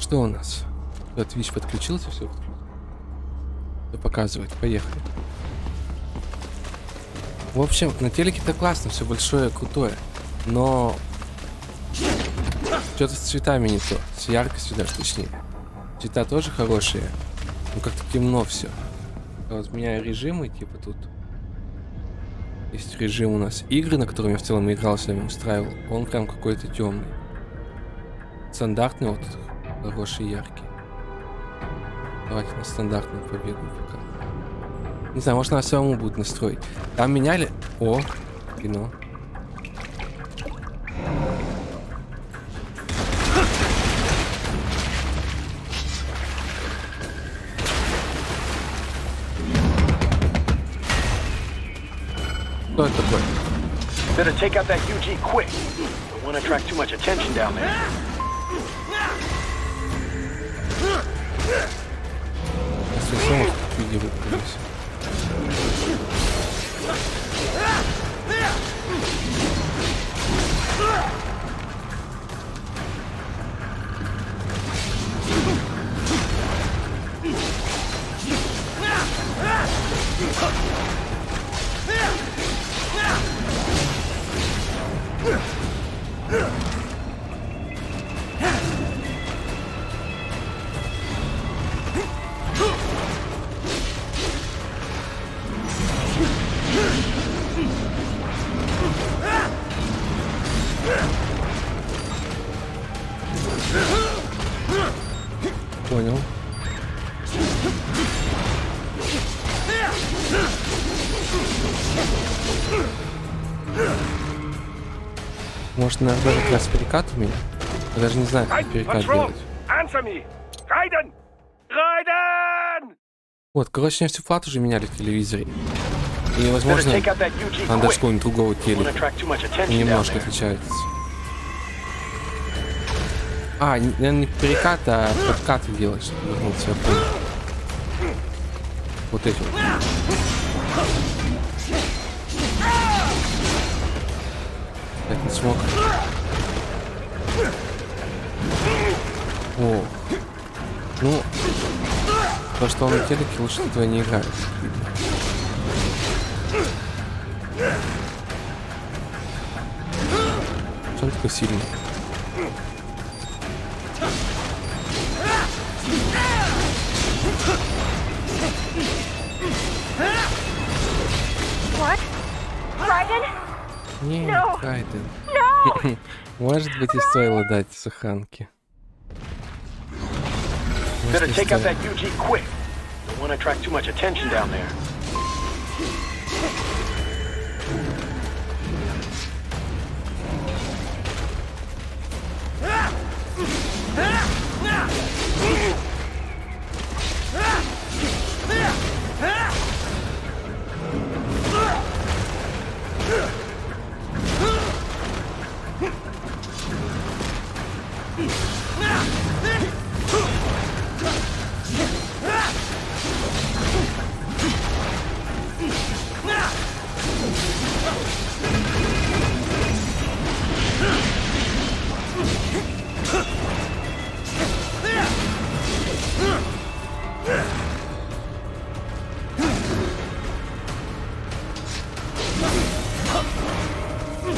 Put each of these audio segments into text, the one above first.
Что у нас? Твич подключился, все показывает. Поехали. В общем, на телеке-то классно, все большое, крутое. Но что-то с цветами не то. С яркостью даже, точнее. Цвета тоже хорошие. Но как-то темно все. А вот меняю режимы, типа тут. Есть режим у нас игры, на котором я в целом играл, с вами устраивал. Он прям какой-то темный. Стандартный вот, хороший, яркий. Давайте на стандартную побегу пока. Не знаю, может надо самому будет настроить. Там меняли... О, кино. Что это такое? Better take out that UG quick. Don't want to attract too much attention down there. Понял. Может, наверное, даже как раз перекат у меня? Я даже не знаю, как перекат делать. Вот, короче, мне всю плату уже меняли в телевизоре. И, возможно, надо даже какого-нибудь другого телека. Немножко отличается. А, наверное, не перекат, а подкаты делать, чтобы вернуться, я понял. Вот эти вот. Так, не смог. О. Ну, то, что он на телеке, лучше этого не играет. Что он такой сильный? Не, Райден. Может быть, и стоило дать суханки. Better take out that UG quick. Don't want to attract too much attention down there.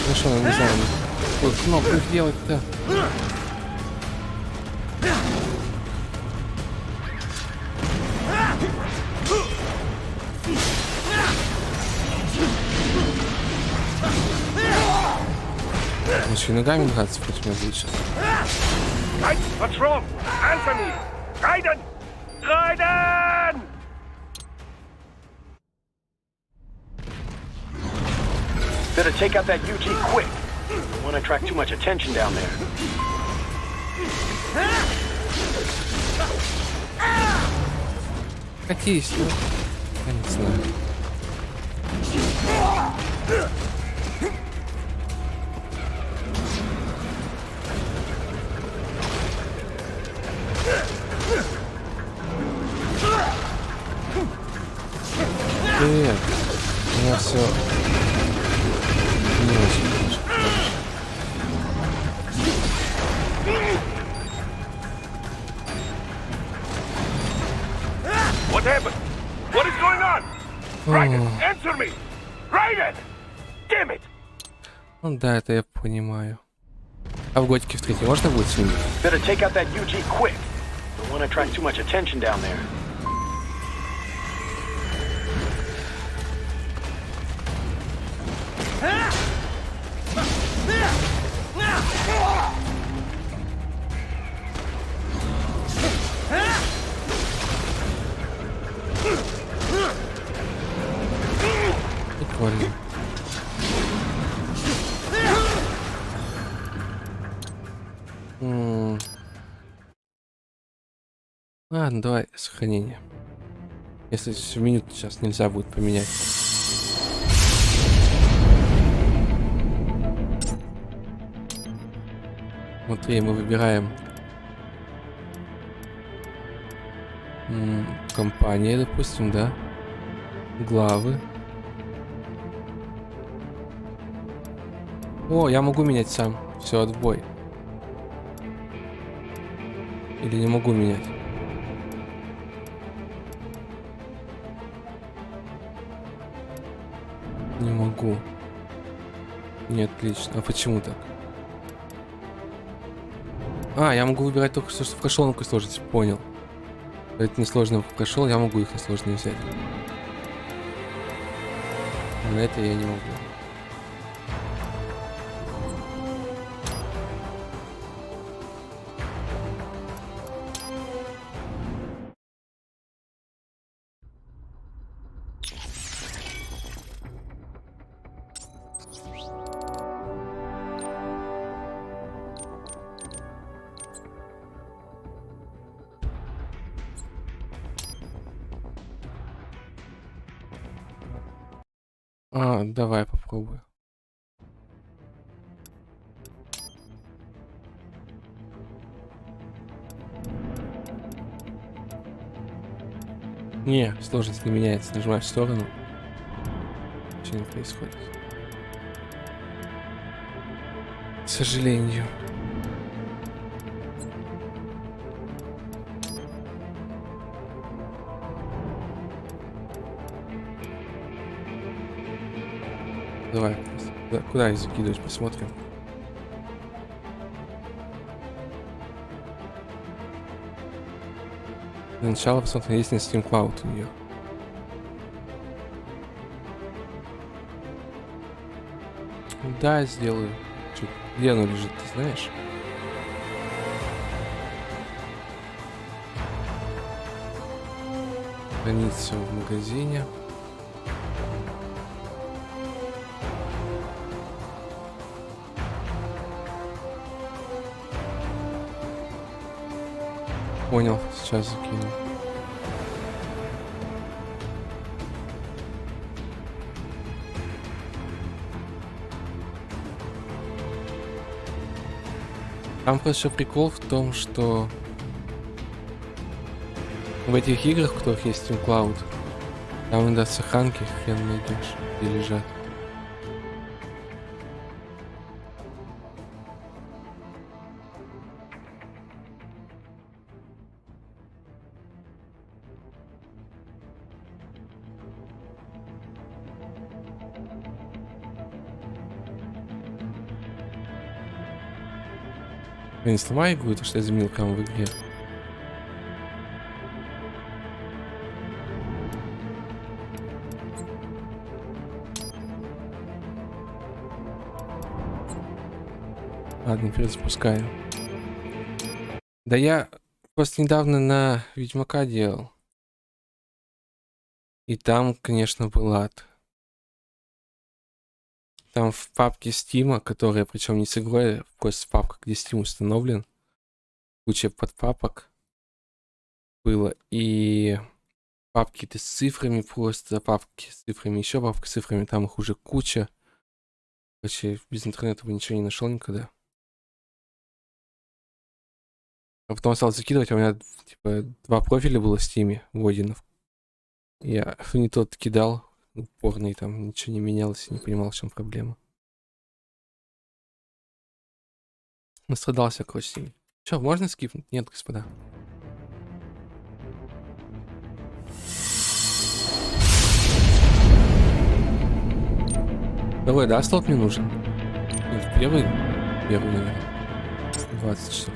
Ну что, не знаю, какую кнопку сделать-то? Еще и ногами драться против меня будет сейчас. What's wrong? Answer me! Raiden! Raiden! Better take out that UG quick. Don't want to attract too much attention down there. Катись, ну. Я не знаю. Привет. У меня все не очень хорошо. What happened? What is going on? Raiden, answer me! Raiden! Damn it! Ну да, это я понимаю. А в Готике в 3 можно будет с ними? Better take out that UG quick. Don't want to attract too much attention down there. Прикольно. Ладно, давай сохранение. Если в меню сейчас нельзя будет поменять. Смотри, мы выбираем компания, допустим, да? Главы. О, я могу менять сам. Все, отбой. Или не могу менять? Не могу. Нет, отлично. А почему так? А, я могу выбирать только что в кошелку сложить. Понял. Это несложно прошел, я могу их несложно взять. На это я не могу. Давай попробую. Не, сложность не меняется. Нажимаю в сторону. Ничего не происходит. К сожалению. Давай, куда их закидывать, посмотрим. Для начала посмотрим, есть ли Steam Cloud у нее. Да, сделаю. Чуть, где оно лежит, ты знаешь? Хранится в магазине. Понял, сейчас закину. Там просто прикол в том, что в этих играх, в которых есть Steam Cloud, там иногда сохранки хрен найдешь, где лежат. Я не сломаю игру, то что я заменил прямо в игре. Ладно, перезапускаю. Да я просто недавно на Ведьмака делал. И там, конечно, был ад. Там в папке Стима, которая, причем не с игрой, а просто в папках, где Steam установлен, куча подпапок было. И папки-то с цифрами просто, папки с цифрами, еще папка с цифрами, там их уже куча. Короче, без интернета бы ничего не нашел никогда. А потом стал закидывать, а у меня типа 2 профиля было в Стиме, логинов. Я не тот кидал, упорный, там ничего не менялось, не понимал, в чем проблема. Настрадался, короче, с ними. Че, можно скипнуть? Нет, господа. Второй, да, слот мне нужен? Нет, первый, наверное. 20 часов.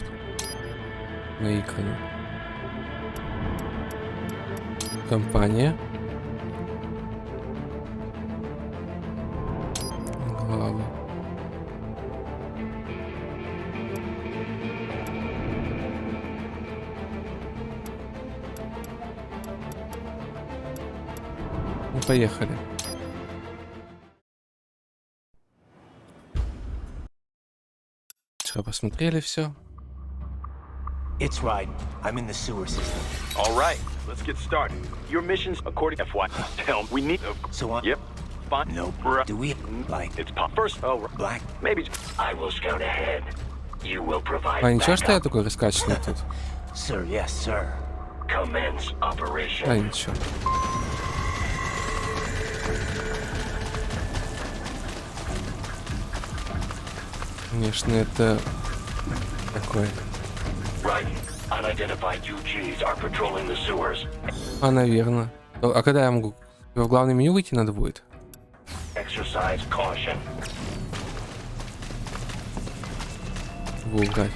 Наиграно. Компания. Глава. Ну, поехали. Вчера посмотрели все. It's right. I'm in the sewer system. All right, let's get started. Your mission's according to FY. Tell we need. So what? Yep. Fine. Nope. Do we like It's pop. First, oh, black? maybe. I will scout ahead. You will provide. А ничего, что я такой раскачанный тут? Sir, yes, sir. Commence operation. Да, ничего. Конечно, это такое. Right. Unidentified UGs are patrolling the sewers. А, наверное. А когда я могу? В главное меню выйти надо будет? Exercise caution. Убрать.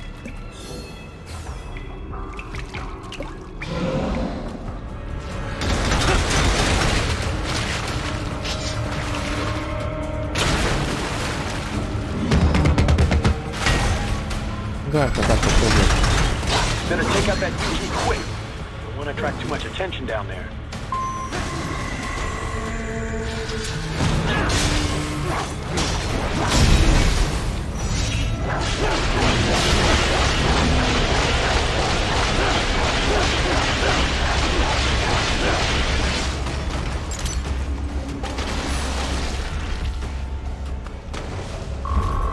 Гарка, так попробуем. Better take out that UG quick. Don't want to attract too much attention down there.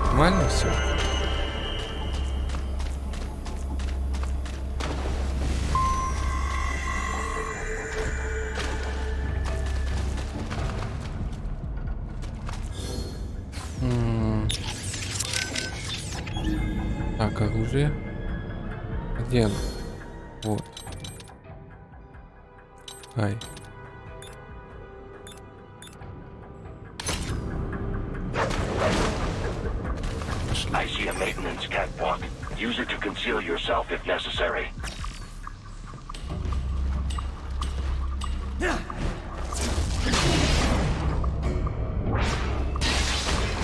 Нормально все. Так, оружие. Где оно? Вот. Ай. I see a maintenance catwalk. Use it to conceal yourself if necessary.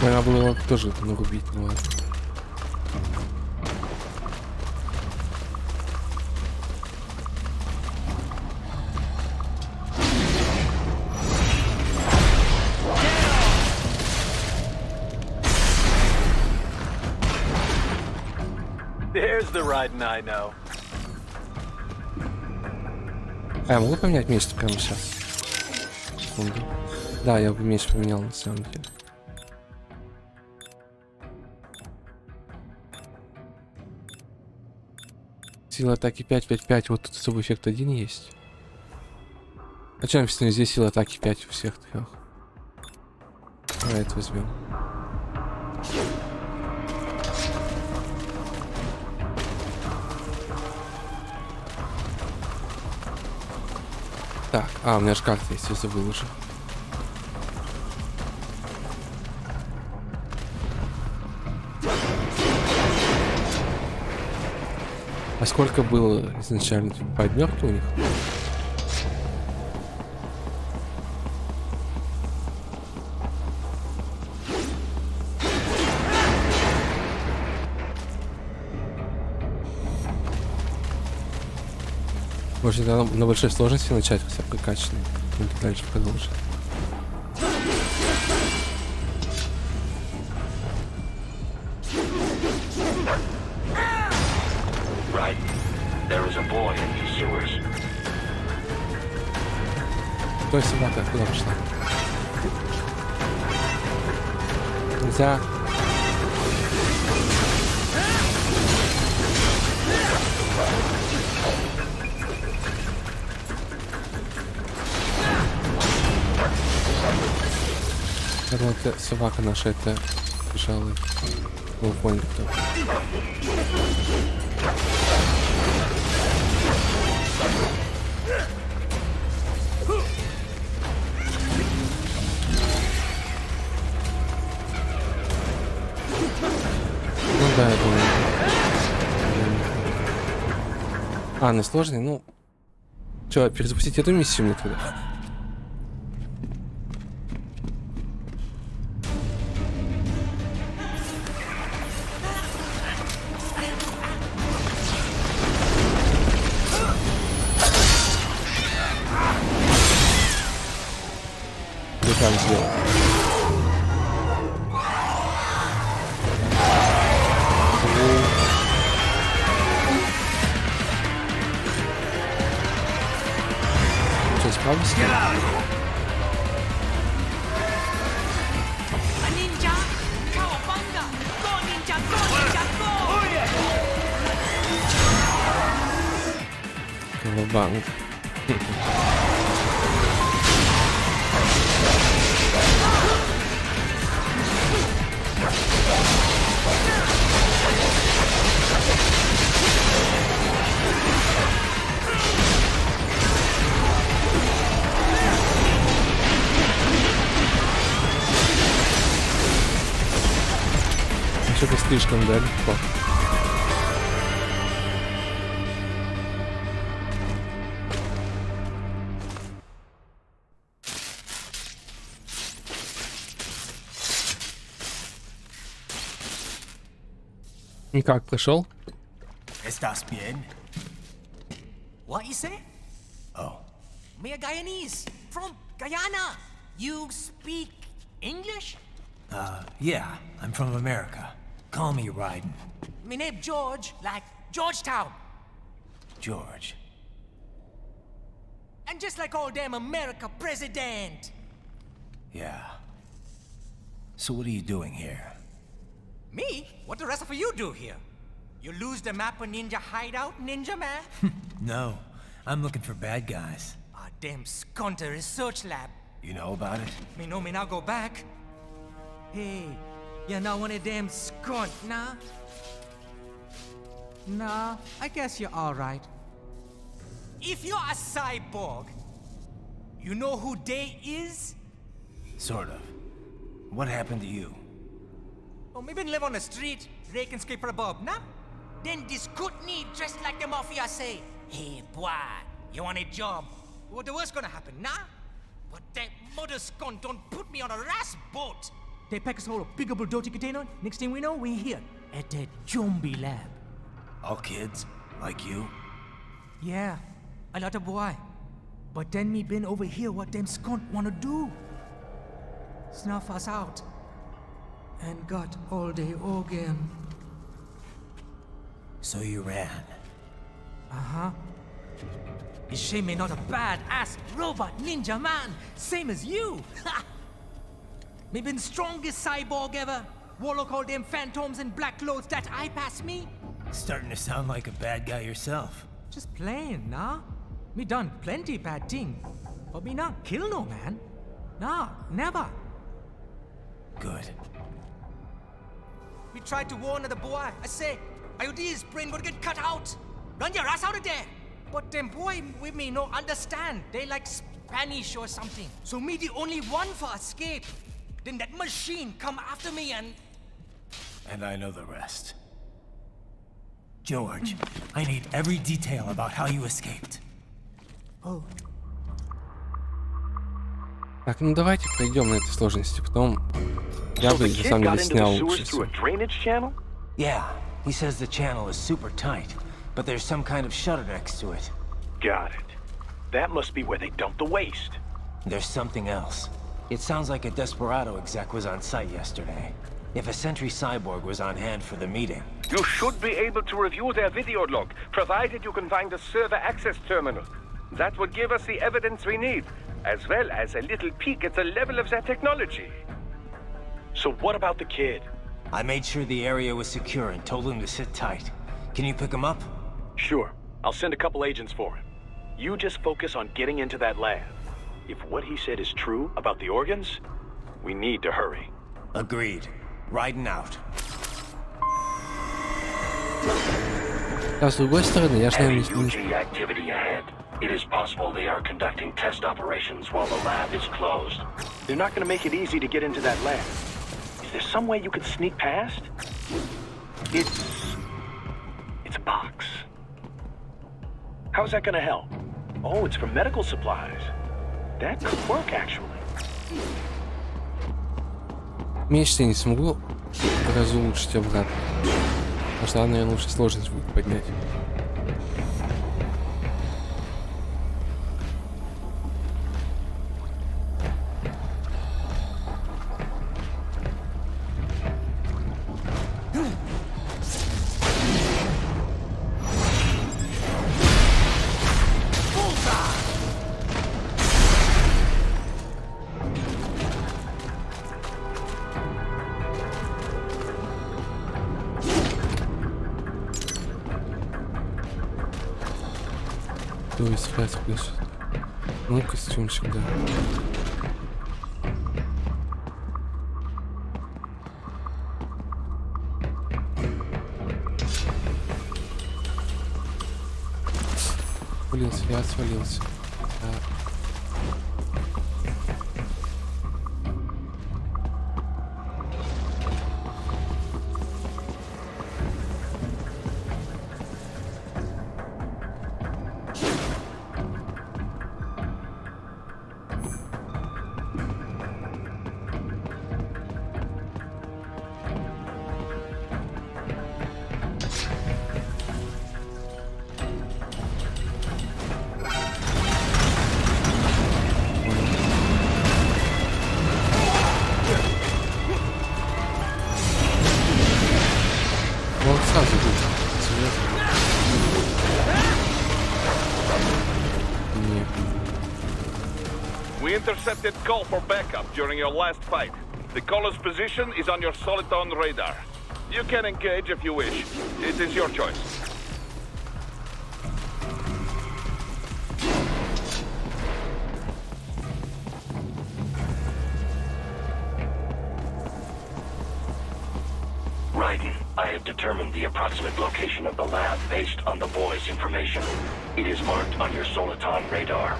Надо было его тоже нарубить, ну ладно. There's the riding I know. А я могу поменять меч прямо сейчас? Секунду. Да, я бы меч поменял на самом деле. Сила атаки 5-5-5. Вот тут особый эффект 1 есть. А что написано здесь? Сила атаки 5 у всех трех. Давай это возьмем. Так, у меня же карта есть, я забыл уже. А сколько было изначально по однёрке у них? Может, на большой сложности начать, хотя бы прокачанный. И дальше продолжить. Right. There is a boy in these sewers. Кто собака? Куда пошла? Нельзя. Я думал, это собака наша, это, пожалуй, вы поняли, кто. А, на сложный, ну... Чё, перезапустить эту миссию мне тогда? Или там сделать? Что, справился? Ninja, cowabunga! Go, ninja, go, ninja, go! Колобанг. Что-то слишком далеко. Никак прошел? ¿Estás bien? What you say? Oh, Me a Guyanese from Guyana. You speak English? yeah, I'm from America. Call me Ryden. Me name George, like Georgetown. George. And just like all damn America president. Yeah. So what are you doing here? Me? What the rest of you do here? You lose the map of Ninja hideout, Ninja man? No, I'm looking for bad guys. Ah, damn Skunter research lab. You know about it? Me know me now go back. Hey, you're not one of them skunt, nah? Nah, I guess you're alright. If you're a cyborg, you know who they is? Sort of. What happened to you? Oh, me been live on the street, rake and scrape for a bob, nah? Then this good need dressed like the mafia say, hey boy, you want a job? What the worst gonna happen, nah? But that mother skunt don't put me on a ras boat. They pack us all a big old dirty container. Next thing we know, we're here at the zombie lab. All kids? Like you? Yeah, a lot of boy. But then me been over here what them skunt wanna do. Snuff us out. And got all the organ. So you ran. Uh-huh. Is shame me not a bad-ass robot ninja man, same as you. Ha! Me been strongest cyborg ever. Warlock all them phantoms in black clothes that eye pass me. Starting to sound like a bad guy yourself. Just plain, nah? Me done plenty bad thing. But me not kill no man. Nah, never. Good. We tried to warn the boy. I say, IOD's brain would get cut out. Run your ass out of there. But them boy with me no understand. They like Spanish or something. So me the only one for escape. Then that machine come after me and... And I know the rest. George, I need every detail about how you escaped. Oh. Так, ну давайте пройдем на этой сложности, потом я бы на самом деле снял лучше всего. Yeah, he says the channel is super tight, but there's some kind of shutter next to it. Got it. That must be where they dumped the waste. There's something else. It sounds like a Desperado exec was on site yesterday. If a Sentry Cyborg was on hand for the meeting. You should be able to review their video log, provided you can find the server access terminal. That would give us the evidence we need, as well as a little peek at the level of their technology. So what about the kid? I made sure the area was secure and told him to sit tight. Can you pick him up? Sure. I'll send a couple agents for him. You just focus on getting into that lab. If what he said is true about the organs, we need to hurry. Agreed. Riding out. А с другой стороны, я ж, наверное, UG activity ahead. It is possible they are conducting test operations while the lab is closed. They're not gonna make it easy to get into that lab. Is there some way you could sneak past? It's a box. How's that gonna help? Oh, it's for medical supplies. That could work, actually. Меч я не смогу разулучшить обратно. Потому что, наверное, лучше сложность будет поднять. То есть связь плюс. Ну, костюмчик, да. Свалился, я свалился. Да. Он сразу будет. Серьезно? Нет. We intercepted call for backup during your last fight. The caller's position is on your Soliton radar. You can engage if you wish. It is your choice. I have determined the approximate location of the lab based on the boy's information. It is marked on your Soliton radar.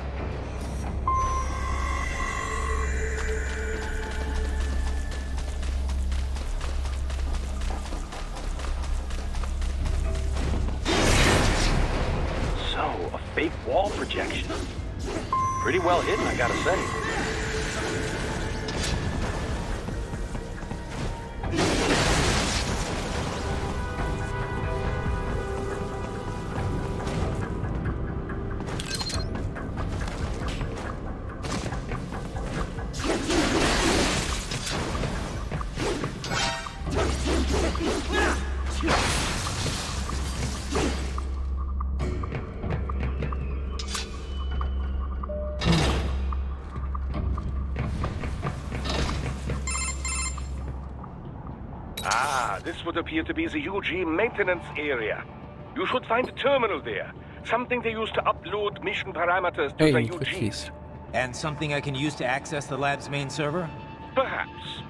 So, a fake wall projection. Pretty well hidden, I gotta say. This would appear to be the UG maintenance area. You should find a terminal there. Something they use to upload mission parameters to the UGs. And something I can use to access the lab's main server? Perhaps.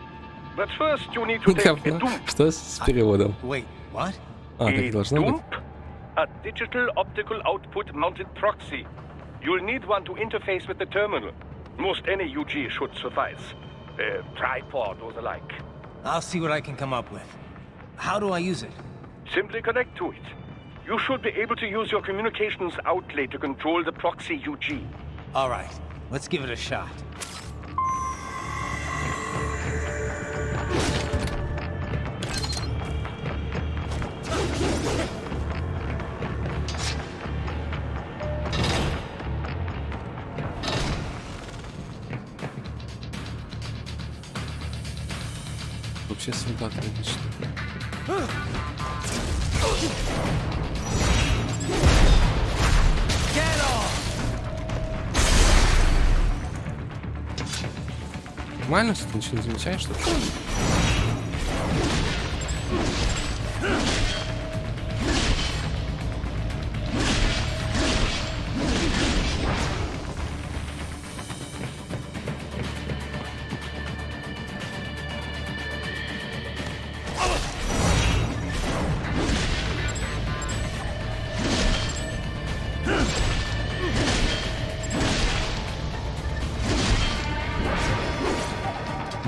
But first you need to take a dump. Что с переводом? Wait, what? А, так должно быть. A digital optical output mounted proxy. You'll need one to interface with the terminal. Most any UG should suffice. A tripod or the like. I'll see what I can come up with. How do I use it? Simply connect to it. You should be able to use your communications outlet to control the proxy UG. All right, let's give it a shot. Вообще солдат логично. Нормально, что ты ничего не замечаешь, что ли?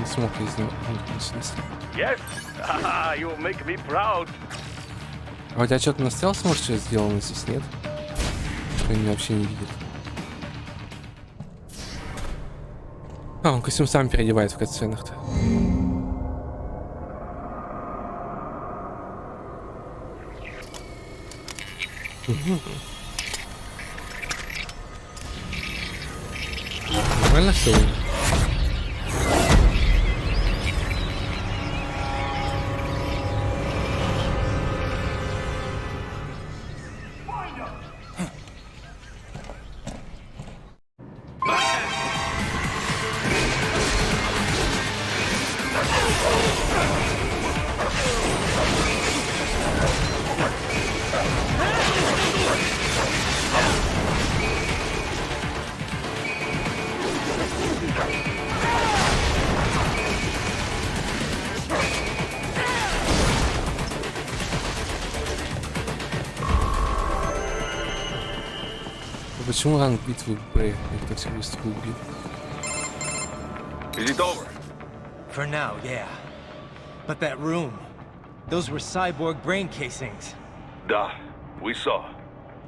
Смог из него снести. Yes, you make me proud. А у тебя что-то на стелс, может, что сделано здесь, нет? что они меня вообще не видят. А, он костюм сам переодевает в катсценах-то. Нормально все? Почему ранг битвы Б? Я так все быстро убил. Is it over? For now, yeah. But that room, those were cyborg brain casings. Da, we saw.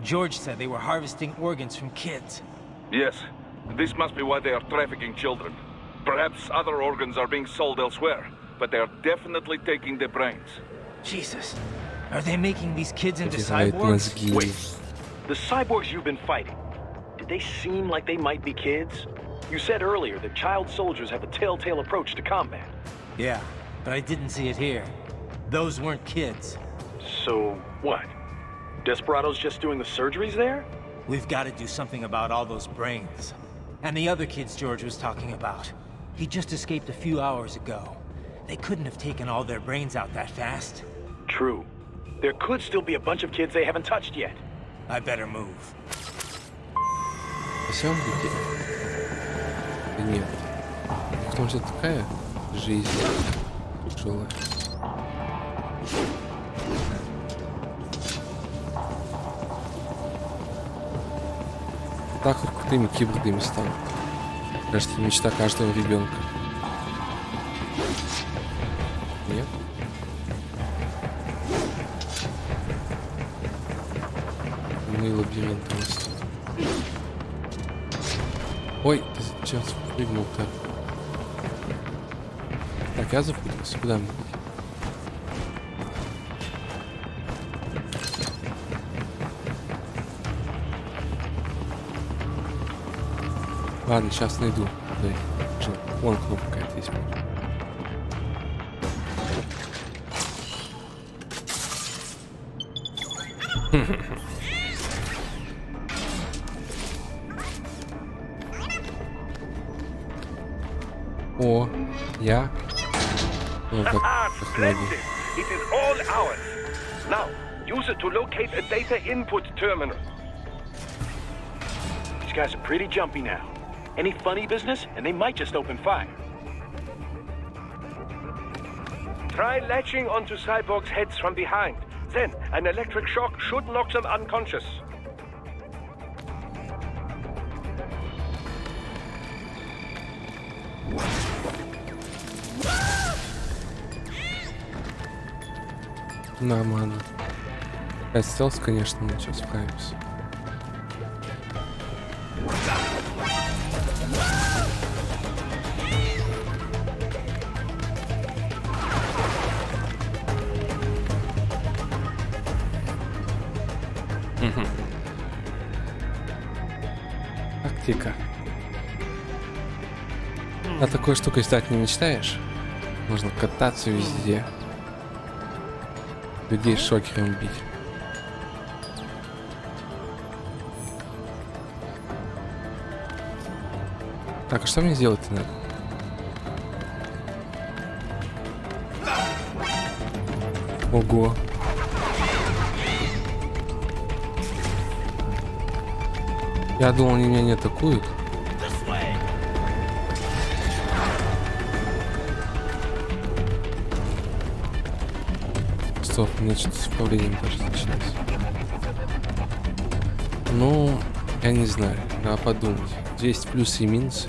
George said they were harvesting organs from kids. Yes, this must be why they are trafficking children. Perhaps other organs are being sold elsewhere, but they are definitely taking the brains. Jesus, are they making these kids into Потирает cyborgs? мозги. Wait, the cyborgs you've been fighting, did they seem like they might be kids? You said earlier that child soldiers have a telltale approach to combat. Yeah, but I didn't see it here. Those weren't kids. So, what? Desperados just doing the surgeries there? We've got to do something about all those brains. And the other kids George was talking about. He just escaped a few hours ago. They couldn't have taken all their brains out that fast. True. There could still be a bunch of kids they haven't touched yet. I better move. Всем будет? Да нет. Потому что такая жизнь тяжелая. Так вот крутыми киборгами стал. Кажется, мечта каждого ребенка. Нет? Ну и лабиринт у нас тут. Ой, ты зачем спрыгнул-то? Так, я запутался. Куда мне? Ладно, сейчас найду. Дай. Вон кнопка какая-то есть. О, я. Ну, как Splendid! It is all ours. Now, use it to locate a data input terminal. These guys are pretty jumpy now. Any funny business, and they might just open fire. Try latching onto cyborgs' heads from behind. Then, an electric shock should knock them unconscious. Нормально. Я стелс, конечно, но сейчас справимся. Тактика. А такой штукой стать не мечтаешь? Можно кататься везде. Людей шокером бить. Так, а что мне сделать-то надо? Ого. Я думал, они меня не атакуют. Стоп, у меня что-то с управлением даже началось. Ну, я не знаю, надо подумать. Здесь есть плюсы и минусы.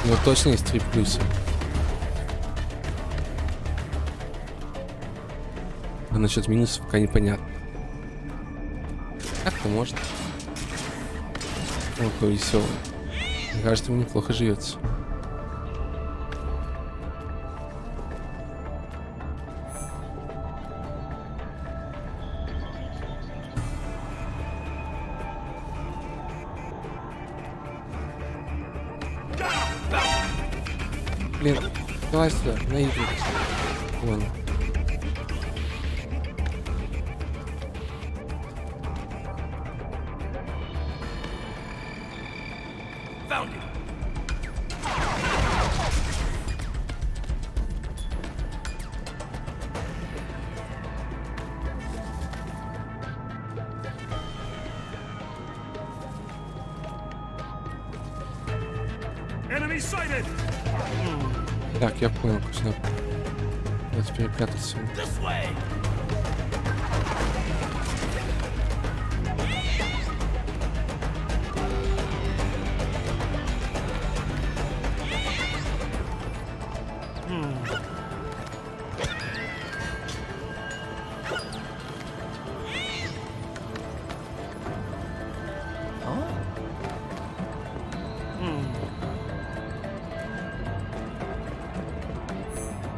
Но точно есть 3 плюса. А насчет минусов пока непонятно. Как-то можно. Он такой веселый. Мне кажется, ему неплохо живется. Блин, давай сюда, наигрывайся. Вон. Так, я понял, куда теперь прятаться.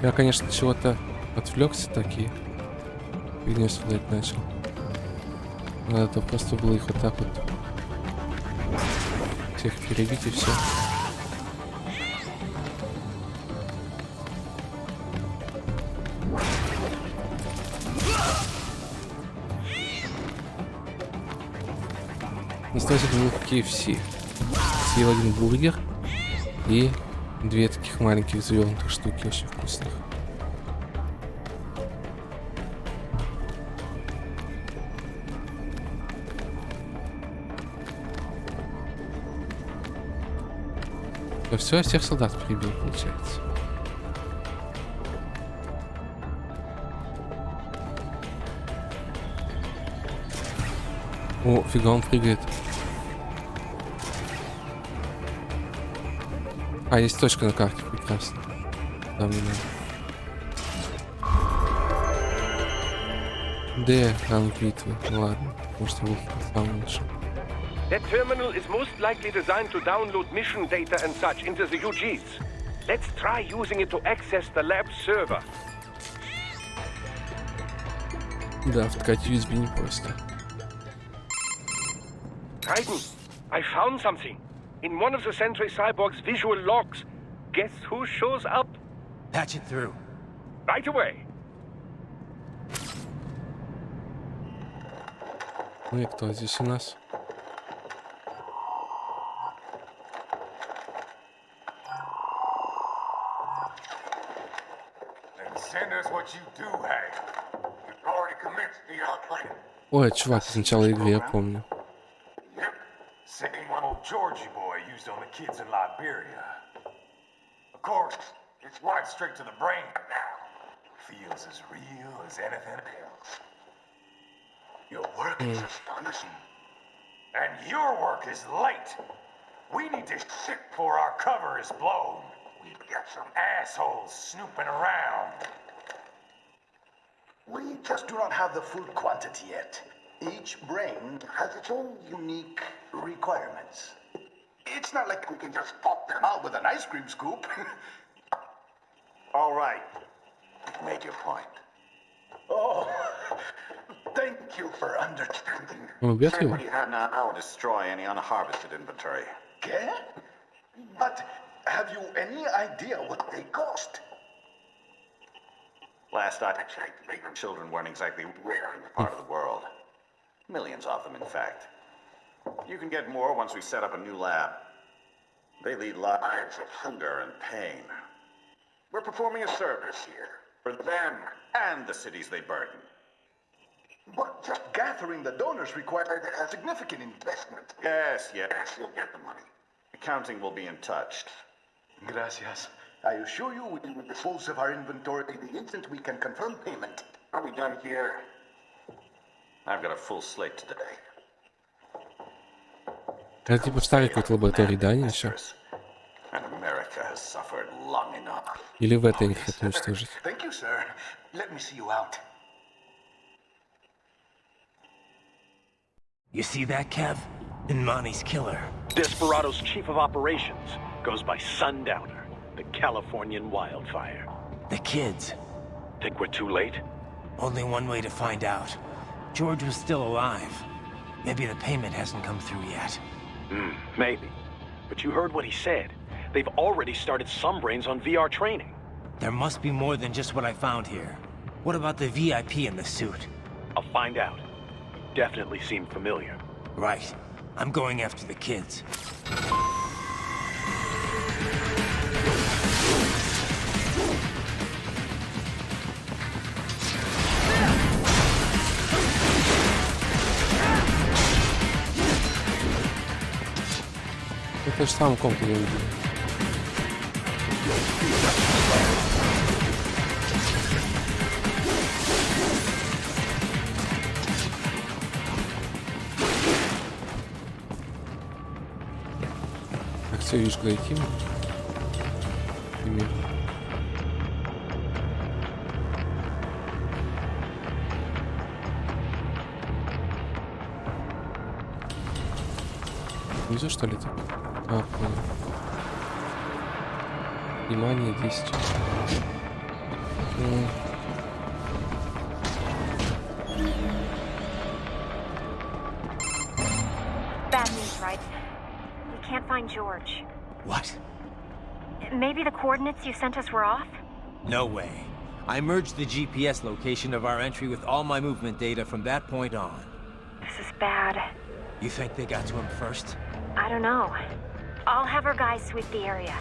Я, конечно, чего-то отвлекся такие. Фигню судать начал. Надо просто было их вот так вот всех перебить и все. Осталось это был KFC. Съел один бургер и 2 таких маленьких завернутых штуки, очень вкусных. Да все, я всех солдат прибил, получается. О, фига, он прыгает. А, есть точка на карте, прекрасно. Да, мне надо. Где экран битвы? Ну ладно, может я самый лучше. That terminal is most likely designed to download mission data and such into the UGs. Let's try using it to access the lab server. Да, вткать USB не просто. Titan, I found something. In one of the Sentry Cyborg's visual logs. Guess who shows up? Patch it through. Right away. Ну и кто здесь у нас? Ой, чувак из начала игры, я помню. Same old Georgie boy used on the kids in Liberia. Of course, it's right straight to the brain now. Feels as real as anything else. Your work is astonishing. And your work is late. We need to ship before our cover is blown. We've got some assholes snooping around. We just do not have the full quantity yet. Each brain has its own unique requirements. It's not like we can just pop them out with an ice cream scoop. All right. Make your point. Oh, thank you for understanding. Certainly have not now destroy any unharvested inventory. Okay? But have you any idea what they cost? Last I checked, children weren't exactly rare in the part of the world. Millions of them, in fact. You can get more once we set up a new lab. They lead lives of hunger and pain. We're performing a service here for them and the cities they burden. But just gathering the donors required a significant investment. Yes, you'll get the money. Accounting will be in touch. Gracias. I assure you we will dispose of our inventory the instant we can confirm payment. Are we done here? I've got a full slate today. Это типа в старой какой-то лаборатории, да, они еще? And America has suffered long enough. Или в этой их хотят уничтожить? Thank you, sir. Let me see you out. You see that, Kev? Inmani's killer. Desperado's chief of operations goes by Sundowner, the Californian wildfire. The kids. Think we're too late? Only one way to find out. George was still alive. Maybe the payment hasn't come through yet. Maybe. But you heard what he said. They've already started some brains on VR training. There must be more than just what I found here. What about the VIP in the suit? I'll find out. Definitely seemed familiar. Right. I'm going after the kids. Это же сам комп не увидел. Так, все, видишь, куда идти? Примерно. Внизу, что ли, ты? А, понял. Внимание, 10. Bad news, right? We can't find George. What? Maybe the coordinates you sent us were off? No way. I merged the GPS location of our entry with all my movement data from that point on. This is bad. You think they got to him first? I don't know. I'll have our guys sweep the area.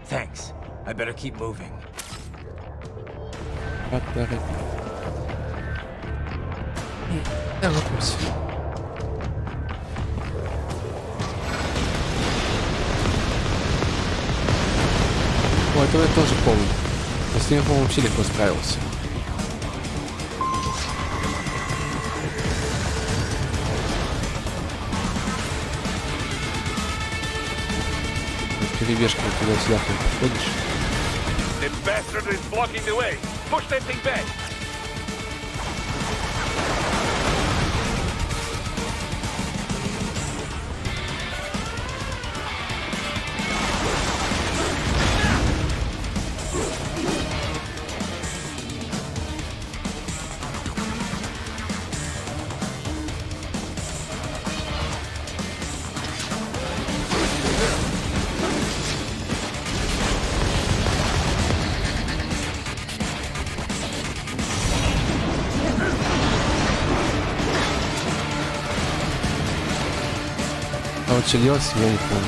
Thanks. I better keep moving. Поддержать. Да, вопрос. О, этого я тоже помню. Я с ним, по-моему, вообще легко справился. Перебежка туда-сюда подходишь. The bastard is blocking the way. Push that thing back. А вот что делать, я не помню.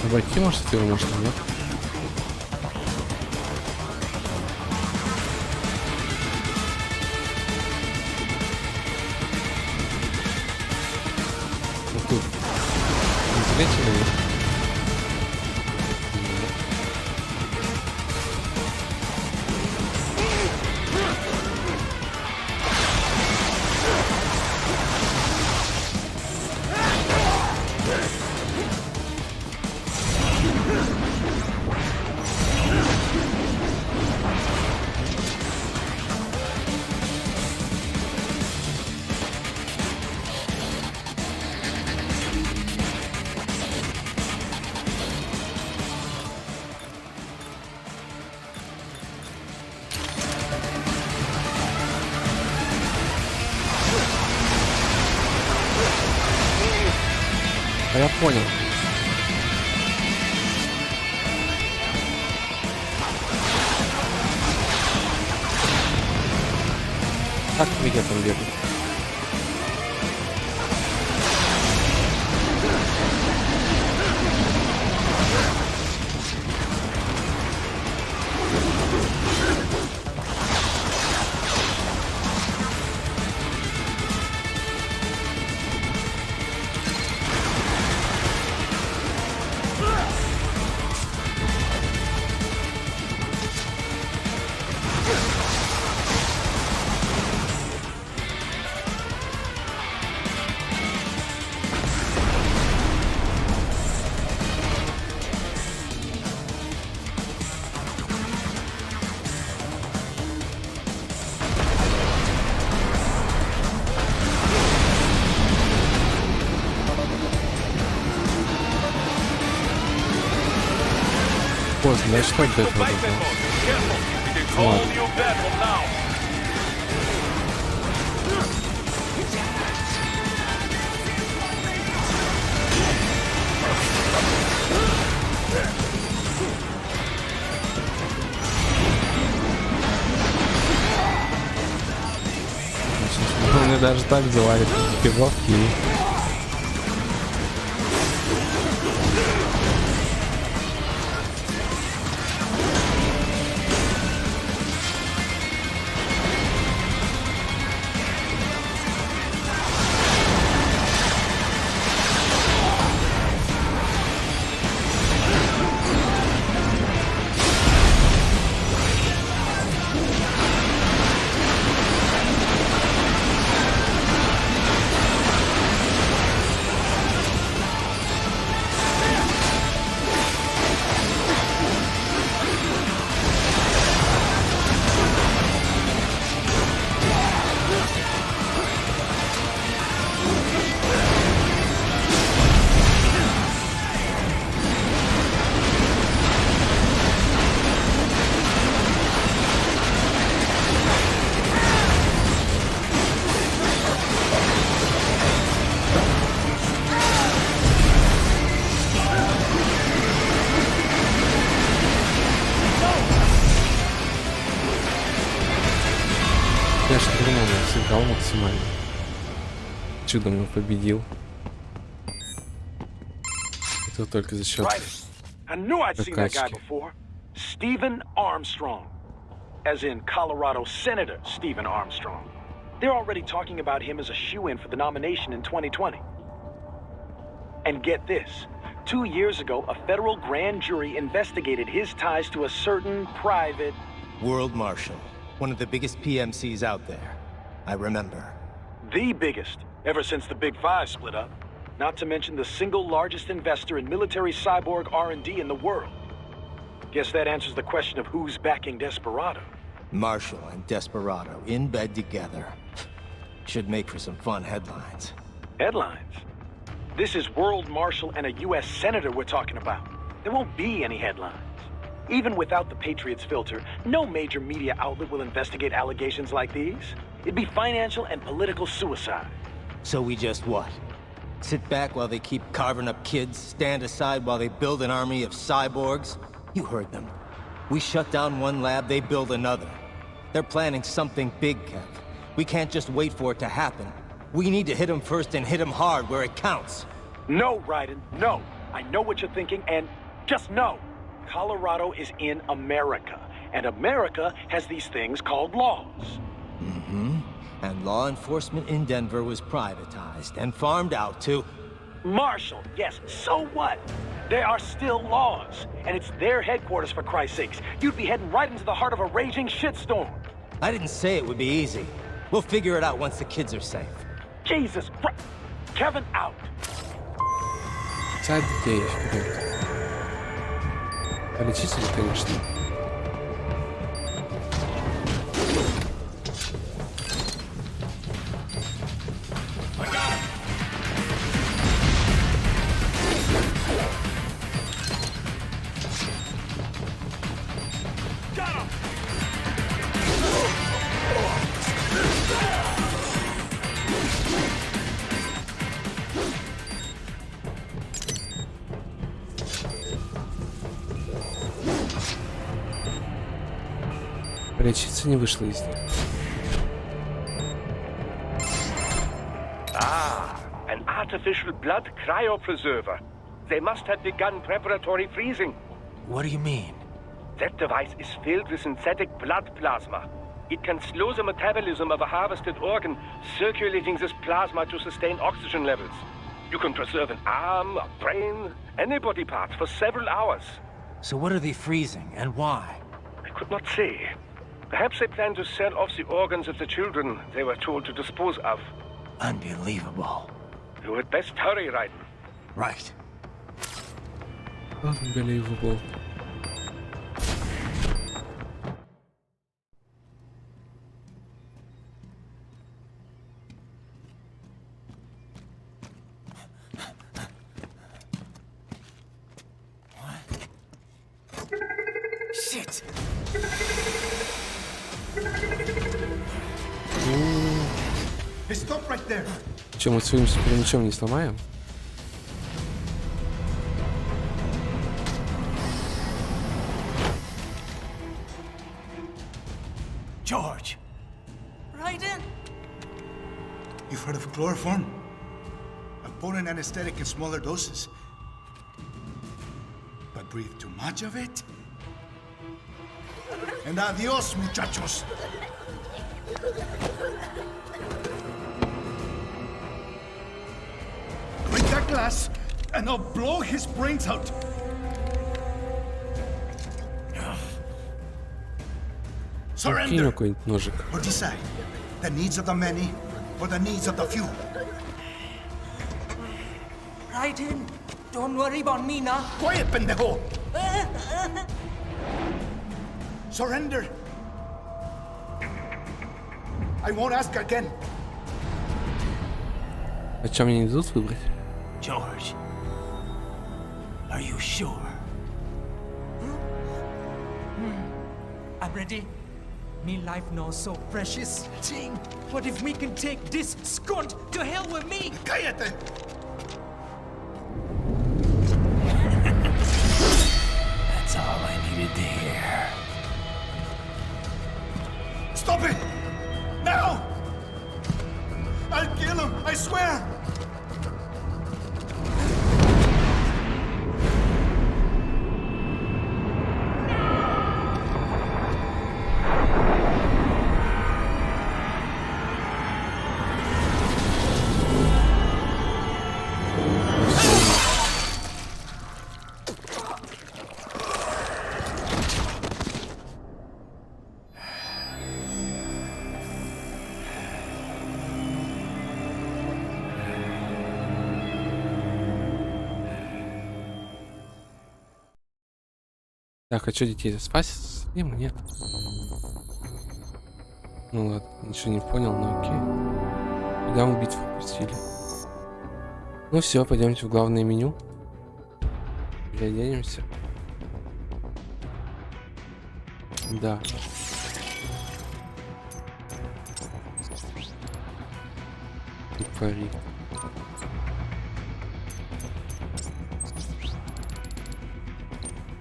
Обойти, может, его можно, нет? Тут вентиляция. А я понял. Как меня там бегает? серьезно, да что это было? Ладно. Он мне даже так завалит пивовки. Я же думал, я сыграл максимально. Чудом его победил. Это только за счет I knew I'd seen that guy прокачки. before. Stephen Armstrong. As in Colorado Senator Stephen Armstrong. They're already talking about him as a shoo-in for the nomination in 2020. And get this. 2 years ago, a federal grand jury investigated his ties to a certain private... World Marshal. One of the biggest PMCs out there. I remember. The biggest, ever since the Big Five split up. Not to mention the single largest investor in military cyborg R&D in the world. Guess that answers the question of who's backing Desperado. Marshall and Desperado in bed together. Should make for some fun headlines. Headlines? This is World Marshal and a U.S. Senator we're talking about. There won't be any headlines. Even without the Patriots filter, no major media outlet will investigate allegations like these. It'd be financial and political suicide. So we just what? Sit back while they keep carving up kids, stand aside while they build an army of cyborgs? You heard them. We shut down one lab, they build another. They're planning something big, Kev. We can't just wait for it to happen. We need to hit them first and hit them hard where it counts. No, Raiden, no. I know what you're thinking, and just no. Colorado is in America, and America has these things called laws. Mm-hmm. And law enforcement in Denver was privatized and farmed out to... Marshall, yes, so what? There are still laws, and it's their headquarters, for Christ's sakes. You'd be heading right into the heart of a raging shitstorm. I didn't say it would be easy. We'll figure it out once the kids are safe. Jesus Christ. Kevin, out. Царь детей вперед. Полечители, конечно. Лечиться не вышло из них. Ah, an artificial blood cryopreserver. They must have begun preparatory freezing. What do you mean? That device is filled with synthetic blood plasma. It can slow the metabolism of a harvested organ, circulating this plasma to sustain oxygen levels. You can preserve an arm, a brain, any body part for several hours. So what are they freezing, and why? I could not say. Perhaps they plan to sell off the organs of the children they were told to dispose of. Unbelievable. You had best hurry, Raiden. Right. Unbelievable. it! Hey, stop right there. Че, мы своим супермечом не сломаем? George, Right in! you've heard of chloroform? A potent anesthetic in smaller doses. But breathe too much of it, and adios, muchachos. Break that glass, and I'll blow his brains out. Кинь Surrender какой-нибудь ножик. or decide. The needs of the many or the needs of the few. Right in! Don't worry about me now. Quiet, pendejo! Surrender. I won't ask again. А чем мне не дадут выбрать? George, are you sure? I'm ready. Me life now so precious. Ting, what if we can take this skunt to hell with me? Cállate! That's all I needed to hear. Stop it! Now! I'll kill him, I swear! Так, а что детей спасет? Нет. Ну ладно, ничего не понял, но окей. Куда мы битву пустили? Ну все, пойдемте в главное меню. Переоденемся. Да. И пари.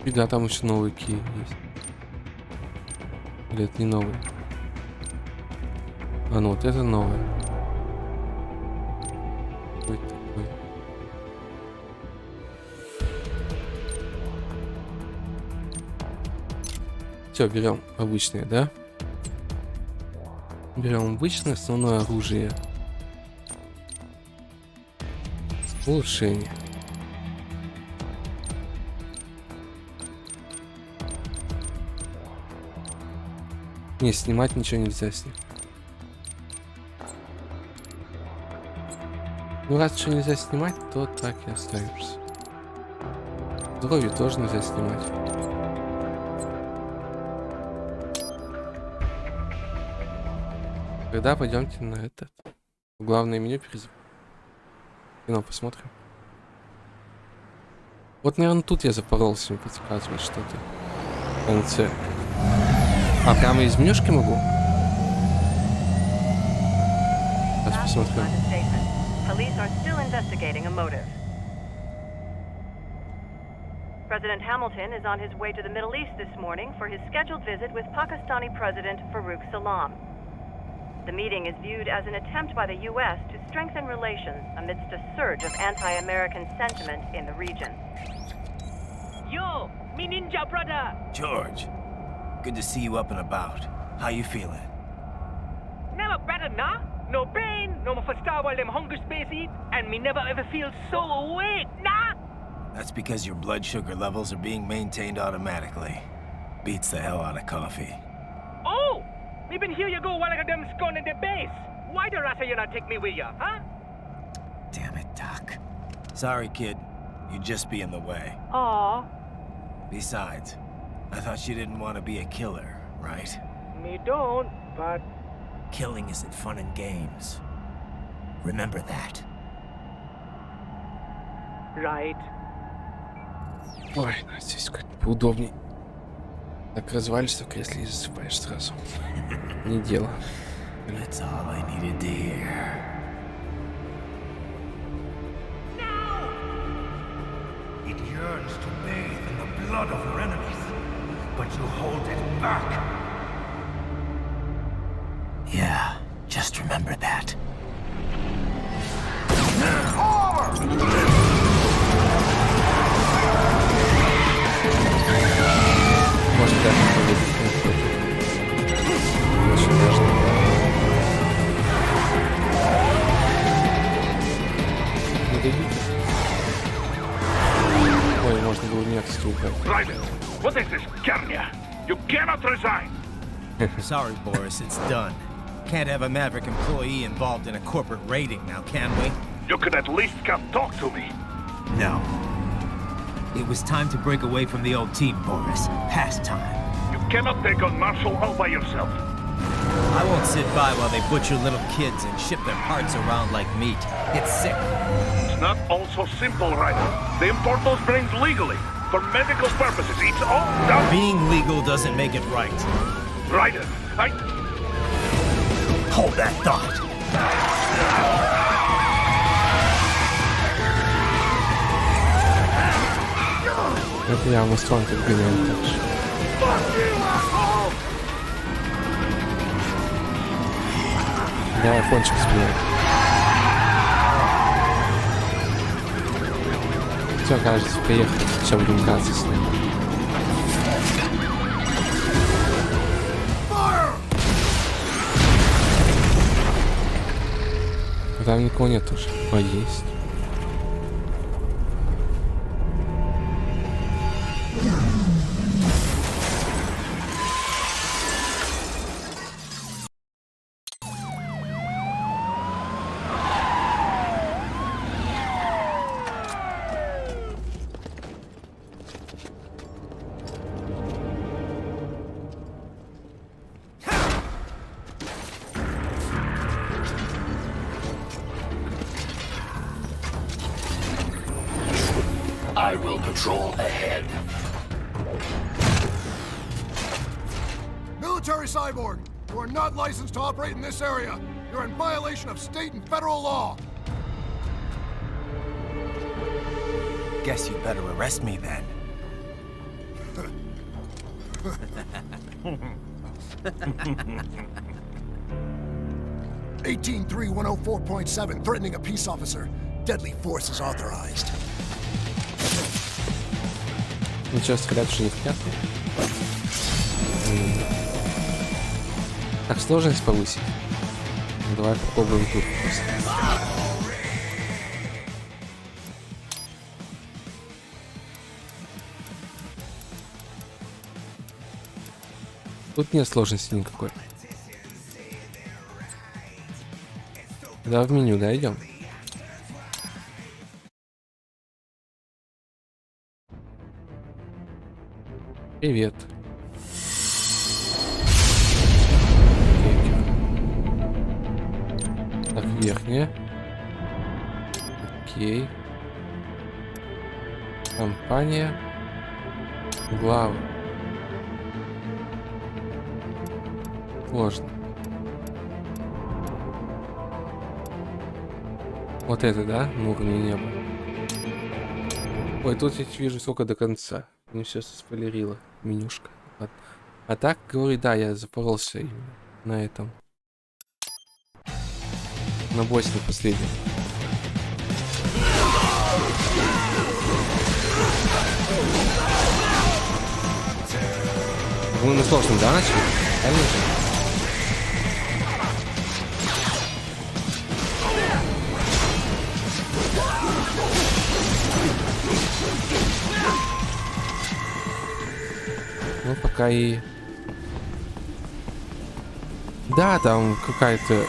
И да, там еще новые ки есть. Или это не новые? А ну вот это новое. Что это такое? Все, берем обычное, да? Берем обычное основное оружие. Улучшение. Не, снимать ничего нельзя с них. Ну, раз что нельзя снимать, то так и останемся. Здоровье тоже нельзя снимать. Тогда пойдемте на этот. Главное меню кино посмотрим. Вот, наверное, тут я запоролся, мне подсказывает что-то. В конце. А прямо из менюшки могу? Сейчас посмотрим. Police are still investigating a motive. President Hamilton is on his way to the Middle East this morning for his scheduled visit with Pakistani President Farouk Salam. The meeting is viewed as an attempt by the U.S. to strengthen relations amidst a surge of anti-American sentiment in the region. Yo, me ninja brother! George, good to see you up and about. How you feeling? Never better, nah? No pain, no more for star while them hunger space eat, and me never ever feel so awake, nah? That's because your blood sugar levels are being maintained automatically. Beats the hell out of coffee. Oh! Me been here you go while I got them scone in the base. Why the rasta you not take me with ya, huh? Damn it, Doc. Sorry, kid. You'd just be in the way. Aw. Besides, I thought you didn't want to be a killer, right? Me don't, but... Killing isn't fun and games. Remember that. Right. Ой, здесь как-то поудобней. Так развалишься в кресле и засыпаешь сразу. Не дело. That's all I needed to hear. It yearns to bathe in the blood of your enemies, but you hold it back. Yeah, just remember that. Может даже не поведет. Очень важно. Не дадите. Ой, можно было меня, кстати, убрать. Private, what is this, Kernia? You cannot resign. Sorry, Boris, it's done. Can't have a Maverick employee involved in a corporate raiding now, can we? You could at least come talk to me. No. It was time to break away from the old team, Boris. Past time. You cannot take on Marshall all by yourself. I won't sit by while they butcher little kids and ship their parts around like meat. It's sick. It's not all so simple, Ryder. They import those brains legally. For medical purposes. It's all done. Being legal doesn't make it right. Ryder, Hold that thought. Это явно строн как гениально дальше. Давай фончик сбивай. Все, кажется, приехали. Сейчас будем драться с ним. Там никого нет уже. А есть. I will patrol ahead. Military cyborg, you are not licensed to operate in this area. You're in violation of state and federal law. Guess you better arrest me then. 183-104.7, threatening a peace officer. Deadly force is authorized. Ничего, стрелять уже не хотят. Так, сложность повысить. Ну, давай попробуем тут просто. Тут нет сложности никакой. Да, в меню, да, идем. Привет. Так, верхняя. Окей. Компания. Глава. Сложно. Вот это, да? На уровне неба. Ой, тут я вижу сколько до конца. Мне все спойлерило. Менюшка. А так, говорю, да, я запоролся именно на этом. На боссе последнем. Мы на сложном, да, начали? Конечно. Ну, пока и... Да, там какая-то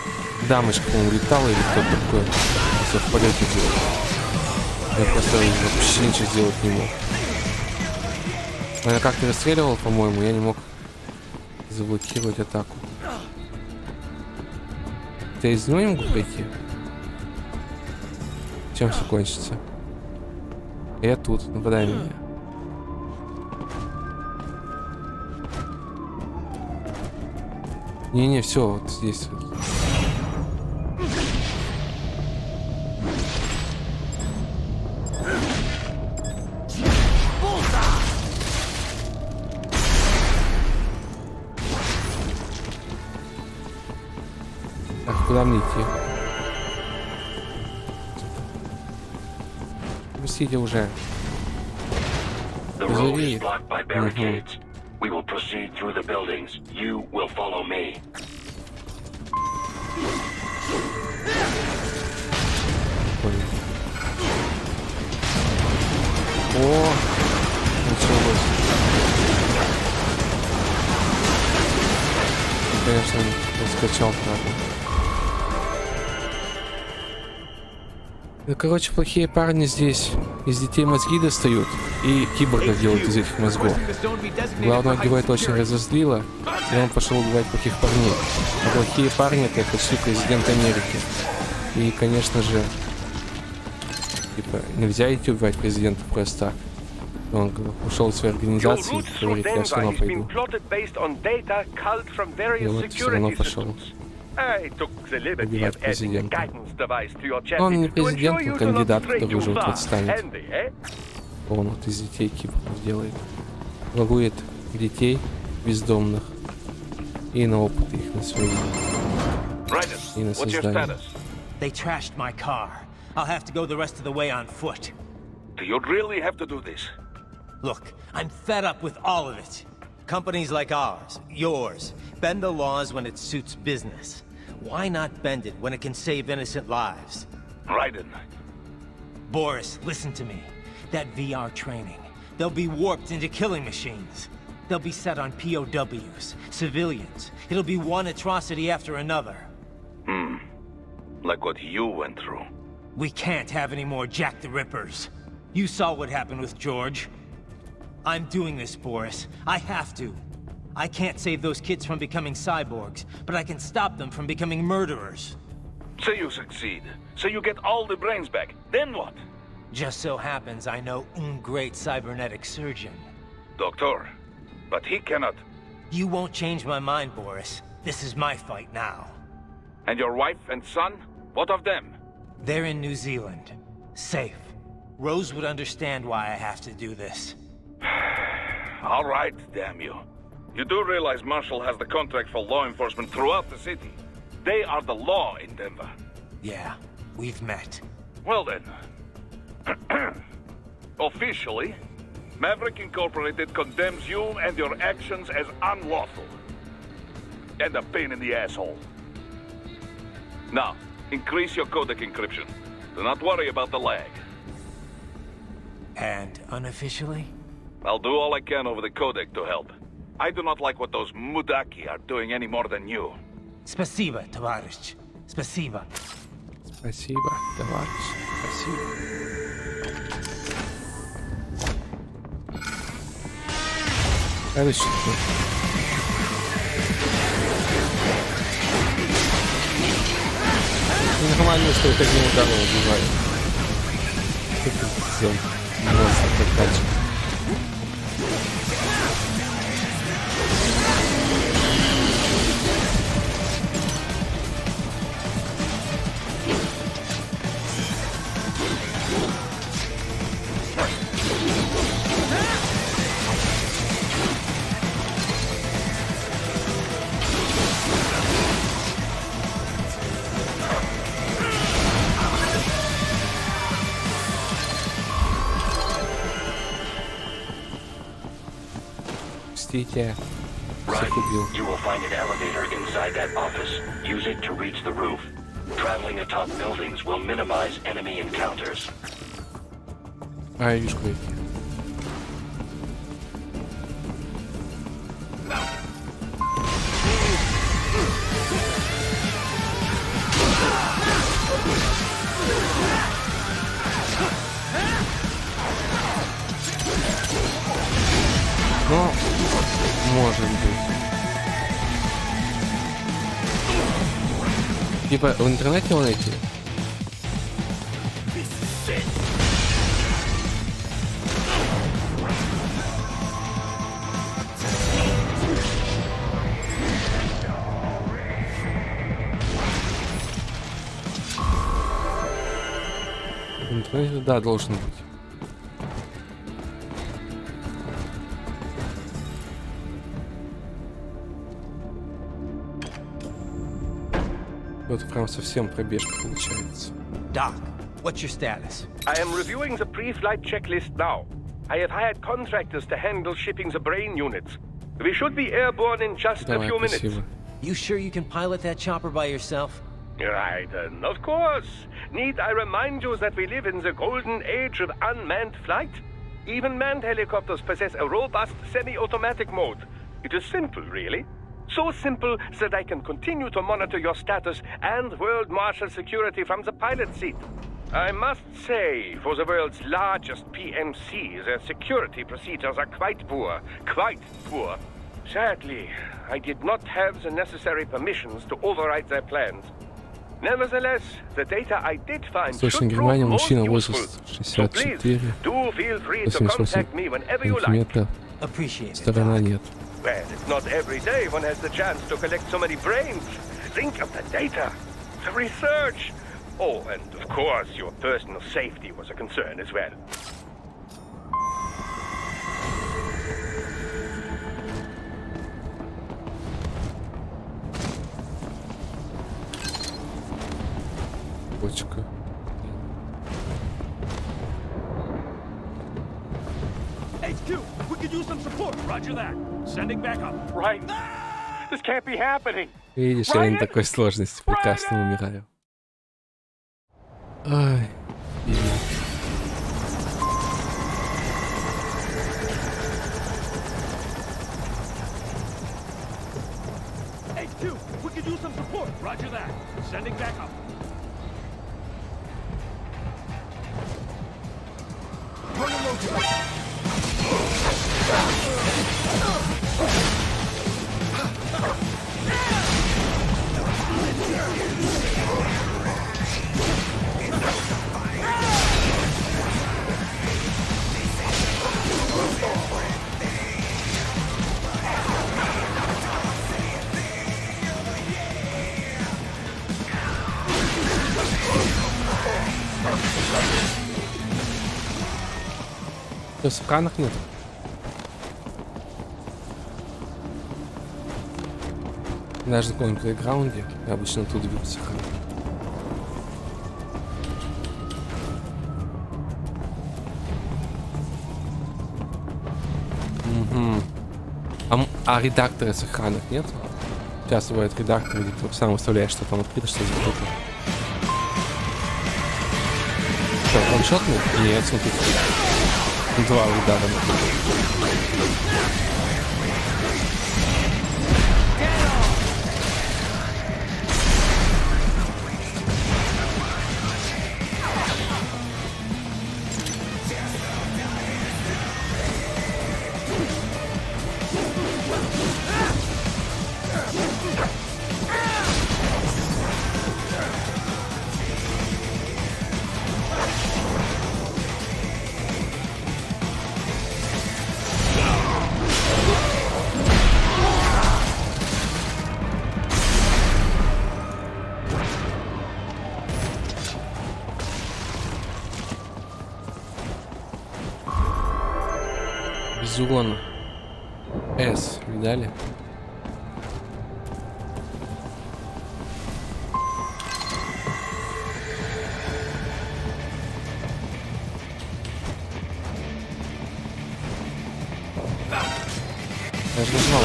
дамочка, по-моему, летала или кто-то такой. Просто в полете делал. Я просто вообще ничего сделать не мог. Она как-то расстреливала, по-моему, я не мог заблокировать атаку. Я из него не могу пройти. Чем все кончится? Я тут, нападай на меня. Не-не, все, вот здесь. Так, куда мне идти? Пустите уже. The road is blocked by barricades. We will proceed through the buildings. You will follow me. О, началось. Конечно, раскачал, правда. Ну, короче, плохие парни здесь из детей мозги достают и киборга делают из этих мозгов. Главного героя это очень разозлило, и он пошел убивать плохих парней. А плохие парни это почти президент Америки. И, конечно же, типа, нельзя идти убивать президента просто так. Он ушел из своей организации и говорит, я все равно пойду. И вот все равно пошел убивать президента. Но он не президент, он кандидат, который уже вот станет. Он вот из детей киборгов делает. Ворует детей бездомных и на опыт их, на свои. И на создание. They trashed my car. I'll have to go the rest of the way on foot. Do you really have to do this? Look, I'm fed up with all of it. Companies like ours, yours, bend the laws when it suits business. Why not bend it when it can save innocent lives? Raiden. Boris, listen to me. That VR training, they'll be warped into killing machines. They'll be set on POWs, civilians. It'll be one atrocity after another. Like what you went through. We can't have any more Jack the Rippers. You saw what happened with George. I'm doing this, Boris. I have to. I can't save those kids from becoming cyborgs, but I can stop them from becoming murderers. Say you succeed. Say you get all the brains back. Then what? Just so happens I know un great cybernetic surgeon. Doctor. But he cannot. You won't change my mind, Boris. This is my fight now. And your wife and son? What of them? They're in New Zealand. Safe. Rose would understand why I have to do this. All right, damn you. You do realize Marshall has the contract for law enforcement throughout the city. They are the law in Denver. Yeah, we've met. Well then. Officially, Maverick Incorporated condemns you and your actions as unlawful. And a pain in the asshole. Now, increase your codec encryption. Do not worry about the lag. And unofficially? I'll do all I can over the codec to help. I do not like what those mudaki are doing any more than you. Спасибо, товарищ. Спасибо. Спасибо, товарищ. Спасибо. Следующий. Нормально, что это не ударно убивает. Это все. Просто прокачка. Right. You will find an elevator inside that office. Use it to reach the roof. Traveling atop buildings will minimize enemy encounters. А, я вижу какие. Ну, может быть. Типа в интернете его найти? интернете, да, должен быть. Вот прям совсем пробежка получается. Doc, what's your status? I am reviewing the pre-flight checklist now. I have hired contractors to handle shipping the brain units. We should be airborne in just a few minutes. You sure you can pilot that chopper by yourself? Right, of course. Need I remind you that we live in the golden age of unmanned flight? Even manned helicopters possess a robust semi-automatic mode. It is simple, really. So simple that I can continue to monitor your status and world marshal security from the pilot seat. I must say, for the world's largest PMC, their security procedures are quite poor. Quite poor. Sadly, I did not have the necessary permissions to override their plans. Nevertheless, the data I did find should prove most useful. So please, do feel free to contact me whenever you like. Appreciate it. Сторона нет. Well, it's not every day one has the chance to collect so many brains. Think of the data, the research. Oh, and of course, your personal safety was a concern as well. Почка. HQ, we could use some support. Roger that. Sending back up. Right. This can't be happening. Видишь, я не такой сложности прекрасно умираю. Ай, HQ, we could use some support. Roger that. Sending back up. Что, саканок нет? Даже на каком-нибудь плейграунде я обычно оттуда беру саканок. Угу. А редактора сохранок нет? Сейчас бывает редактор, где ты сам выставляешь, что там открыто, что закрыто. Что, ваншотный? Нет, смотри. Два удара. Зон С, видали? Я же нажал.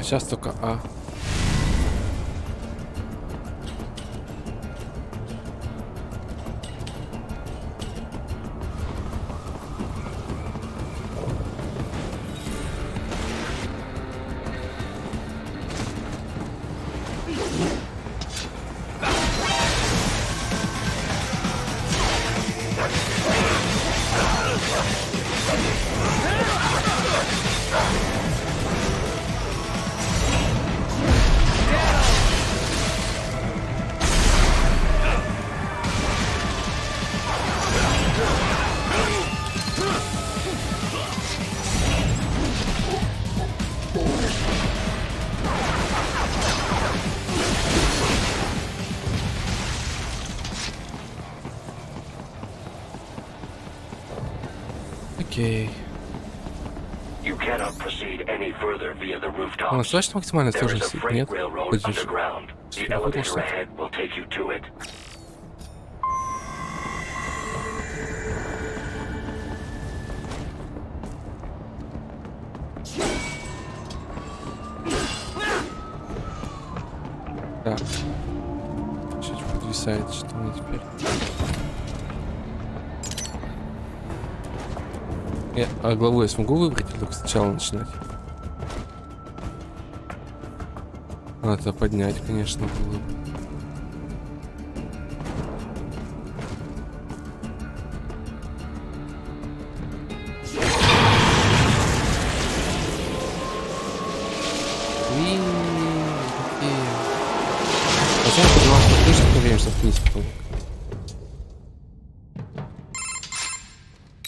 Сейчас только А. Окей. You cannot proceed any further via the У нас rooftops. точно максимальная There is a сложность? freight Нет? railroad Подожди. underground. The Что-то выпало elevator что-то? ahead will take you to it. Так. Чуть подвисает, что мне теперь. А главу я смогу выбрать или только сначала начинать? Надо поднять, конечно, было бы. Хотя я поднимал точно время, чтобы вниз потом.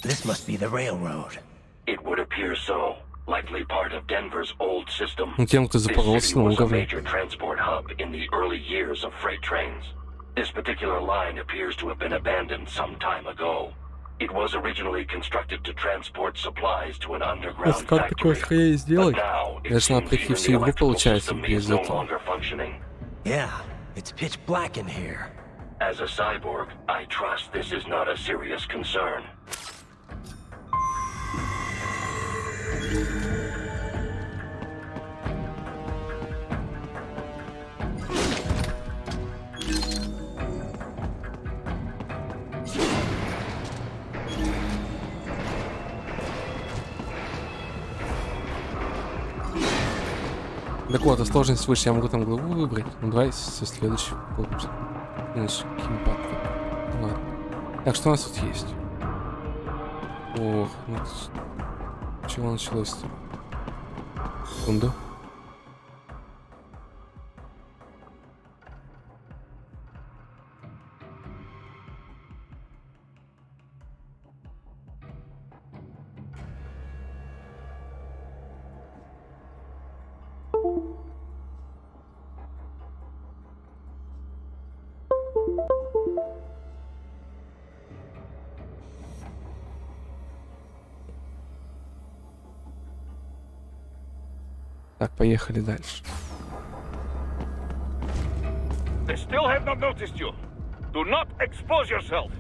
This must be the railroad. It would appear so. Likely part of Denver's old system. Ну, тем, кто This запоролся city на was a уровне. major transport hub in the early years of freight trains. This particular line appears to have been abandoned some time ago. It was originally constructed to transport supplies to an underground Как такое factory. хрень сделать? But now it Даже надо seems пройти even всю the игру, electrical получается, system без is no этого. longer functioning. Yeah, it's pitch black in here. As a cyborg, I trust this is not a serious concern. Так вот, а сложность выше, я могу там главу выбрать. Ну давай со следующего попробуем. Иначе геймпад. Ладно. Так, что у нас тут есть? Ох, ну с чего началось-то? Секунду. Так, поехали дальше. They still have not noticed you. Do not expose yourself.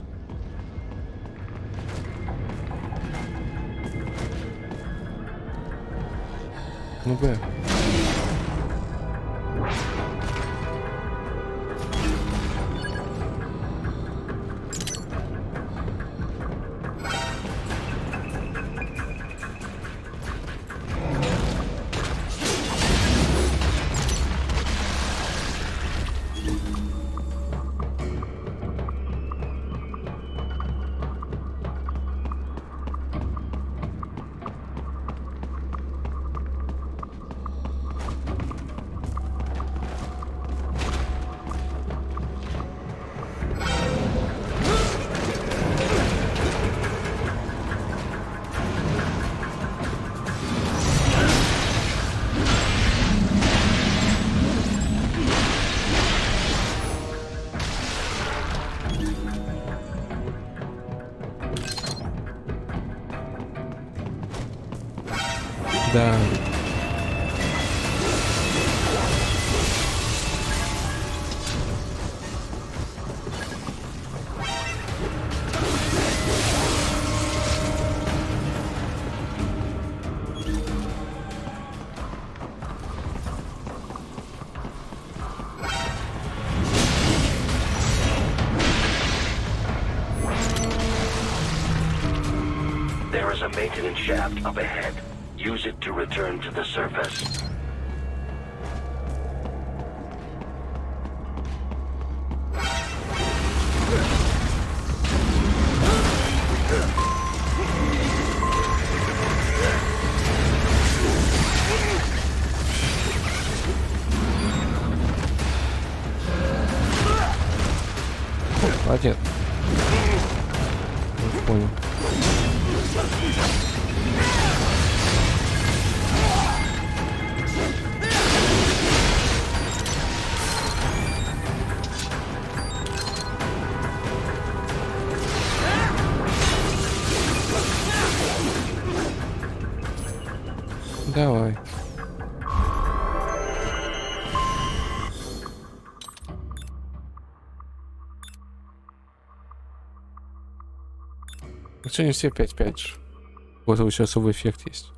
Ну б. Да. There is a maintenance shaft up ahead. Use it to return to the surface. Молодец. Я понял. Давай. Сегодня все 5-5 же. Вот еще особый эффект есть.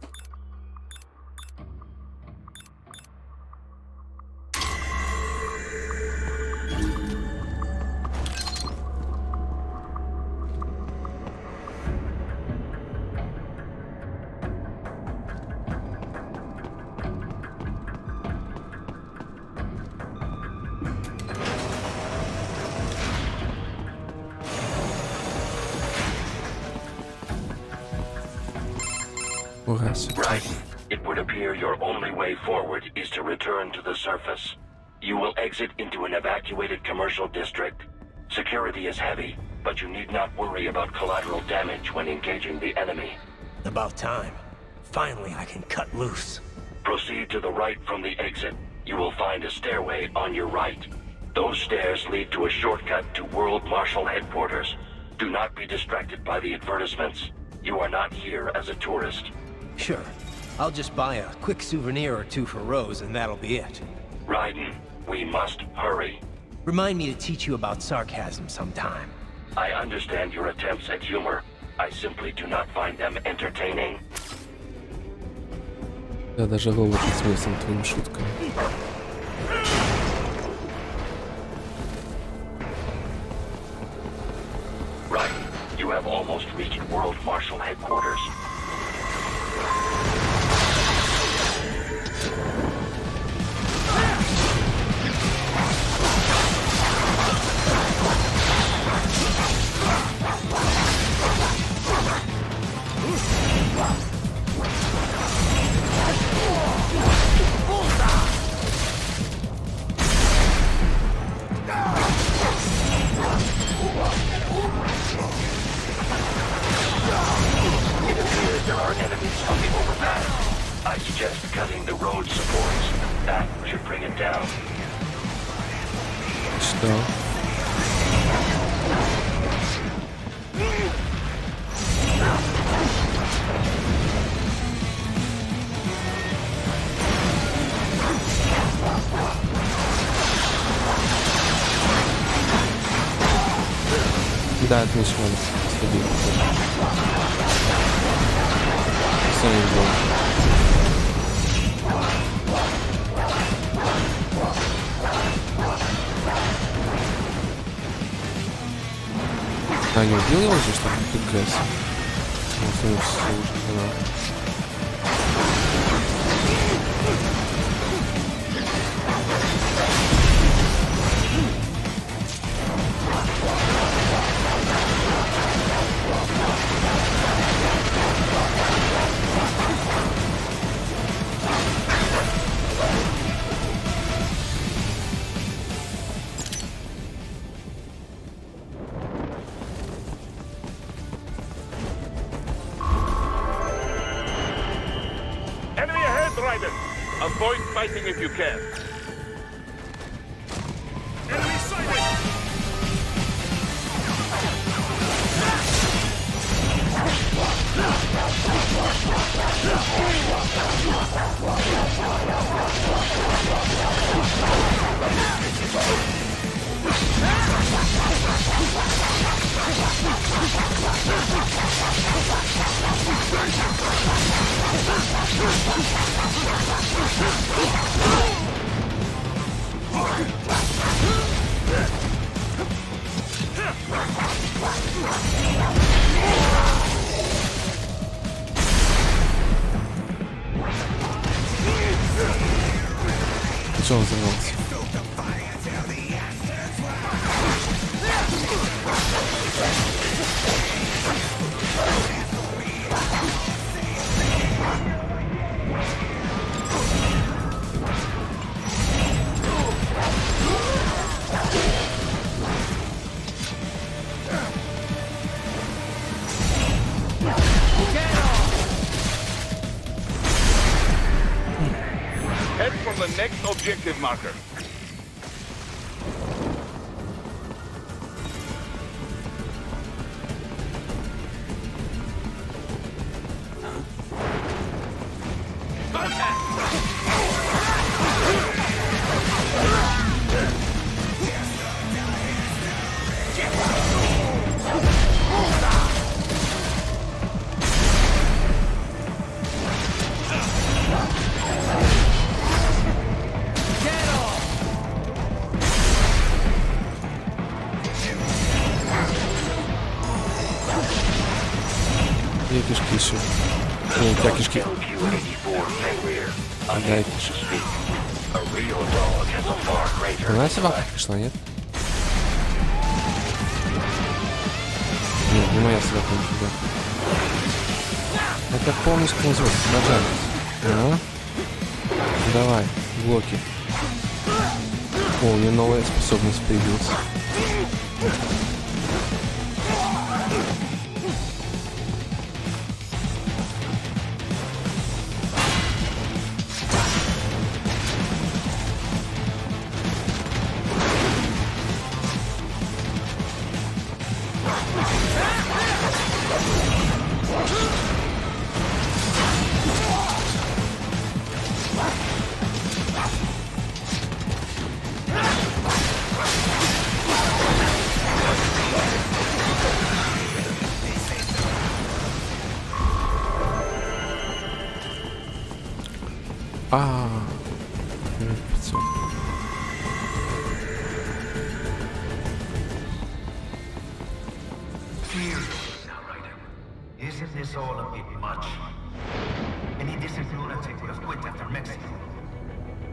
Right. It would appear your only way forward is to return to the surface. You will exit into an evacuated commercial district. Security is heavy, but you need not worry about collateral damage when engaging the enemy. About time. Finally, I can cut loose. Proceed to the right from the exit. You will find a stairway on your right. Those stairs lead to a shortcut to World Marshal Headquarters. Do not be distracted by the advertisements. You are not here as a tourist. Sure. I'll just buy a quick souvenir or two for Rose and that'll be it. Raiden, we must hurry. Remind me to teach you about sarcasm sometime. I understand your attempts at humor. I simply do not find them entertaining. Да, даже робот смеется твоим шуткам. Raiden, you have almost reached World Marshal Headquarters. There are enemies on the overpass. I suggest cutting the road supports. That should bring it down. Что? Да, отлично. А, не убил его здесь, что ли? Фига себе. Ну, все уже канал. Avoid fighting if you can. Enemy sighted! Что он взорвался? Head for the next objective marker. Где кишки еще? О, у тебя кишки. Дай кишки. Она собака пришла, нет? Нет, не моя собака, нифига. Это полностью называется поддержать. Давай, блоки. О, у нее новая способность появилась. Isn't this all a bit much? Any decent lunatic would have quit after Mexico.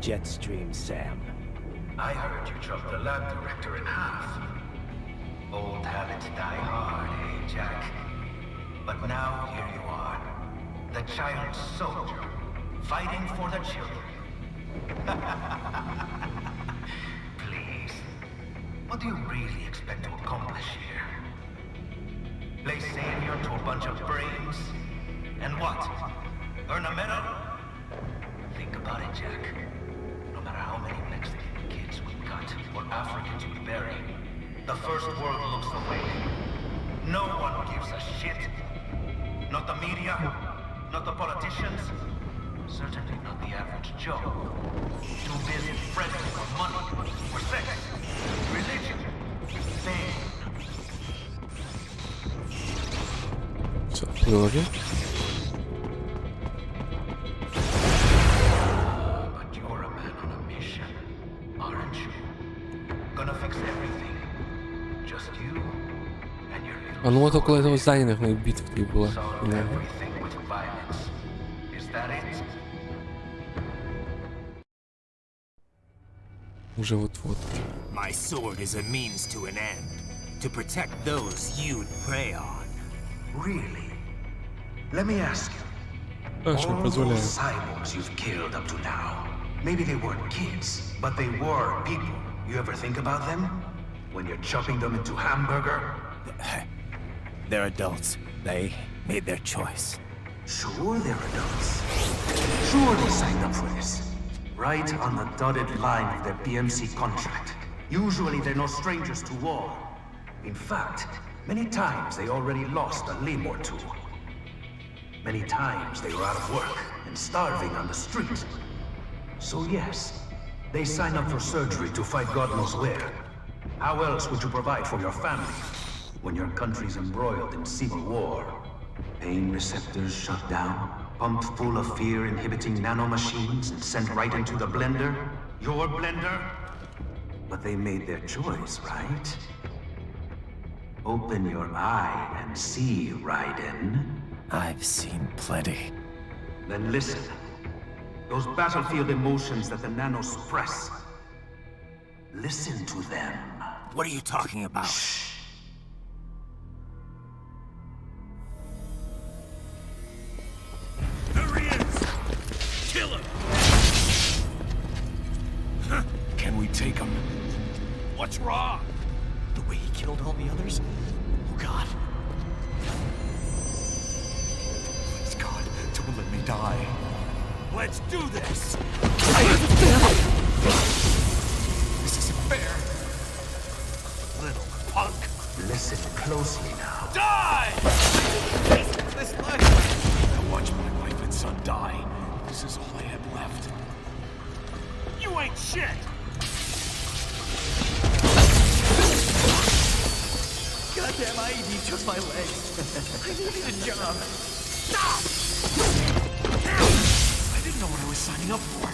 Jetstream, Sam. I heard you chopped the lab director in half. Old habits die hard, eh, Jack? But now here you are, the child soldier, fighting for the children. Please, what do you really expect to accomplish here? Play savior to a bunch of brains? And what? Earn a medal? Think about it, Jack. No matter how many Mexican kids we cut or Africans we bury, the first world looks away. No one gives a shit. Not the media, not the politicians, certainly not the average Joe. Too busy fretting for money, for sex, religion, fame. Все, приложи. But you're a man on a mission, aren't you? Gonna fix everything. Just you and your little. А ну вот около этого здания, наверное, битва где была. Everything with violence. Is that it? Уже вот-вот. My sword is a means to an end, to protect those you'd prey on. Really? Let me ask you. Хорошо, All позволяю. those cyborgs you've killed up to now, maybe they weren't kids, but they were people. You ever think about them? When you're chopping them into hamburger? They're adults. They made their choice. Sure they're adults. Sure they signed up for this. Right on the dotted line of their BMC contract. Usually they're no strangers to war. In fact, many times they already lost a limb or two. Many times they were out of work and starving on the street. So yes, they sign up for surgery to fight God knows where. How else would you provide for your family when your country's embroiled in civil war? Pain receptors shut down, pumped full of fear-inhibiting nanomachines and sent right into the blender? Your blender? But they made their choice, right? Open your eye and see, Raiden. I've seen plenty. Then listen. Those battlefield emotions that the nanos suppress. Listen to them. What are you talking about? Shh. There he is! Kill him! Can we take him? What's wrong? The way he killed all the others? Oh God. Please God, don't let me die. Let's do this! This isn't fair. Little punk! Listen closely now. Die! This life. I watched my wife and son die. This is all I had left. You ain't shit! Goddamn IED took my leg. I needed a job. Stop! I didn't know what I was signing up for.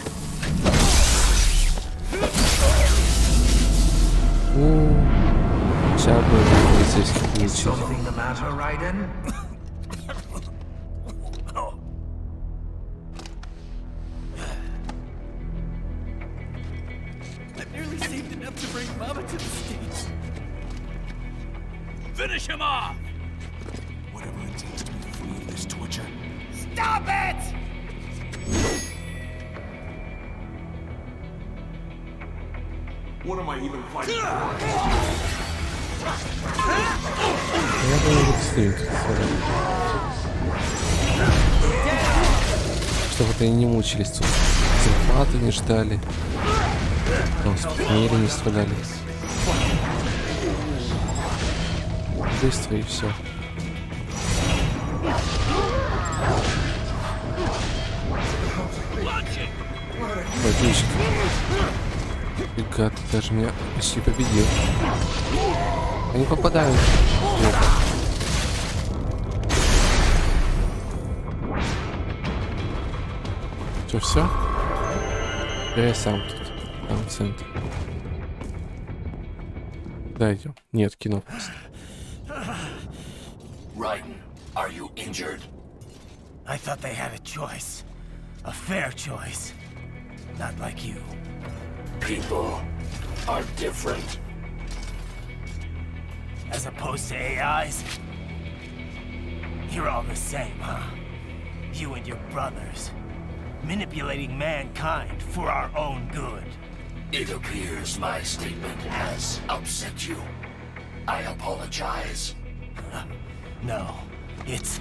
Сейчас будет полицейский Is получить. something the matter, Raiden? takes to be free of this torture. Stop it! What am I even fighting for? Я думаю, вот стоит. Чтобы вот они не мучились тут. Зарплаты не ждали. Мире не страдали. Быстро и все. Отлично. И гад даже меня почти победил. Они попадают. Что, все? Я сам тут. Там в центре. Да, идем. Нет, кино просто. Raiden, are you injured? I thought they had a choice. A fair choice. Not like you. People are different. As opposed to AIs? You're all the same, huh? You and your brothers. Manipulating mankind for our own good. It appears my statement has upset you. I apologize. No, it's...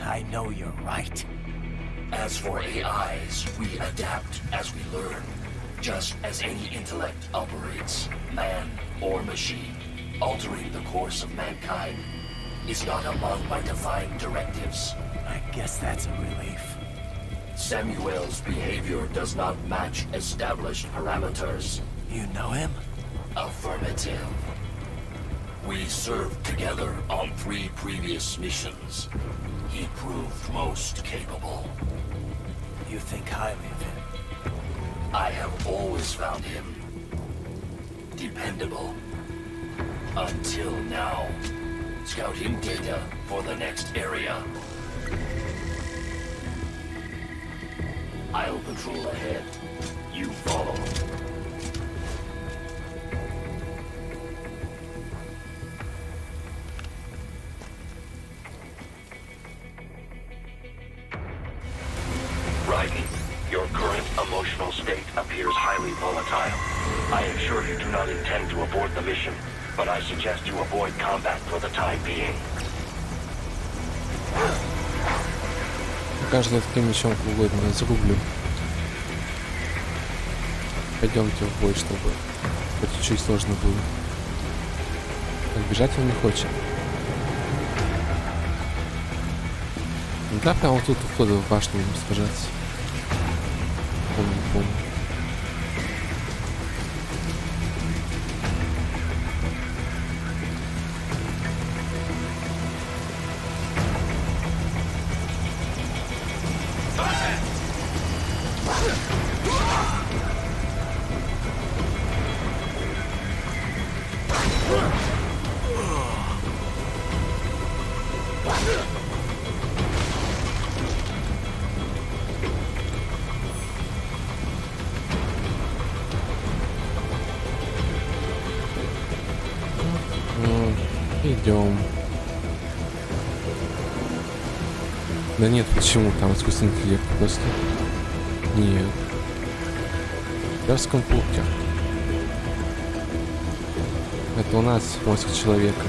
I know you're right. As for AIs, we adapt as we learn. Just as any intellect operates, man or machine. Altering the course of mankind is not among my defined directives. I guess that's a relief. Samuel's behavior does not match established parameters. You know him? Affirmative. We served together on 3 previous missions. He proved most capable. You think highly of him? I have always found him dependable. Until now. Scouting data for the next area. I'll patrol ahead. You follow. Raiden, your current emotional state appears highly volatile. I am sure you do not intend to abort the mission, but I suggest you avoid combat for the time being. Каждый таким мечом угодно зарублю. Пойдемте в бой, чтобы хоть чуть сложно было. Так, бежать он не хочет. Ну да, прямо вот тут у входа в башню будем сражаться. Помню. Идем. Да нет, почему? Там искусственный интеллект просто. Нет. В Перском пункте. Это у нас мозг человека.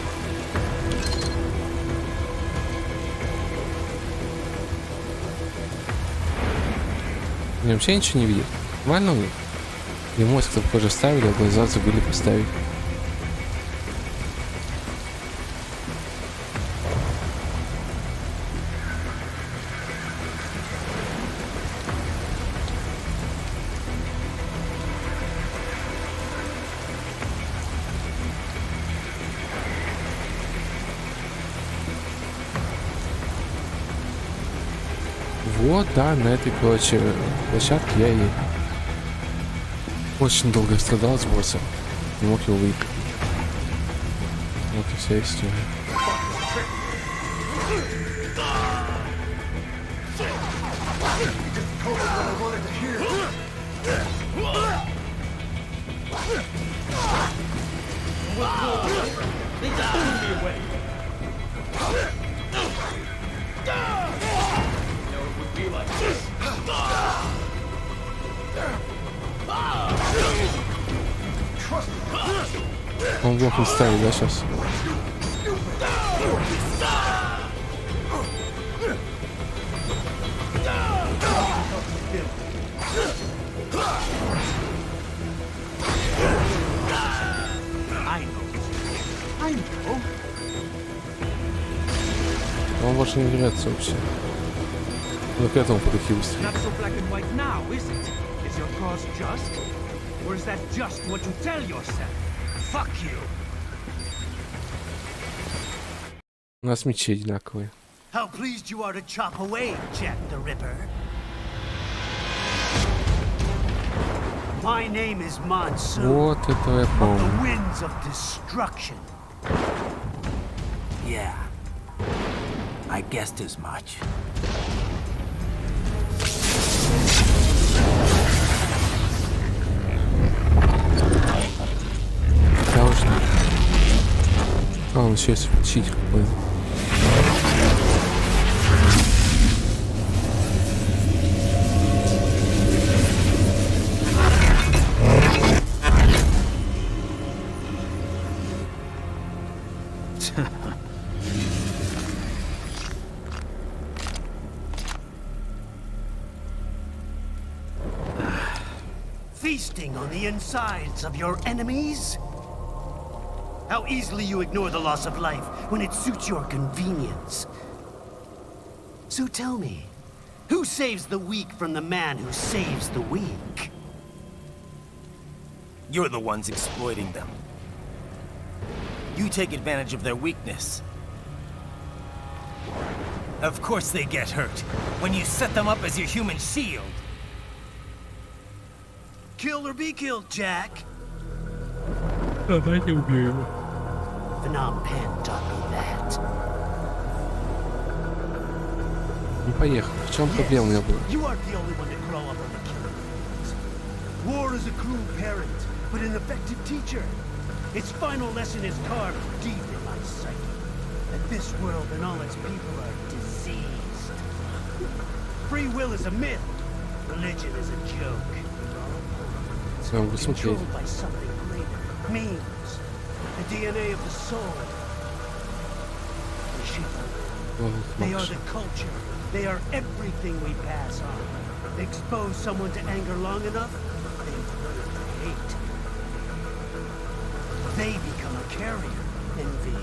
Они вообще ничего не видят. Нормально у них? И мозг-то, похоже, ставили, а глаза забыли поставить. Вот, да, на этой, короче, площадке я и очень долго страдал с боссом. Не мог его выиграть. Вот и вся история. другом фристайле, да, сейчас? Он больше не берется вообще. Но к этому подойти быстрее. Not so black and white now, is it? Is your cause just? Or is that just what you tell yourself? Fuck you! У нас мечи одинаковые. How pleased you are to chop away, Jack the Ripper. My name is Monsoon. Вот это я помню. The winds of destruction. Yeah. I guessed as much. Должен. А, он еще есть щит, как понял. Feasting on the insides of your enemies? How easily you ignore the loss of life when it suits your convenience. So tell me, who saves the weak from the man who saves the weak? You're the ones exploiting them. You take advantage of their weakness. Of course they get hurt when you set them up as your human shield. Kill or be killed, Jack. Давайте убью его. Phnom Penh taught me that. Не поехал. В чем проблема у меня была? You aren't the only one to grow up on the killing fields. War is a cruel parent, but an effective teacher. Its final lesson is carved deep in my psyche. That this world and all its people are diseased. Free will is a myth. Religion is a joke. Controlled by something greater. Memes. The DNA of the soul. They are the culture. They are everything we pass on. Expose someone to anger long enough, they learn to hate. They become a carrier. Envy,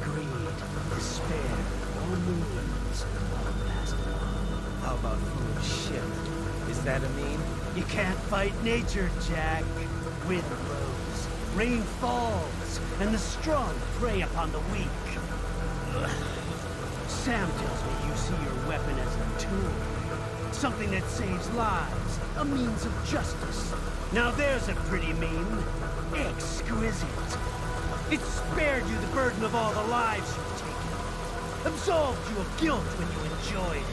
greed, despair, all means, all passed on. How about food shit? Is that a meme? You can't fight nature, Jack. Wind blows, rain falls, and the strong prey upon the weak. Sam tells me you see your weapon as a tool. Something that saves lives, a means of justice. Now there's a pretty meme. Exquisite. It spared you the burden of all the lives you've taken. Absolved you of guilt when you enjoyed it.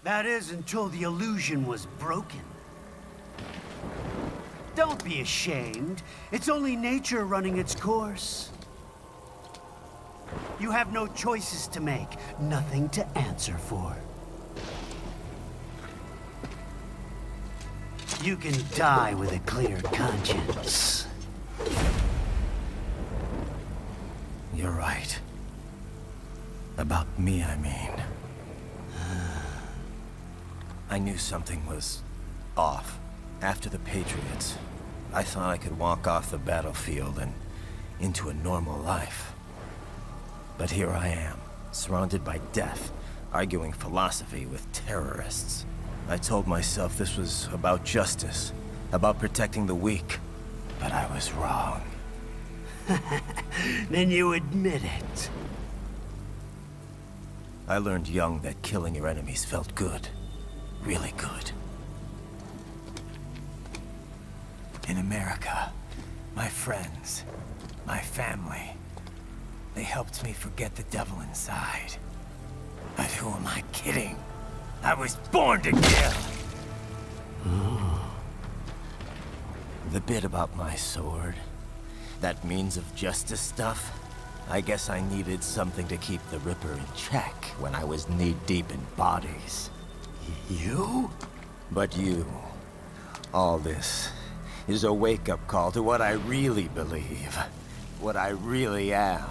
That is until the illusion was broken. Don't be ashamed. It's only nature running its course. You have no choices to make, nothing to answer for. You can die with a clear conscience. You're right. About me, I mean. I knew something was off. After the Patriots, I thought I could walk off the battlefield and into a normal life. But here I am, surrounded by death, arguing philosophy with terrorists. I told myself this was about justice, about protecting the weak, but I was wrong. Then you admit it. I learned young that killing your enemies felt good. Really good. In America, my friends, my family, they helped me forget the devil inside. But who am I kidding? I was born to kill! The bit about my sword, that means of justice stuff, I guess I needed something to keep the Ripper in check when I was knee-deep in bodies. You? But you, All this is a wake-up call to what I really believe. What I really am.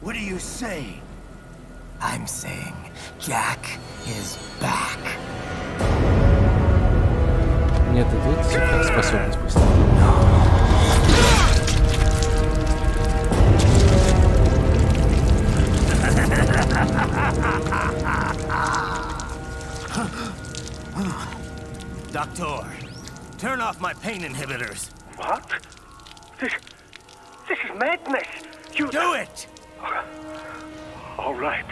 What are you saying? I'm saying Jack is back. Мне дадут сверхспособность просто. Doctor, turn off my pain inhibitors. What? This is madness. You do it! All right.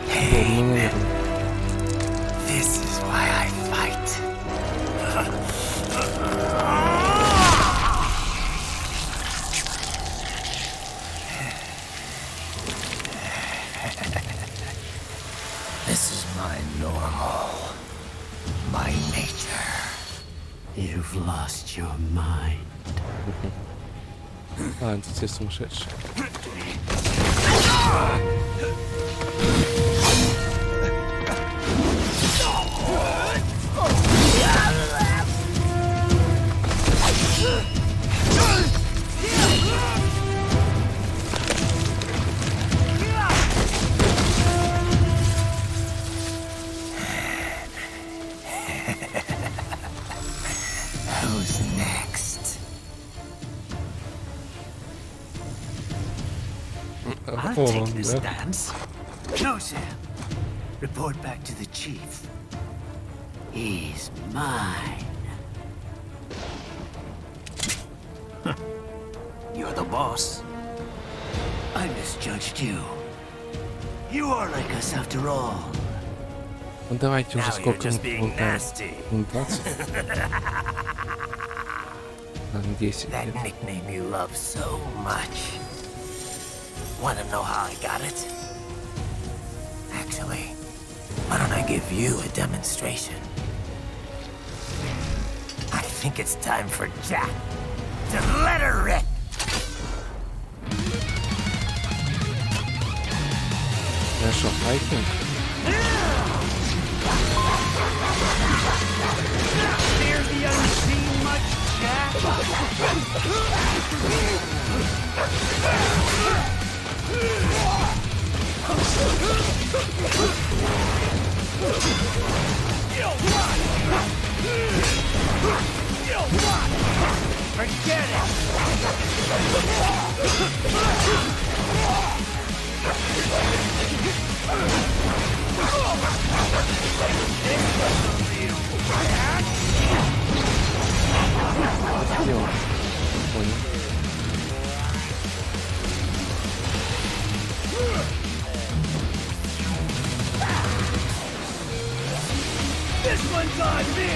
Hey, man. This is why I fight. This is my normal. My nature. You've lost your mind. А, это все сумасшедшие. Who's next? I'll take this dance. Closer. Report back to the chief. He's mine. You're the boss. I misjudged you. You are like us after all. Ну давайте уже сколько мы болтаем? 20? Ладно, 10. That nickname you love so much. Wanna know how I got it? Actually, why don't I give you a demonstration? I think it's time for Jack to let her rip. Хорошо, файтинг. Fear the unseen much, Jack? Forget it! Сделал. Понял. This one's on me!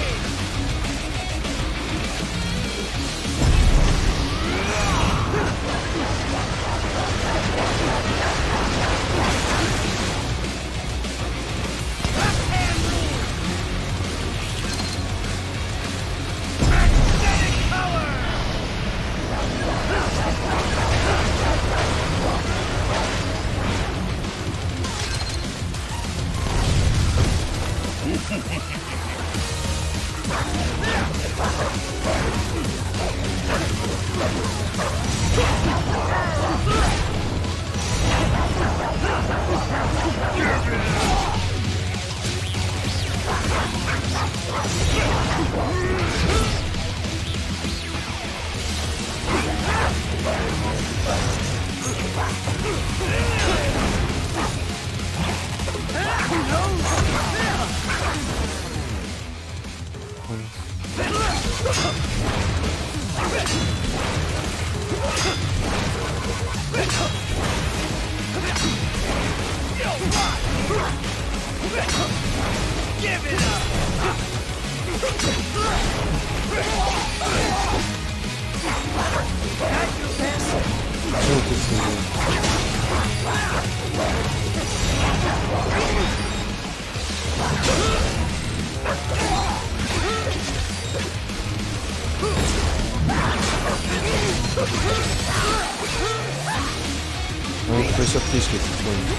фишки потихоньку.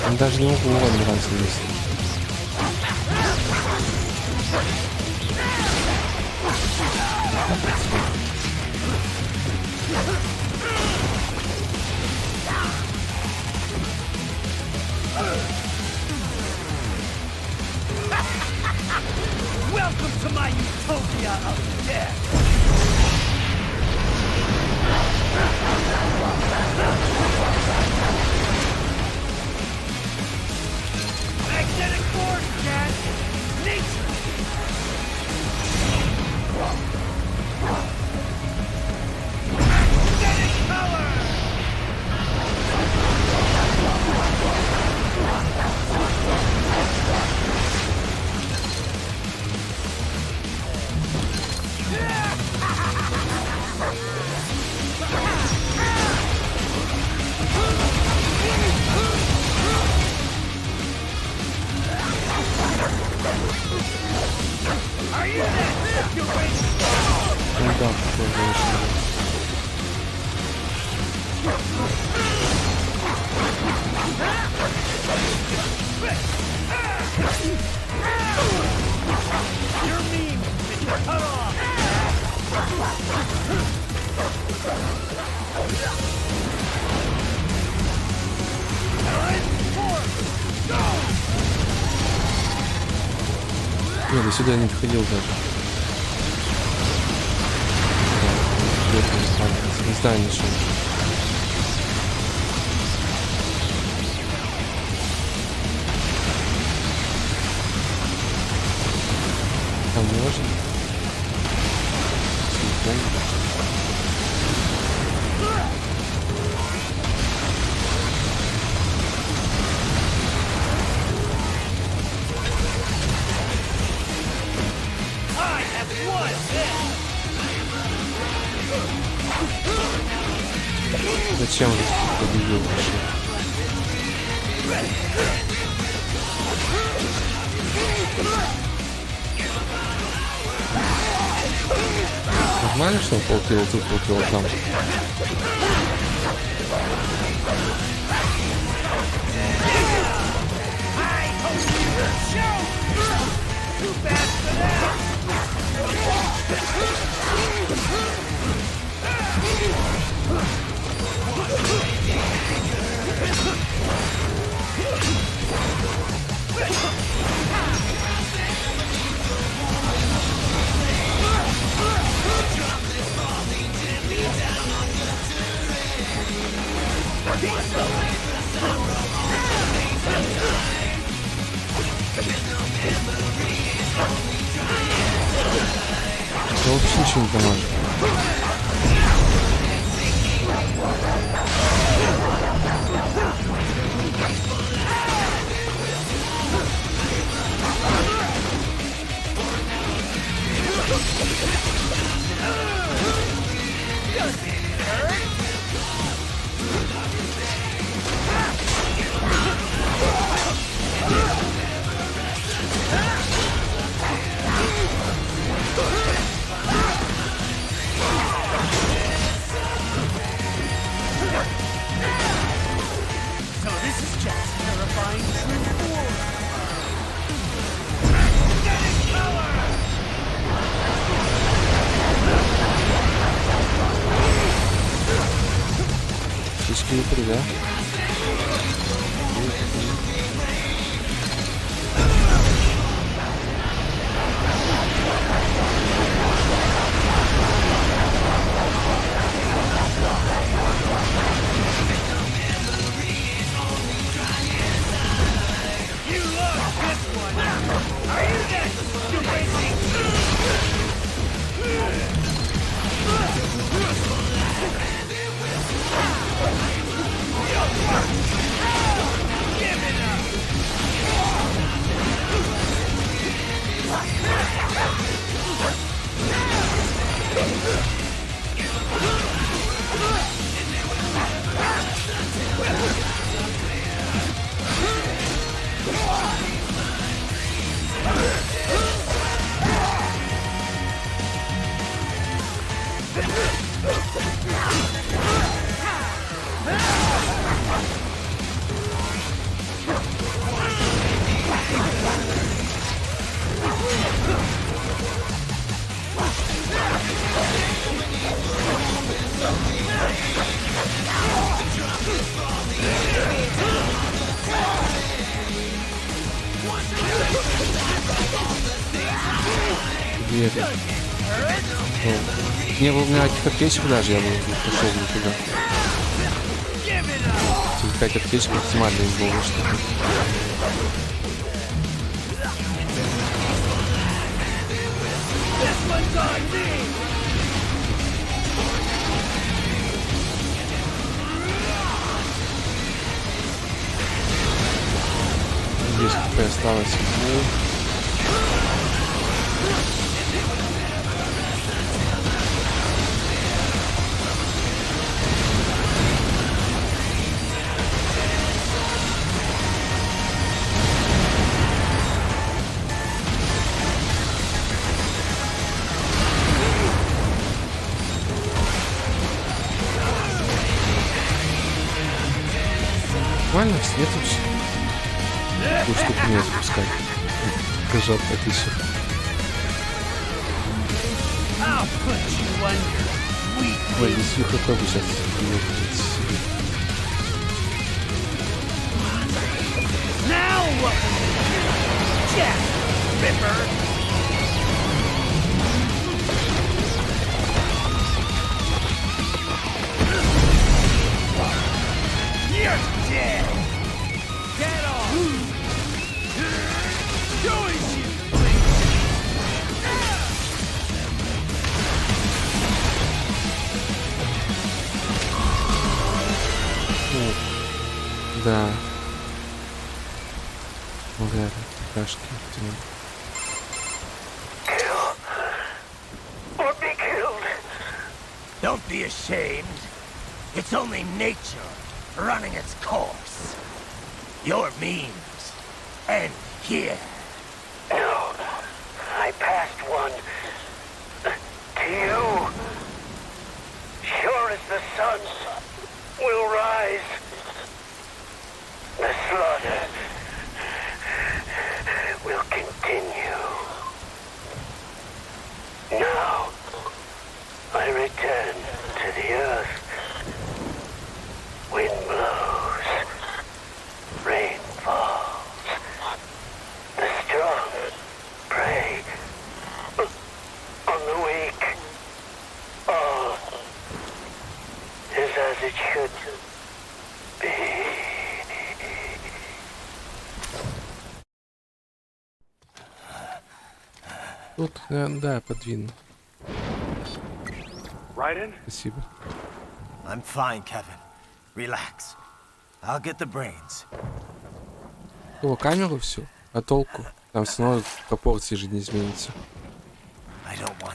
Он даже не могу ни разу вести. Welcome to my utopia of death! Magnetic force, Cat! Nature! Magnetic power! Are you that evacuated? Ну да, тоже очень. Your meme is cut off! Нет, до сюда не доходил даже. Не знаю ничего. Там можно? Зачем вы победил вообще? Нормально, что он полкило тут, полкило там? Это вообще ничего не поможет. Фишки, да? Верю. Ну, не было у меня этих аптечек даже, я бы пошел бы туда. 5 аптечек максимально не было, что ли. Здесь какая осталась. Нормально, в свет вообще. Такую штуку не запускать. Прыжок отлично. Ой, здесь вихрь тоже сейчас сидит. You're dead! Get off! Do as you Да. Вот это, кашки. Or be killed. Don't be ashamed. It's only nature running its course. Your means end here. No, I passed one. To you. Sure as the sun will rise. The slaughter will continue. Now, I return to the earth. Wind blows. Rain falls. The strong prey on the weak. All is as it should be. Тут, да, подвину. Right in? Спасибо. I'm fine, Kevin. Relax. I'll get the brains. О, камеру все. А толку? Там все равно пропорции же не изменится.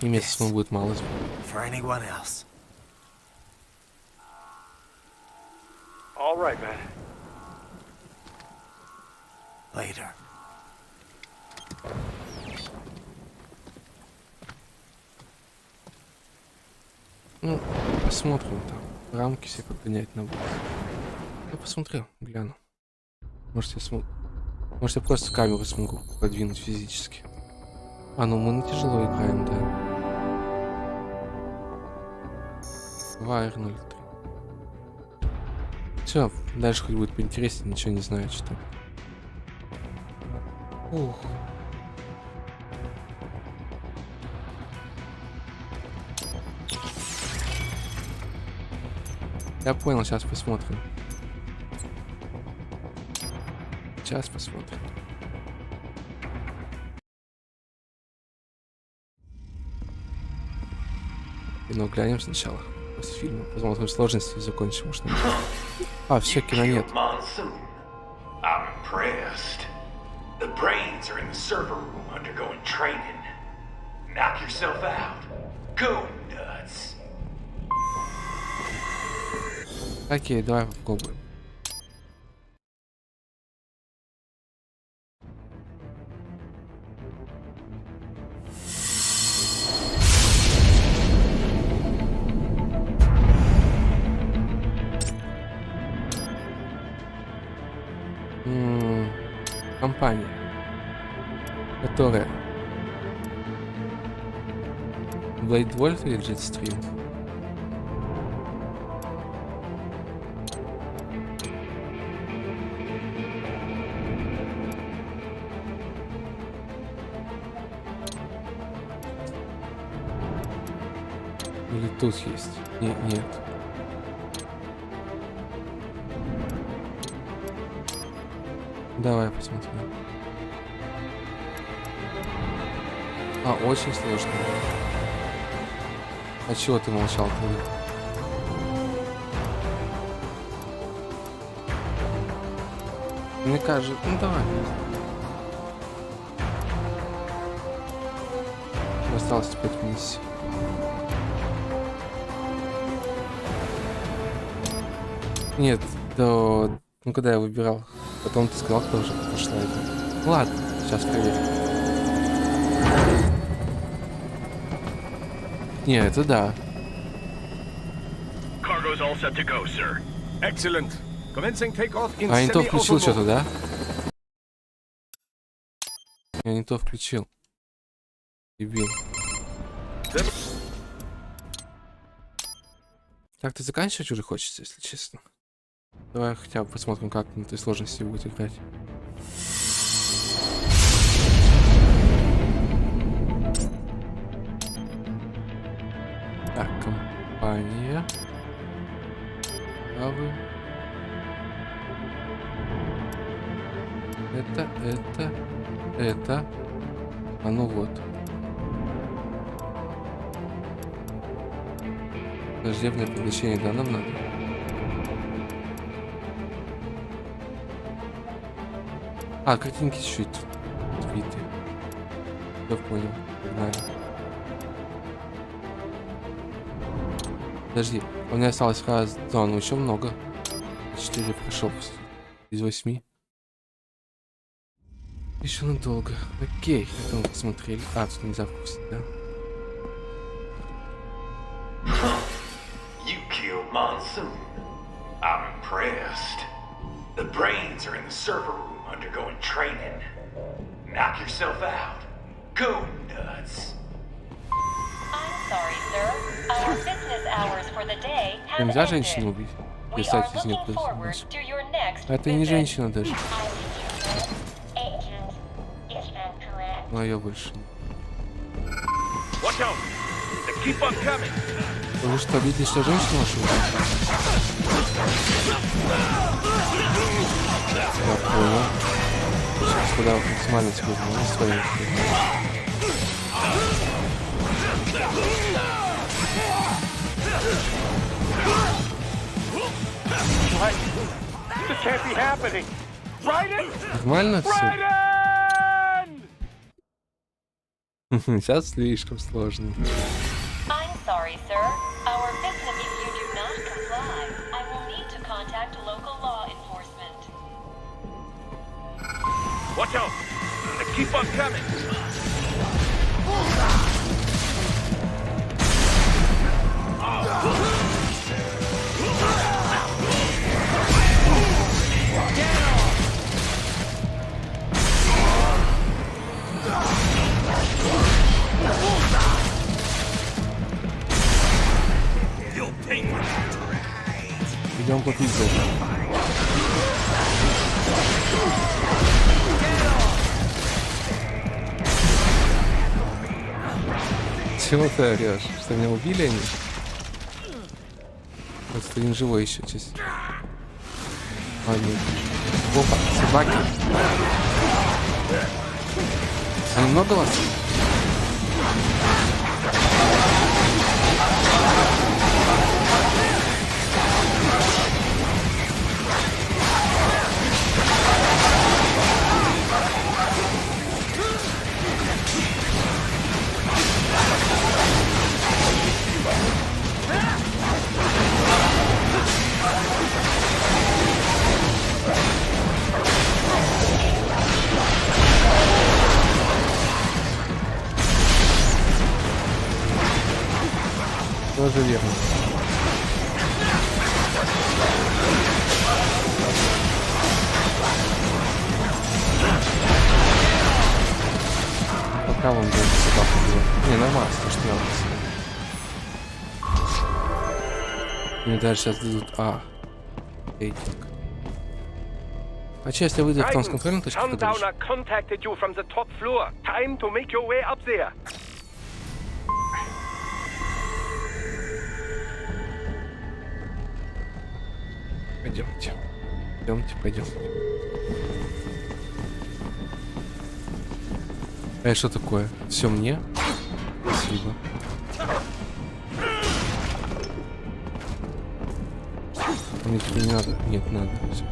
И места ему будет мало. For anyone else. All right, man. Later. Ну, посмотрим там. Рамки все подгонять надо. Я посмотрю, гляну. Может я смогу. Может я просто камеру смогу подвинуть физически. А, ну мы на тяжело играем, да. Вайр 03. Все, дальше хоть будет поинтереснее, ничего не знаю, что там. Ух. Я понял, сейчас посмотрим. Сейчас посмотрим. Кино глянем сначала. После фильма. Посмотрим сложности и закончим. Может, а, все, кино нет. I'm impressed. The brains are in the server room undergoing training. Knock yourself out. Go nuts. Окей, давай попробуем. Компания, которая Blade Wolf или Jetstream? Или тут есть? Нет. Давай посмотрим. А, очень сложно. А чего ты молчал тогда? Мне кажется... Ну давай. Осталось 5 миссий. Нет, да... Ну когда я выбирал. Потом ты сказал, кто уже пошла это. Ладно, сейчас проверим. Не, это да. Cargo's all set to go, sir. Excellent. Commencing takeoff in А не то включил semi-auto что-то, mode. да? Я не то включил. Дебил. Так, ты заканчивать уже хочется, если честно. Давай хотя бы посмотрим, как на этой сложности будет играть. Так, компания. Правый. Это. А ну вот. Враждебное поглощение, да, нам надо. А, картинки чуть-чуть. Твиты. Я понял. Погнали. Подожди, у меня осталось раз, да, ну еще много. 4 прошел из 8. Еще надолго. Окей, это мы посмотрели. А, тут нельзя вкусить, да? You killed Monsoon. I'm impressed. The brains are in the server room undergoing training. Knock yourself out. Go nuts. I'm sorry, sir. Our business hours for the day have Нельзя женщину убить. We Писать are из нее looking forward to your next это не visit. женщина даже. Но ее больше. Watch out! They keep on coming. Вы что, видели, что женщина ваша? Я понял. Сейчас куда максимально тебе внимание своим. What? This can't be happening. Raiden! Nормально все? Raiden! Сейчас слишком сложно. I'm sorry, sir. Our business, if you do not comply, I will need to contact local law enforcement. Watch out! They keep on coming. Идем по пизде. Чего ты орешь? Что, меня убили они? Вот один живой еще здесь. А, нет. Опа, собаки. А немного вас? Тоже верно. Пока вон будет собака была. Не, нормально, то что нравится. Мне даже сейчас дадут рейтинг. А че, если выйдет в том с контрольной точки, то дальше? Sundowner contacted you from the top floor. Time to make your way up there. пойдемте. Пойдемте. А что такое? Все мне? Спасибо. Мне теперь не надо. Нет, надо. Все,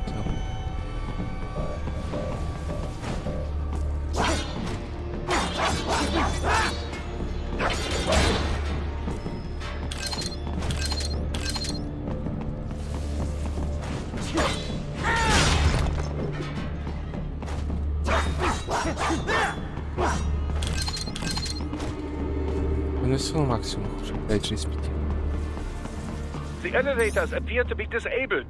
выносил максимум уже. 5 из 5. The elevators appear to be disabled,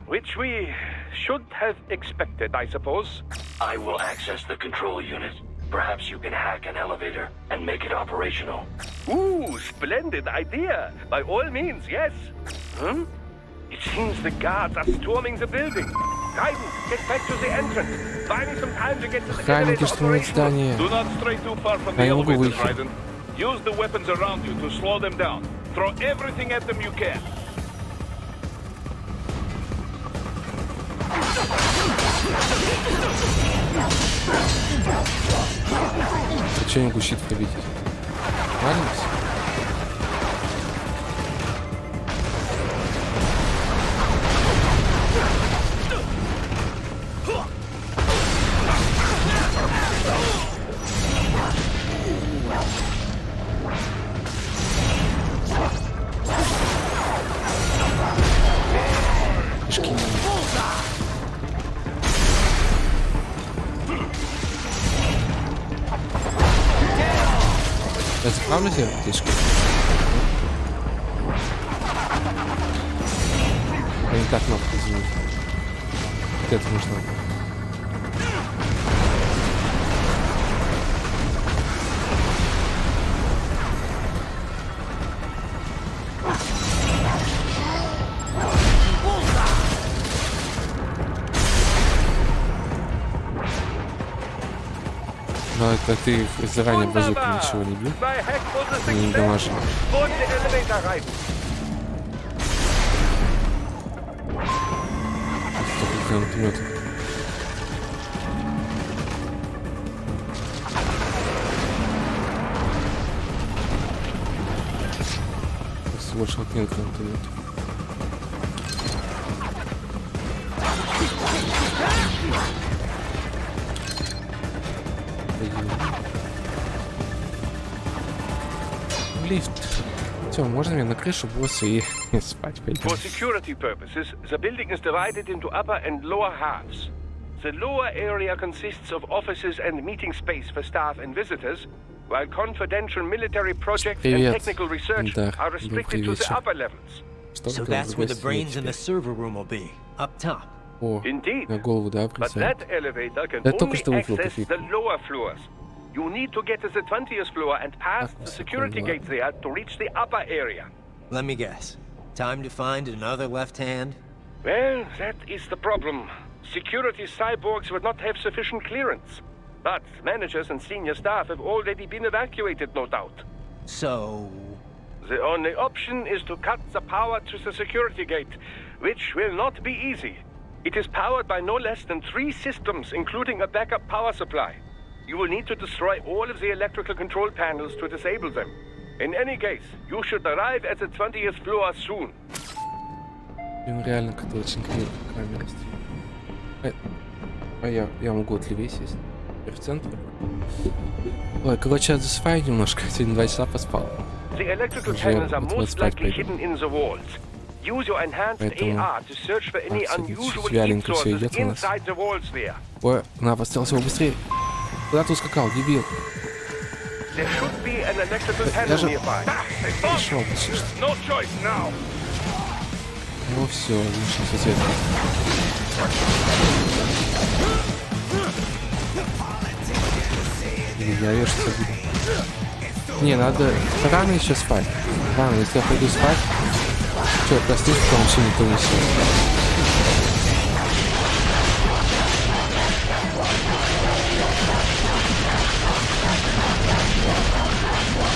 which we should have expected, I suppose. I will access the control unit. Perhaps you can hack an elevator and make it operational. Ooh, splendid idea. By all means, yes. It seems the guards are storming the building. Raiden, get back to the entrance. Buy me some time to get to the elevator operational. Do not stray too far from the elevators, Raiden. Use the weapons around you to slow them down. Throw everything at them you can. Че не гущит победить? Маленький? Я заправлю тебе птичку? Я не так много, извините. Вот это нужно. Но это ты заранее базуку ничего не бил. Не дамажил. Только гранатомет. Всего лишь вот нет гранатомета. Лифт. Все, можно мне на крышу босса и спать пойдем. For security purposes, the building is divided into upper and lower halves. The lower area consists of offices and meeting space for staff and visitors, while confidential military projects and technical research are restricted to the upper levels. So that's where the brains in the server room will be, up top. Indeed, голову, да, but that elevator can only access the lower floors. You need to get to the 20th floor and pass the security gate there to reach the upper area. Let me guess. Time to find another left hand? Well, that is the problem. Security cyborgs would not have sufficient clearance. But managers and senior staff have already been evacuated, no doubt. So... The only option is to cut the power to the security gate, which will not be easy. It is powered by no less than 3 systems, including a backup power supply. You will need to destroy all of the electrical control panels to disable them. In any case, you should arrive at the 20th floor soon. Блин, реально как-то очень крепко камера стоит. Я могу вот левее сесть. Я в центре. Ой, короче, я засыпаю немножко. Сегодня 2 часа поспал. The electrical panels are most likely hidden in the walls. Use your enhanced AR to search for any unusual heat sources inside the walls there. Ой, на, поставился его быстрее. Куда ты ускакал, дебил? Я же... Пришел, ну все, лучше сосед. Я вижу, что... Не, надо... Рано еще спать. Рано, если я пойду спать... Че, простишь, потому что никто не сидит.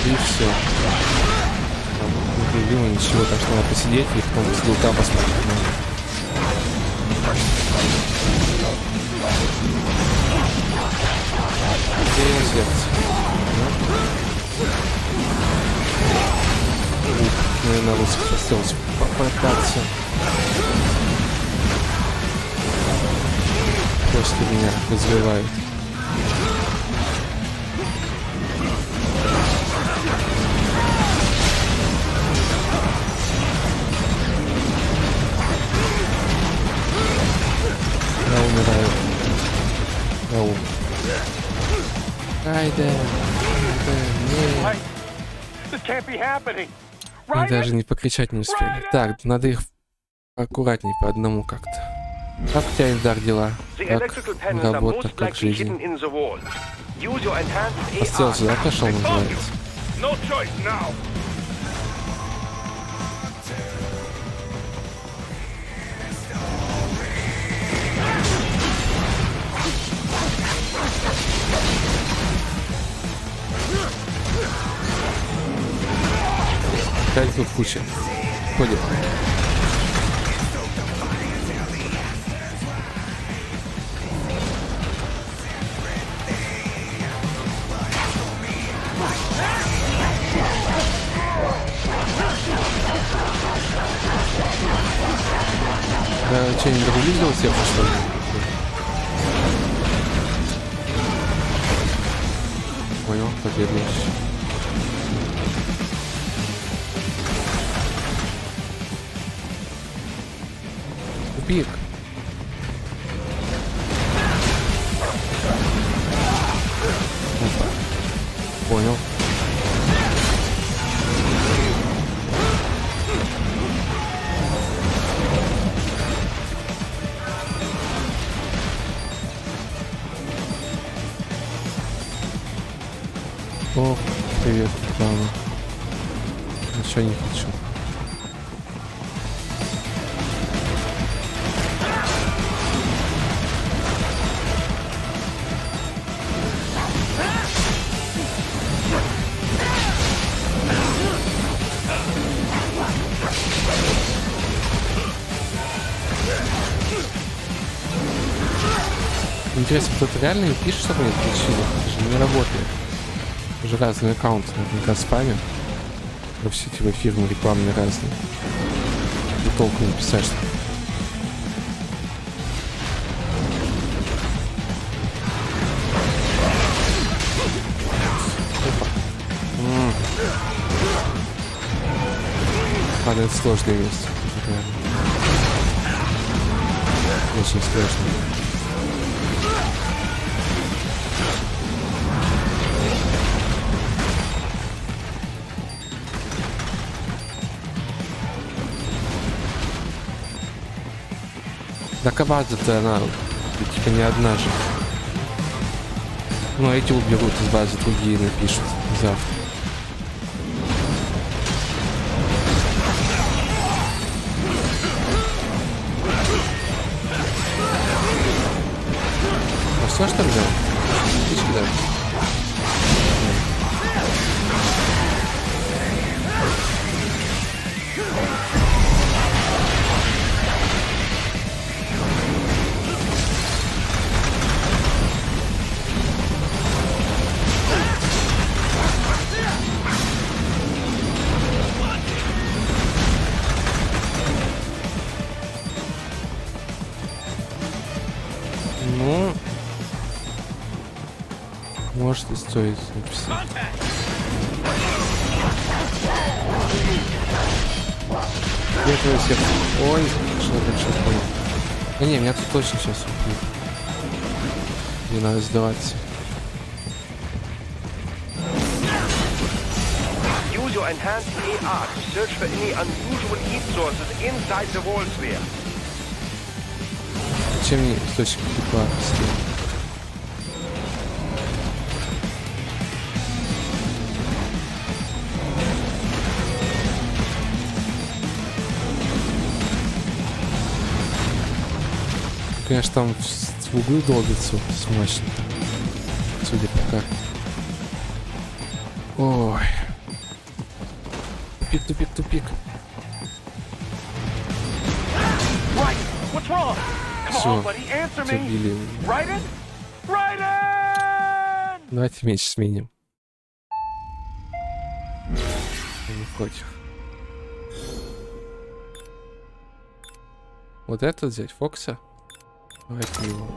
И все. Не появилось ничего, так что надо посидеть и потом с лука посмотреть. Наверное, лучше хотелось попытаться. После меня развивают. Я умираю. Ау. Айда. Мы даже не покричать не успели. Так, надо их аккуратней по одному как-то. Как у тебя, Ильдар, дела? Как работа, как жизнь? Постел сюда пошел, называется. Опять тут куча. Ходит. Да, что, не дорулизил всех, что ли? Понял, победный. Тупик. Опа. Понял. О, привет, мама. Ничего не хочу. Интересно, кто-то реально не пишет, что будет причина? Это же не работает. Уже разные аккаунты, наверняка спамят. Во все эти фирмы рекламные разные. И толку не писать, что... Ладно, это сложное место. Очень сложно. Да база-то она типа не одна же. Ну, эти уберут из базы, другие напишут завтра. А все что взял? Птички даже. Ну, может и стоит написать. Где твое сердце? Ой, что так сейчас понял. Да не, меня тут точно сейчас убьют. Не надо сдаваться. Use your enhanced AR to search for any unusual heat sources inside the wall sphere. Зачем мне источник тепла? Конечно, там в углы долбится смачно. Судя по карте. Ой. Тупик, тупик, тупик. What's wrong? Come Всё, on, buddy, answer me. забили. Raiden? Raiden! Давайте меч сменим. Я не против. Вот этот взять, Фокса? Давайте его.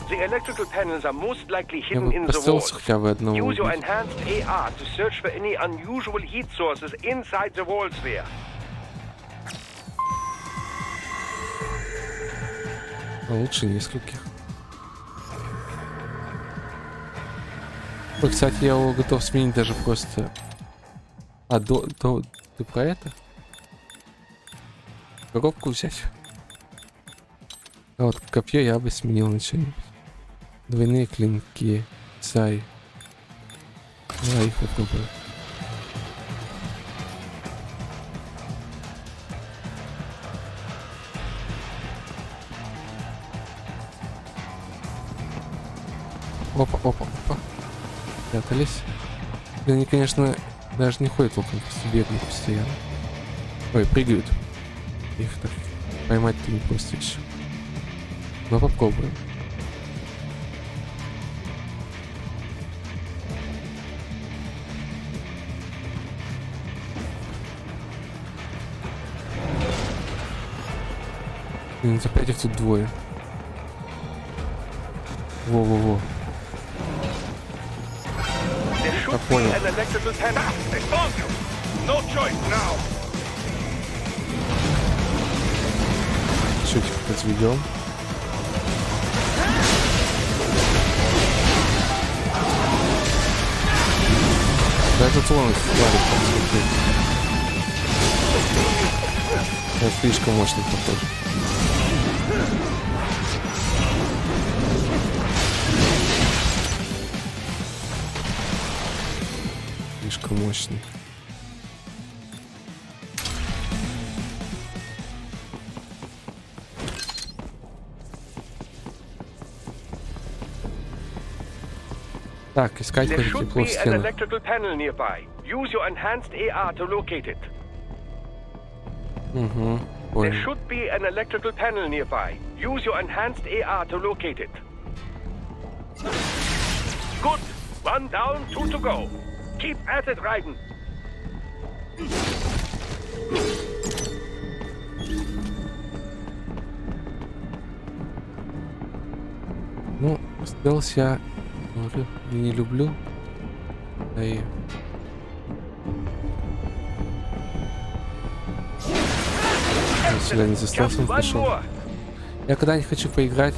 The electrical panels are most likely Я hidden бы in the постарался walls. хотя бы одного Use your убить. enhanced AR to search for any unusual heat sources inside the wall sphere. А лучше нескольких. Ой, кстати, я его готов сменить даже просто... А, ты про это? Коробку взять? А вот копье я бы сменил на что-нибудь. Двойные клинки. Сай. Давай их попробую. Опа, опа, опа. Прятались. Они, конечно, даже не ходят около, просто бегают постоянно. Ой, прыгают. Их так поймать-то не просто еще. Но попробуем. Блин, опять их тут двое. Во-во-во. Я понял. Чуть подведем. Да этот вон тварь, посмотри. Это слишком мощный, похоже. Слишком мощный. Так, искать There хоть should тепло в be an стенах. electrical panel nearby. Use your enhanced AR to locate it. Угу, There понял. should be an electrical panel nearby. Use your enhanced AR to locate it. Good. One down, two to go. Keep at it, Raiden. Ну, стелс я говорю, не люблю. Да и... Я сюда не за стелсом пришел. Я когда не хочу поиграть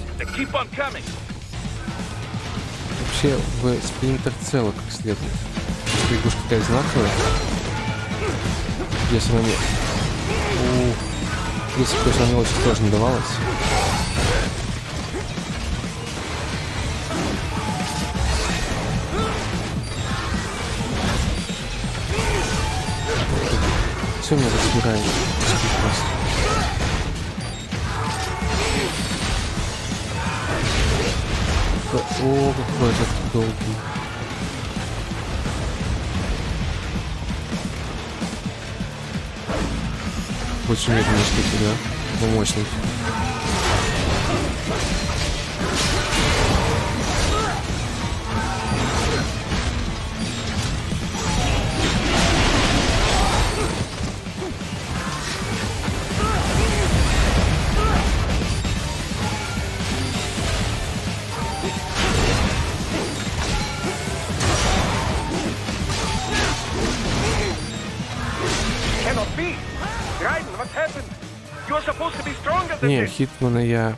вообще в Splinter Cell как следует. Если игрушка такая знаковая, если она мне... Если, конечно, она мне очень сложно давалась. Все меня разбирает. О, какой этот долгий. Очень медленные штуки, да? Но мощный. Не, Хитмана я...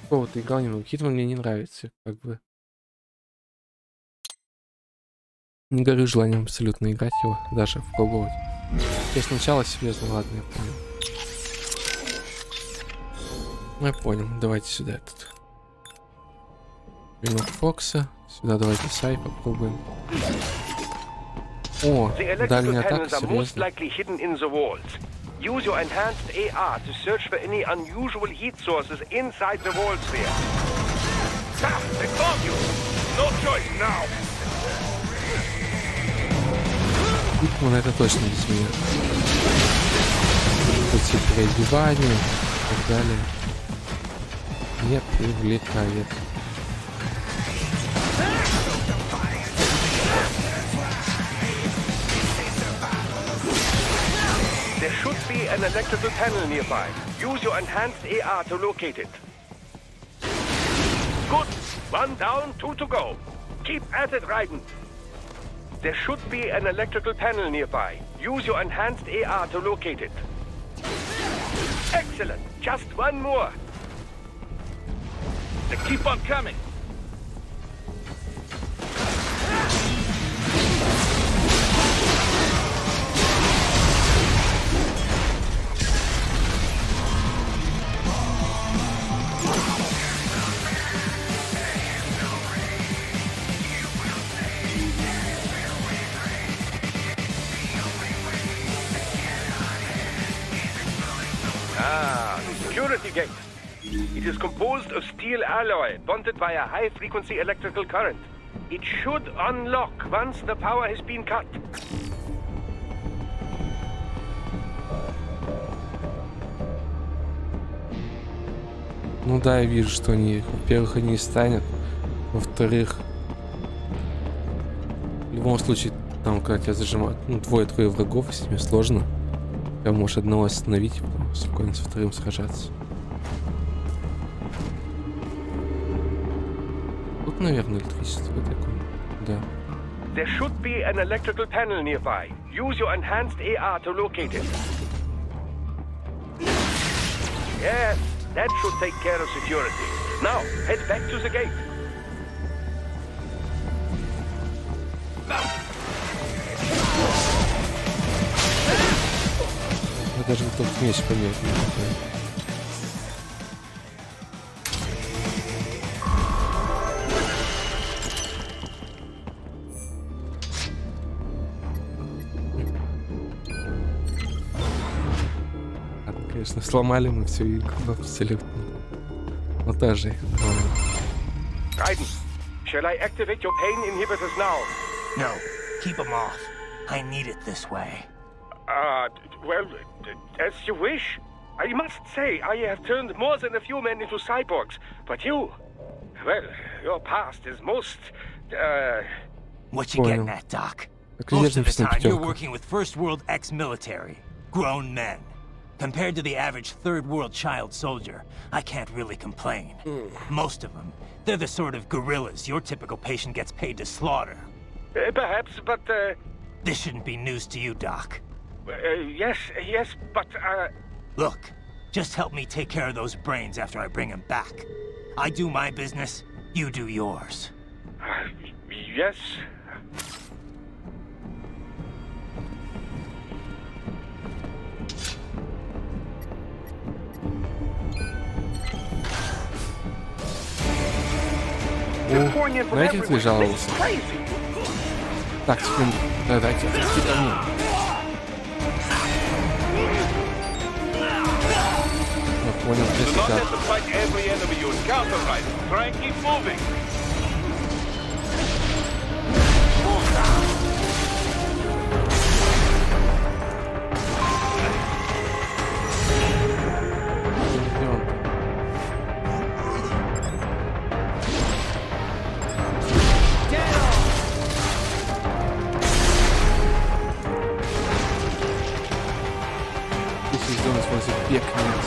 Какого-то играл немного. Хитман мне не нравится, как бы. Не горю желанием абсолютно играть его, даже попробовать. Я сначала серьезно, ладно, я понял. Ну, я понял, давайте сюда этот. Винок Фокса. Сюда давайте Сай попробуем. О, дальняя атака, серьезно. Use your enhanced AR to search for any unusual heat sources inside the wall sphere. Ah, they found you! No choice now! Хитман это точно без меня. Эти переодевания. так далее не привлекает. There should be an electrical panel nearby. Use your enhanced AR to locate it. Good. 1 down, 2 to go. Keep at it, Raiden. There should be an electrical panel nearby. Use your enhanced AR to locate it. Excellent. Just 1 more. They keep on coming. Security gate. It is composed of steel alloy bonded by a high-frequency electrical current. It should unlock once the power has been cut. Ну да, я вижу, что они, во-первых, они не станет, во-вторых, в любом случае, там, когда тебя зажимают, ну, двое-трое врагов, с ними сложно. Я можешь одного остановить, потом спокойно со вторым сражаться. Тут, наверное, электричество такое. Да. There should be an electrical panel nearby. Use your enhanced AR to locate it. Yes, that should take care of security. Now, head back to the gate. Я даже готов меч поменять. Конечно, сломали мы всю игру абсолютно. Вот та же. Raiden, shall I activate your pain inhibitors now? No, keep them off. I need it this way. Well, as you wish. I must say, I have turned more than a few men into cyborgs, but you... Well, your past is most, What you getting at, Doc? Most of the time, you're working with First World ex-military. Grown men. Compared to the average Third World child soldier, I can't really complain. Most of them, they're the sort of guerrillas your typical patient gets paid to slaughter. Perhaps, but, This shouldn't be news to you, Doc. Yes, but, Look, just help me take care of those brains after I bring them back. I do my business, you do yours. Yes. Знаете, кто жаловался? Так, секунду. Да, дайте ко мне. Я понял, здесь так. Сезон использует бег вниз.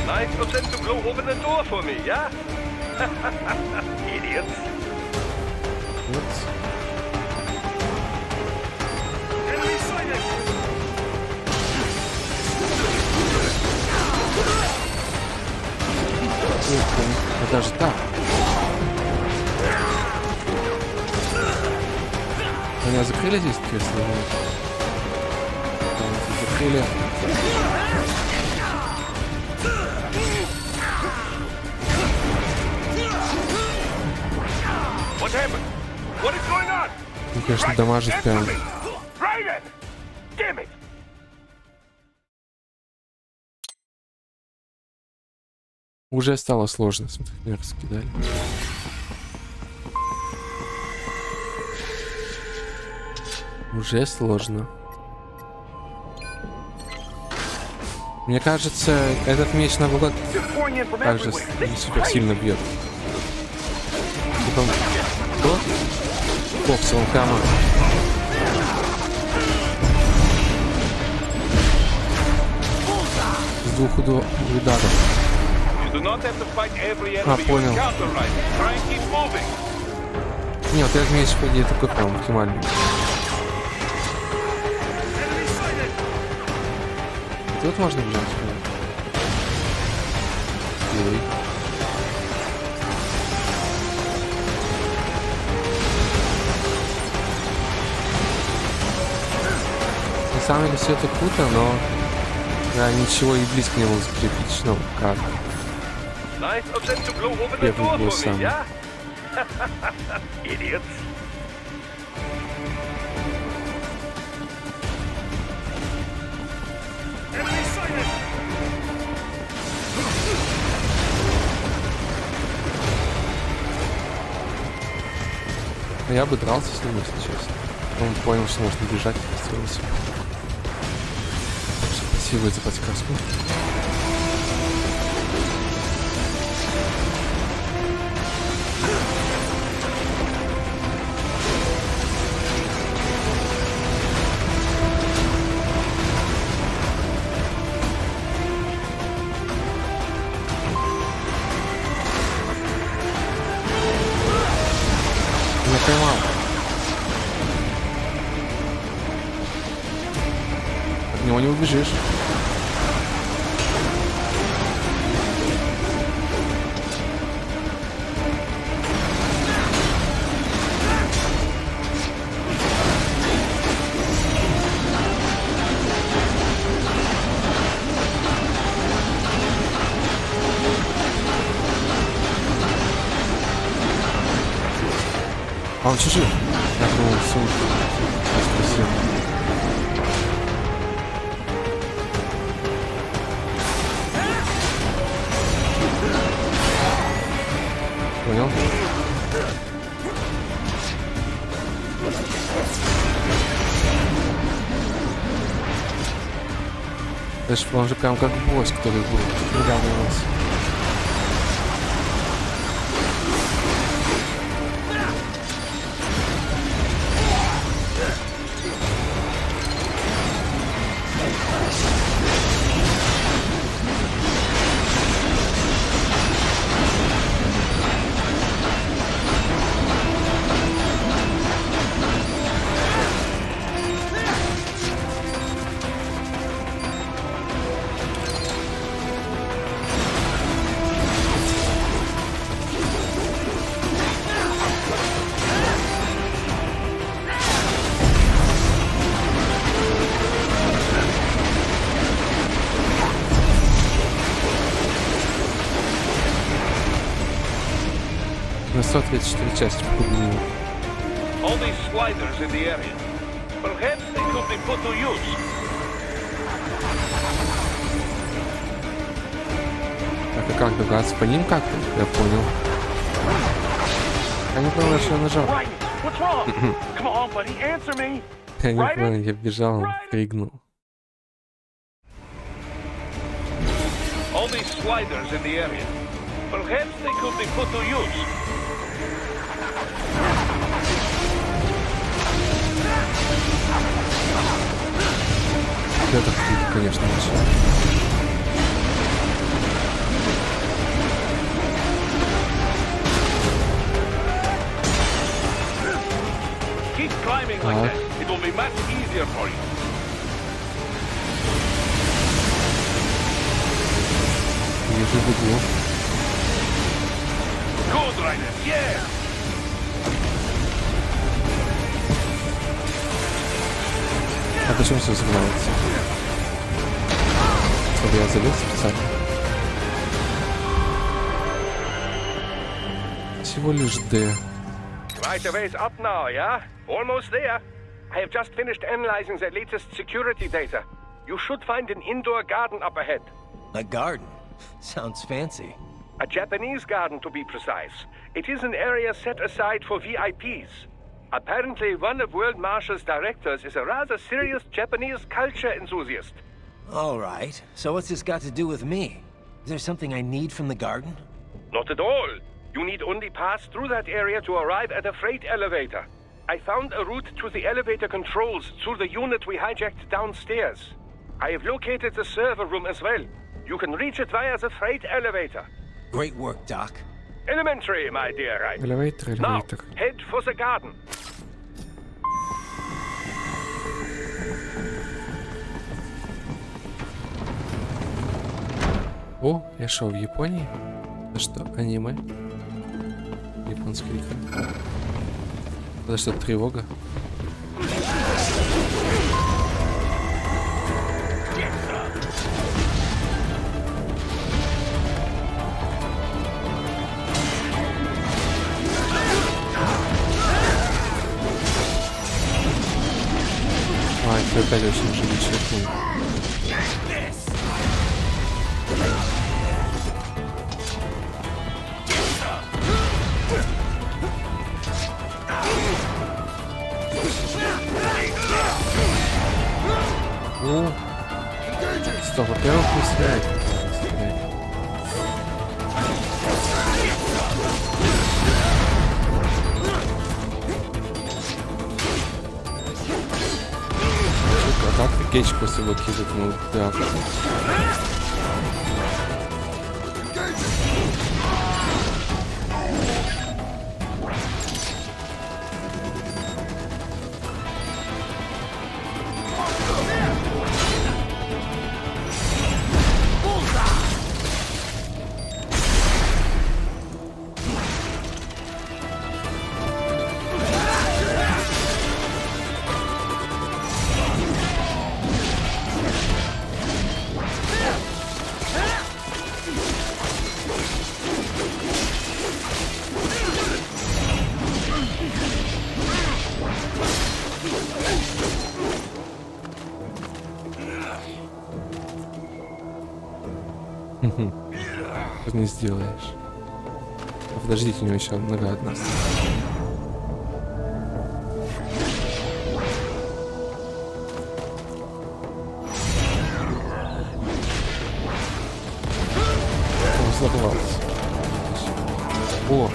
Nice of them to blow open the door for me, yeah? Idiots. Вот. Enemy sighted. Это даже так. Меня закрыли здесь, интересно? Закрыли. What happened? What is going on? Ну, конечно, дамажит прям. Raiden! Damn it! Уже стало сложно. Смотри, меня раскидали. Уже сложно. Мне кажется, этот меч наоборот также не супер сильно бьет. Типа, вот, бокс, он прямо. С двух ударов. А, понял. Не, вот этот меч, по идее, такой прям максимальный. Тут можно бежать. Ой. На самом деле все это круто, но я ничего и близко не могу закрепить, ну как. Первый был сам. Я бы дрался с ним, если честно. Он понял, что можно бежать и построился. Спасибо за подсказку. Поймал. От него не убежишь. А он чужой. Я думал, сумку. Спасибо. Понял? Это же он же прям как босс, который будет рядом у нас. На 134 части погубил. All these sliders in the area. Perhaps they could be put to use. Так, а как добраться по ним как-то? Я понял. Я не понял, что я нажал. Я не понял, я бежал, он прыгнул. All these sliders in the area. Perhaps they could be put to use. Это конечно, очень. be much easier for you. Вижу в углу. Good, Ryder, yeah! А почему все взрывается? Чтобы я залез специально. Всего лишь D. Right a ways up now, yeah? Almost there. I have just finished analyzing the latest security data. You should find an indoor garden up ahead. A garden? Sounds fancy. A Japanese garden, to be precise. It is an area set aside for VIPs. Apparently, one of World Marshall's directors is a rather serious Japanese culture enthusiast. All right. So what's this got to do with me? Is there something I need from the garden? Not at all. You need only pass through that area to arrive at a freight elevator. I found a route to the elevator controls through the unit we hijacked downstairs. I have located the server room as well. You can reach it via the freight elevator. Great work, Doc. Elementary, my dear. Right? Elevator. Now, head for the garden. О, я шел в Японии. Это что, аниме? Японский игра. Это что, тревога? А, это опять очень живичный. О, стоп, во-первых, не стрелять. А как ты кетчку с собой кидать? Ну, да. Что не сделаешь. А подождите, у него еще нога одна. Он взорвался. О!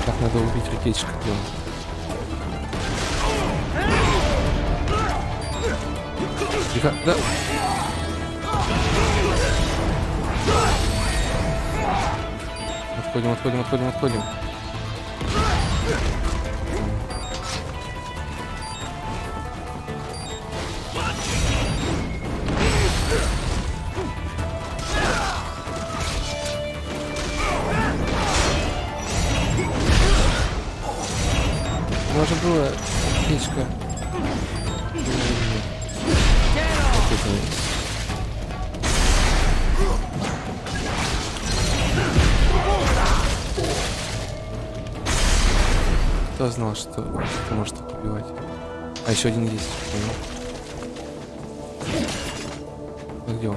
Так надо убить ракетчика делать. Тихо, да. Отходим. Можно было птичка. Кто знал, что это может убивать? А еще один есть, понял? Ну, где он?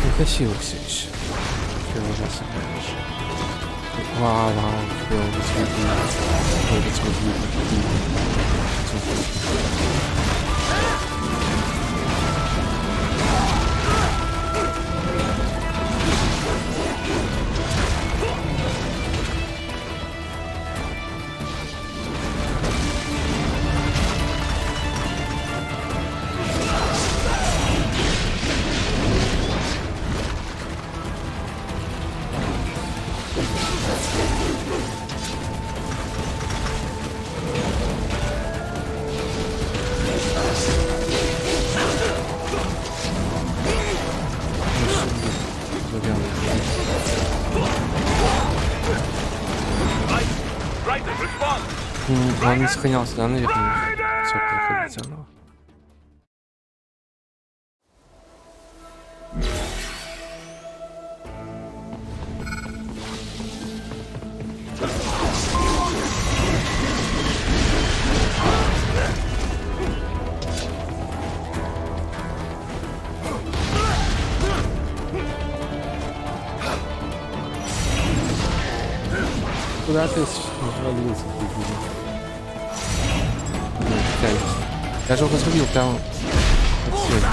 Не тащил все еще. Первый раз играешь. Вау, Он не сохранялся, да, наверное? Все, проходит заново. Куда ты развалился? Я же его разрубил прямо отсюда.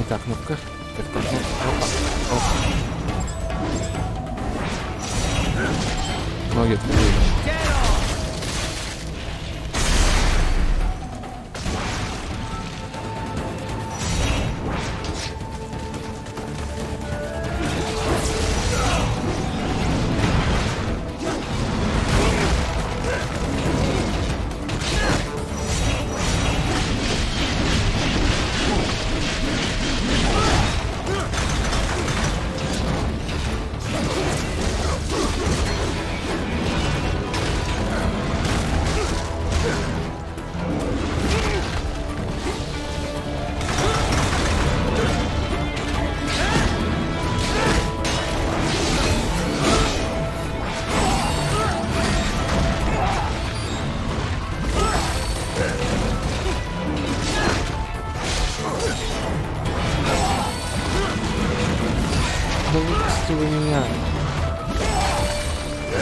Так, ну-ка. Ноги открыли. Да выпусти вы меня.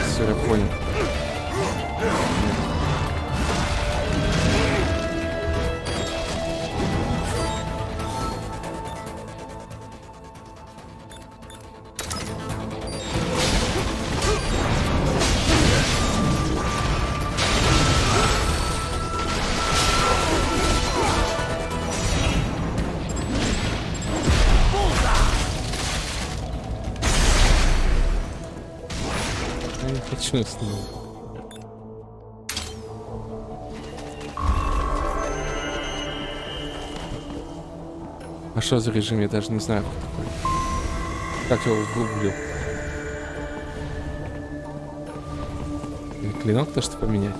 Все, я понял. Хочу с ним. А что за режим? Я даже не знаю, как его вглублю. Клинок то, что поменять.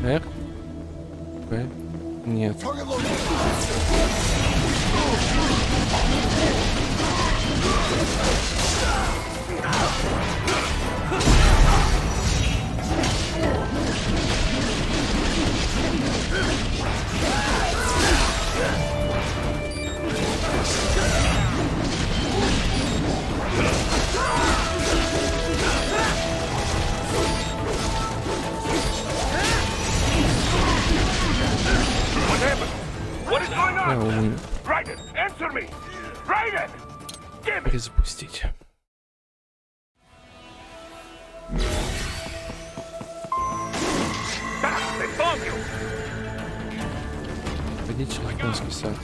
R? P? Нет. Перезапустить. Пойдите в японский сад.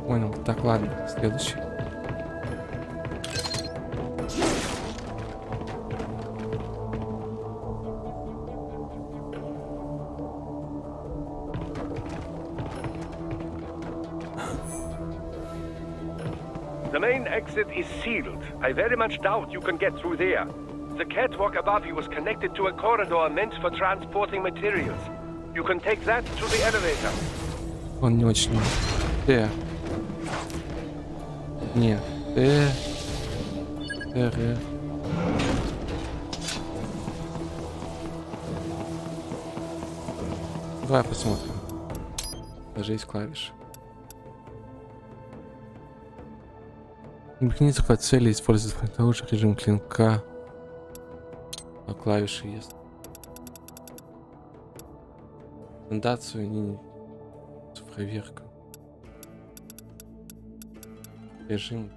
Понял. Так, ладно. Следующий. The main exit is sealed. I very much doubt you can get through there. The catwalk above you is connected to a corridor meant for transporting materials. You can take that to the elevator. Он не очень... Нет. Давай посмотрим. Даже есть клавиши. Механизм захват цели использует того же режим клинка. А клавиши есть. Фундацию не... Проверка. Режим.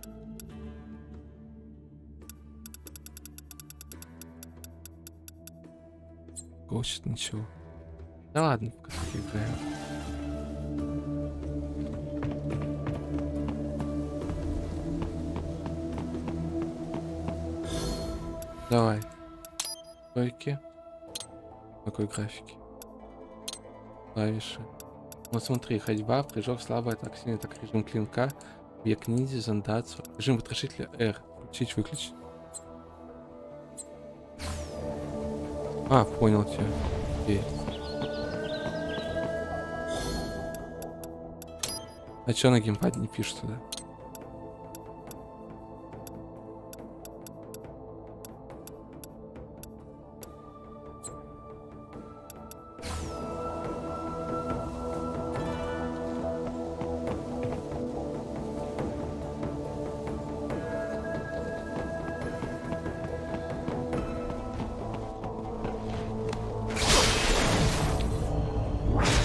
Хочет ничего. Да ладно, пока играем. Давай. Стойки. Какой графики? Клавиши. Вот смотри, ходьба, прыжок, слабая, так сильно, так режим клинка, век ниндзя, зондацию. Режим потрошителя R. Включить, выключить. А, понял тебя. Окей. А чё на геймпаде не пишут туда?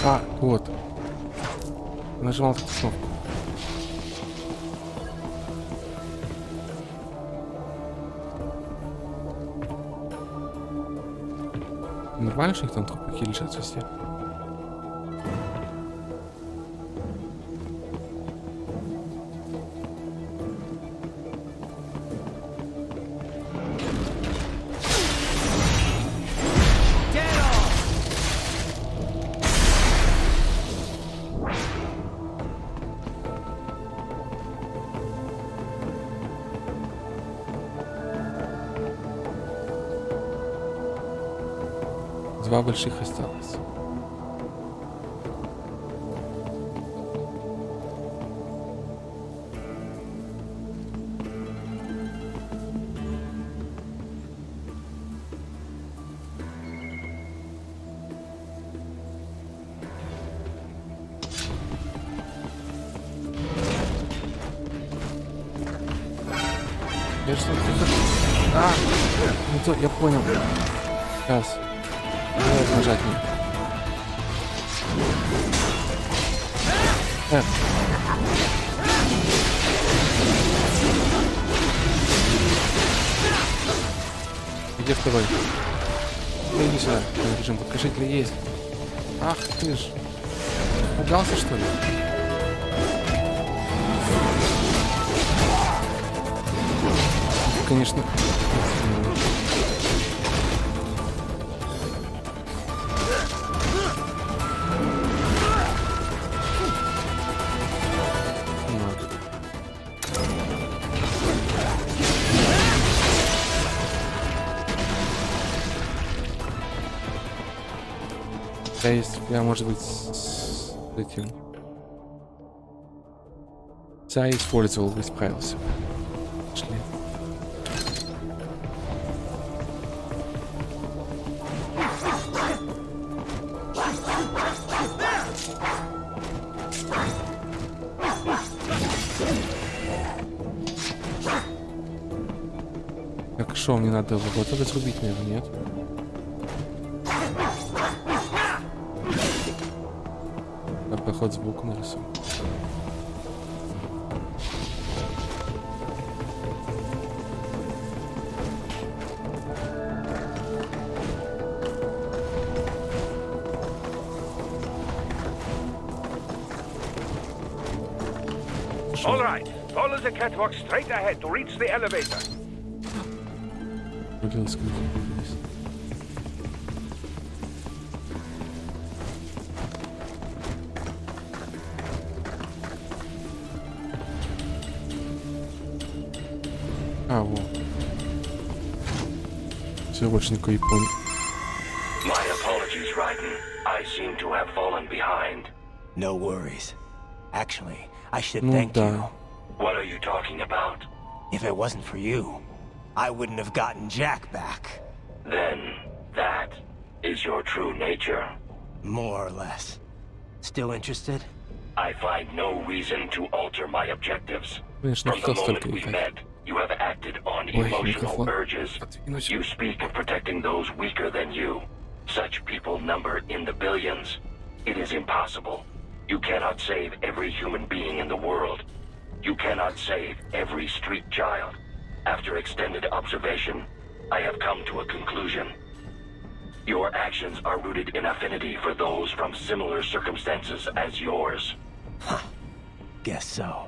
А, вот. Нажимал эту кнопку. Нормально, что их там трупаки лежат везде? Два больших осталось. Я что-то... А! Не то, я понял. Сейчас. Нажать мне. Где второй? Иди сюда. Режим подкашителя есть. Ах ты ж. Пугался, что ли? Конечно. Да, если я, может быть, с этим... Царь использовал бы, справился. Шли. Так, что мне надо вот это срубить, наверное, нет? А проход сбоку нарисую. All right, follow the catwalk straight ahead to reach the elevator. А, вот. Все, больше никакой Японии. My apologies, Raiden. I seem to have fallen behind. No worries. Actually, I should thank you. What are you talking about? If it wasn't for you, I wouldn't have gotten Jack back. Then, that is your true nature. More or less. Still interested? I find no reason to alter my objectives. From the moment we met, you have acted on emotional urges. You speak of protecting those weaker than you. Such people number in the billions. It is impossible. You cannot save every human being in the world. You cannot save every street child. After extended observation, I have come to a conclusion. Your actions are rooted in affinity for those from similar circumstances as yours. Huh. Guess so.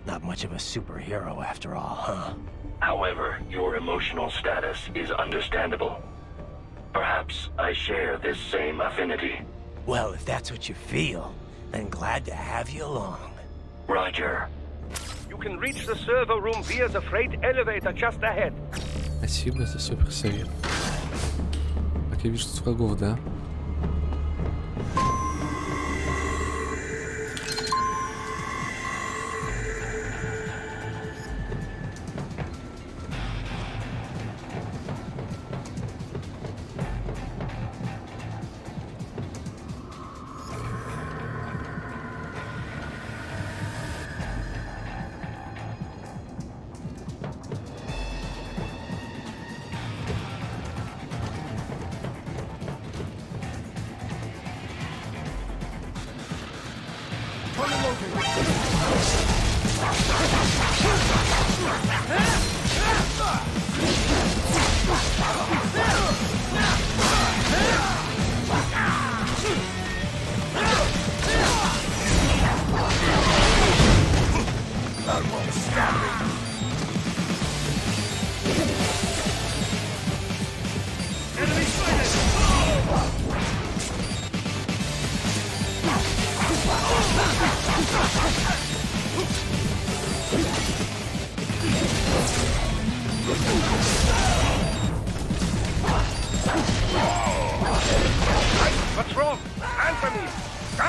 Not much of a superhero after all, huh? However, your emotional status is understandable. Perhaps I share this same affinity. Well, if that's what you feel, then glad to have you along. Roger. You can reach the server room via the freight elevator just ahead. Спасибо за супер совет. Так, я вижу тут врагов, да?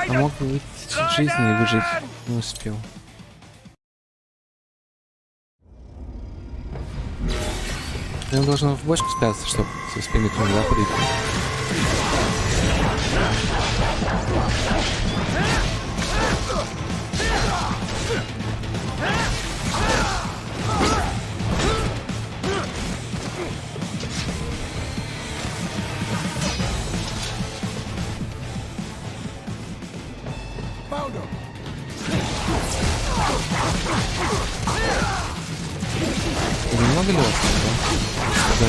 А мог бы вытащить жизни и выжить, не успел. Он должен в бочку спрятаться, чтобы со спины туда прыгнуть. Немного ли вас, да?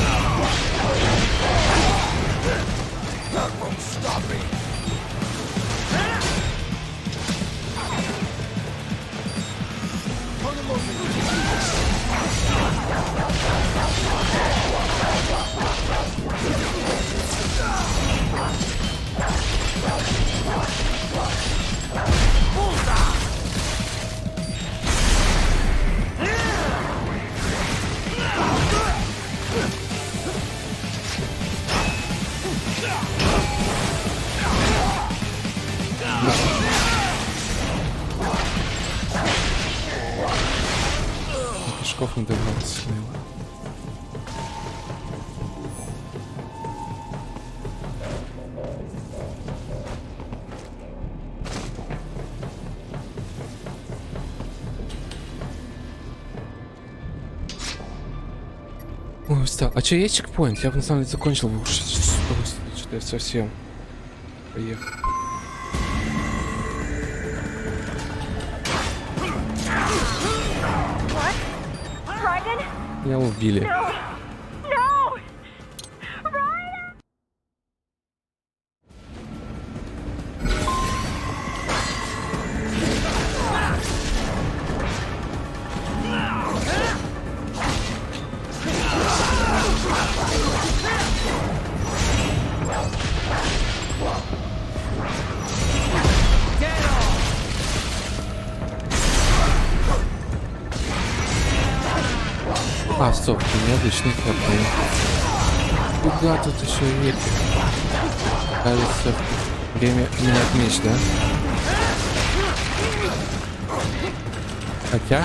прыжков не добрался до него. Ой, устал. А че есть чекпоинт? Я бы на самом деле закончил бы уж. Что-то я совсем поехал. Меня убили. А, стоп, у меня обычный хп. Куда тут еще ветер? Кажется, время менять меч, да? Хотя...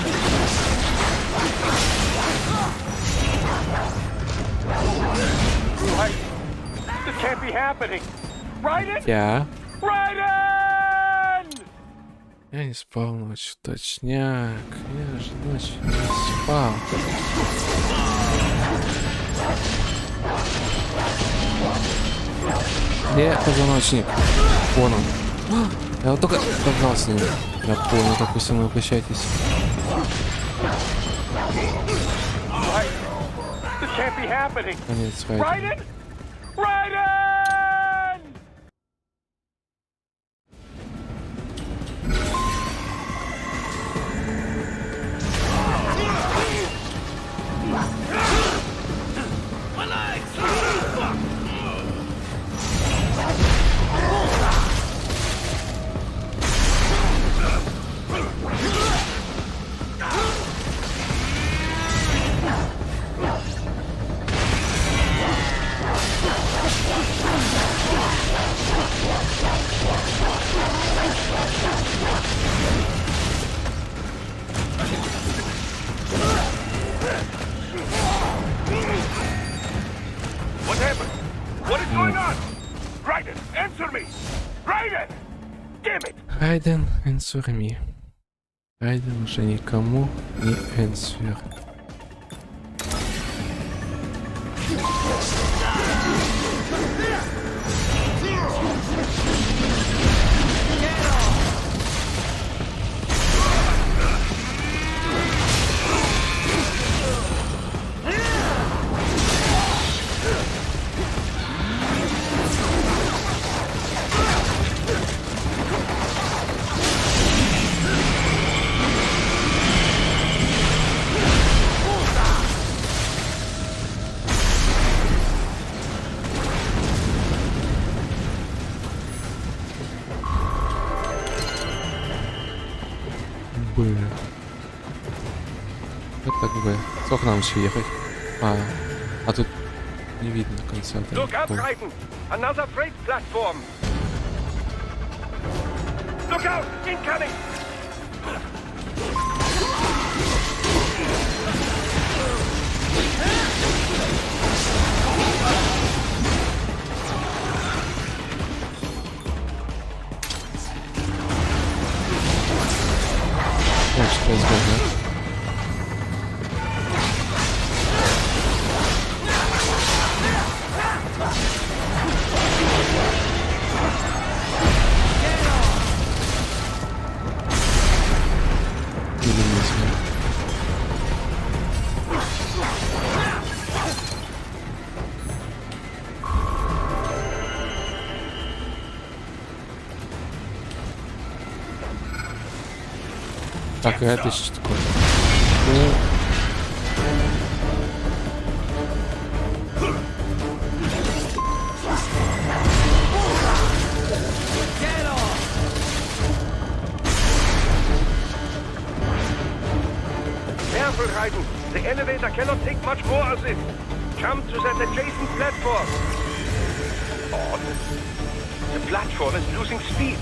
Я не спал ночью, точняк. Я же ночью не спал. Где позвоночник? Вон он. Я вот только добрался до него. Я понял, как вы со мной прощаетесь. Конец Райден. Райден, answer me. Райден уже никому не answer. Вот так бы. Сколько нам еще ехать? А тут не видно конца. Look out, Raiden! Another freight platform! Look out! Incoming! Значит, возможно. Так, и это что такое? Careful, Raiden. The elevator cannot take much more assist. Jump to that adjacent platform. Oh, the platform is losing speed.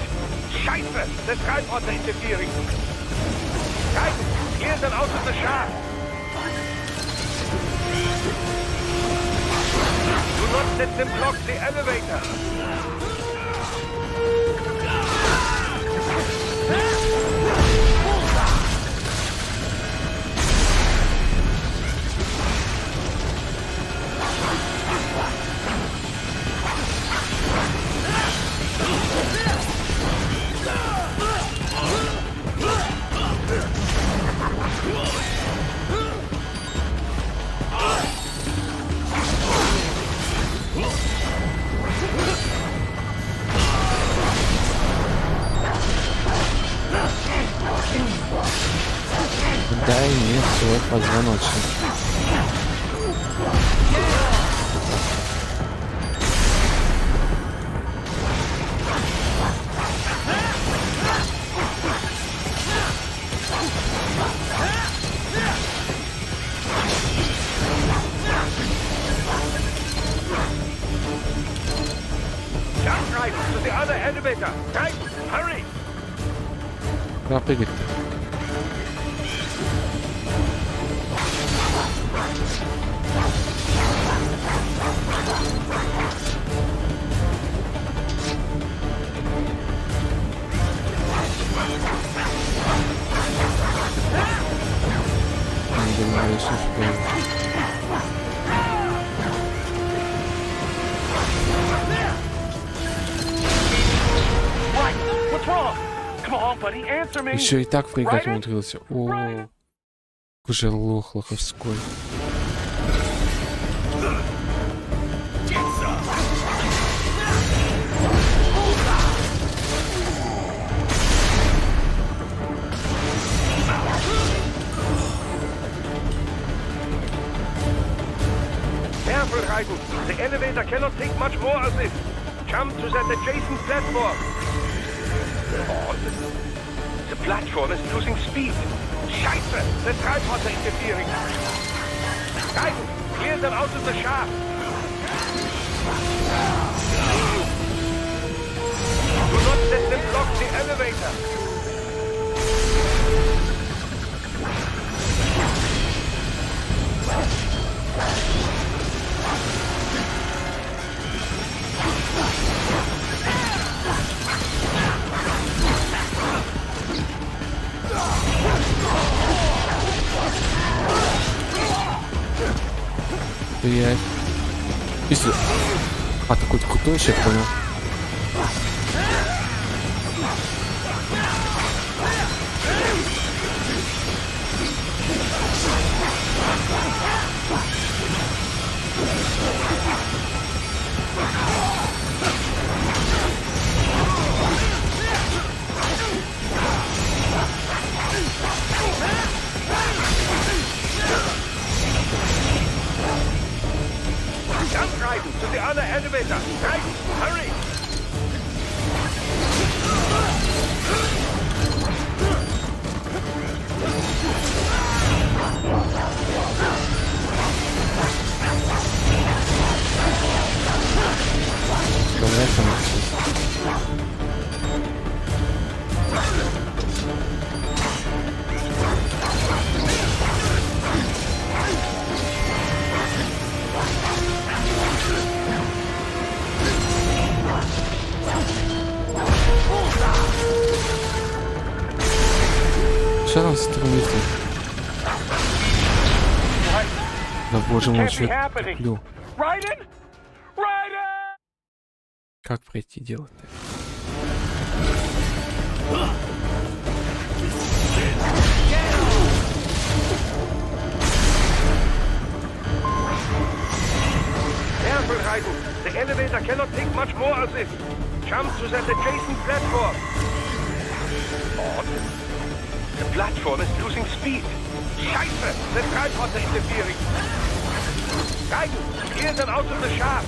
Scheiße! The transporter interfering. Raiden, clear them out of the shaft. Do not let them block the elevator. Дай мне свой позвоночник. Jump right to the other elevator. Right, hurry. Куда прыгать-то? Не думаю, что успею. What's wrong? Come on, buddy, answer me. Еще и так прыгать умудрился. О, уже лох лоховской. Careful, Raiden. The elevator cannot take much more of this. Jump to that adjacent platform. Oh, the platform is losing speed. Scheiße! The tripods are interfering. Raiden, clear them out of the shaft. Do not let them block the elevator. Стоять. Если... А, такой крутой, я понял. Jump, Raiden, to the other elevator. Raiden, hurry! Что там с этим? Да боже мой, что я туплю. Как пройти дело-то? Careful, Raiden. The elevator cannot take much more of this. Jump to that adjacent platform. Oh, the platform is losing speed. Scheiße! The tripods are interfering. Raiden, clear them out of the shaft.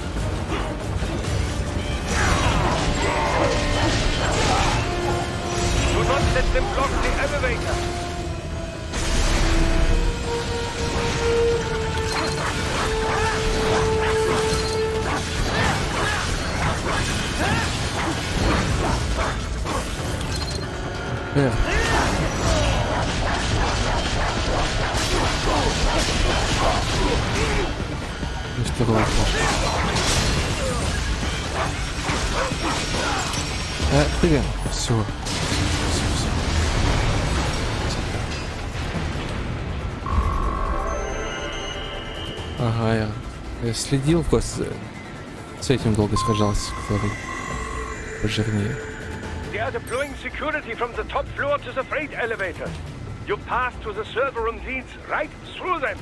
Do not let them block the elevator. здорово. Блин, все. Ага, я следил просто с этим долго сражался, который пожирнее. They are deploying security from the top floor to the freight elevator. Your path to the server room leads right through them.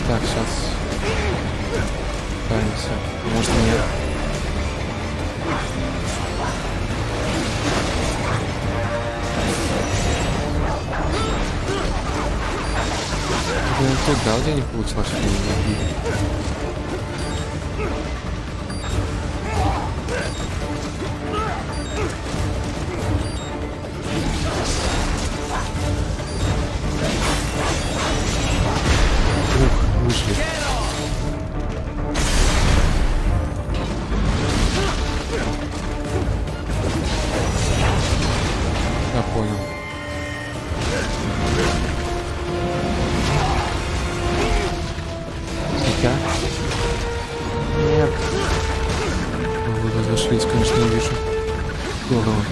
Так, сейчас пытаемся. Может, нет. Блин, тут да, где не получилось, что не убили. Вышли. Я понял. Хотя? Нет. Вы разошлись, конечно, не вижу. Здорово.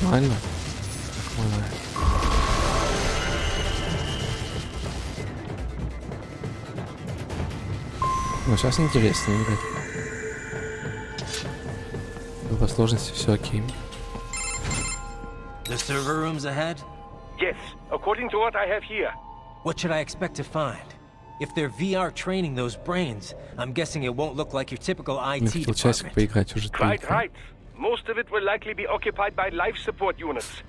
Нормально? Нормально. Ну, сейчас интересно играть. По сложности все окей. The server rooms ahead? Yes, according to what I have here. What should I expect to find? If they're VR training those brains, I'm guessing it won't look like your typical IT department. Поиграть уже. Quite right. Most of it will likely be occupied by life support units.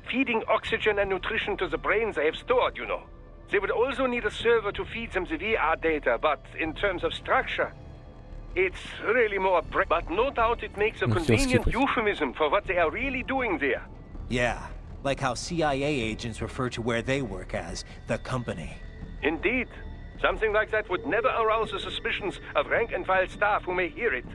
Feeding oxygen and nutrition to the brains they have stored, you know. They would also need a server to feed them the VR data, but in terms of structure, it's really more but no doubt it makes a convenient euphemism for what they are really doing there. Yeah, like how CIA agents refer to where they work as the company. Indeed. Something like that would never arouse the suspicions of rank-and-file staff who may hear it.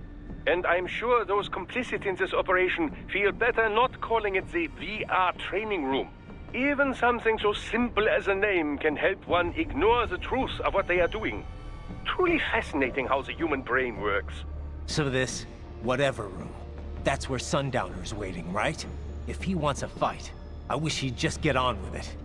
And I'm sure those complicit in this operation feel better not calling it the VR training room. Even something so simple as a name can help one ignore the truth of what they are doing. Truly fascinating how the human brain works. So this, whatever room, that's where Sundowner's waiting, right? If he wants a fight, I wish he'd just get on with it.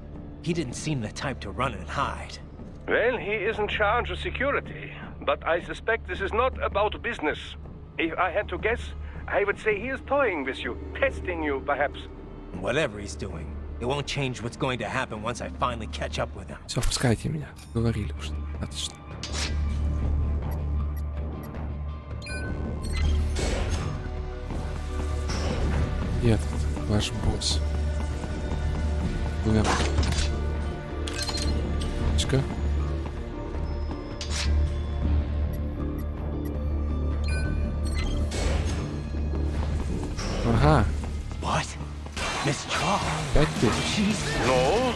He didn't seem the type to run and hide. Well, he is in charge of security, but I suspect this is not about business. If I had to guess, I would say he is toying with you, testing you, perhaps. Whatever he's doing, it won't change what's going to happen once I finally catch up with him. Все, пускайте меня. Говорили уже. Отлично. Где этот ваш босс? Умер. Чка. Ага. What? Miss Charles? She's... No.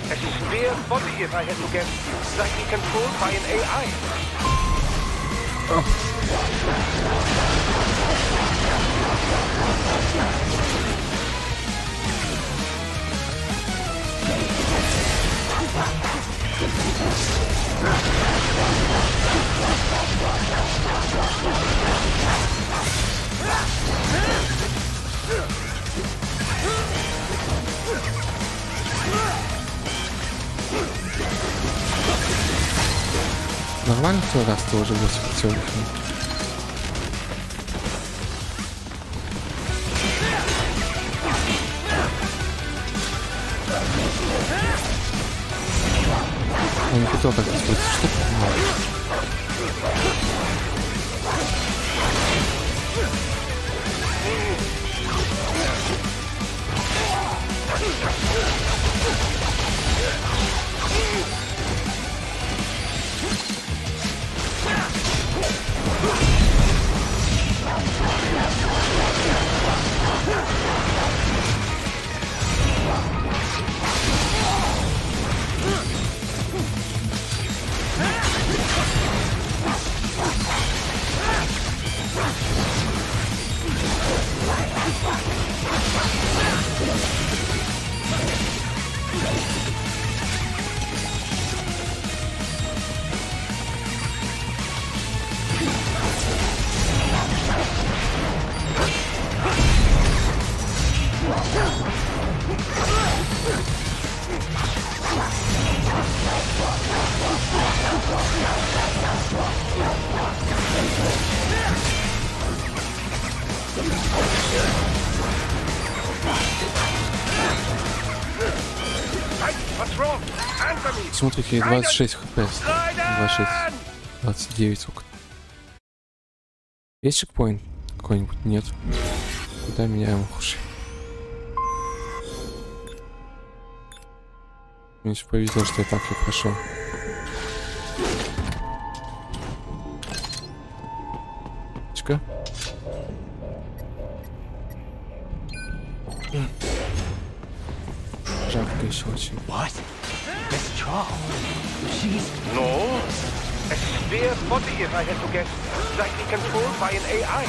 A spare body, if I had to guess. Slightly controlled by an AI. нормально второй раз тоже был сопротивление. Я не хотел так использовать штуку, но... Смотрите, 26 хп, 26, 29 сколько. Есть чекпоинт какой-нибудь? Нет. Куда меняем уши? Мне повезло, что я так и прошел. Чека. Жарко еще очень. No. A spare body, if I had to guess. Likely controlled by an AI.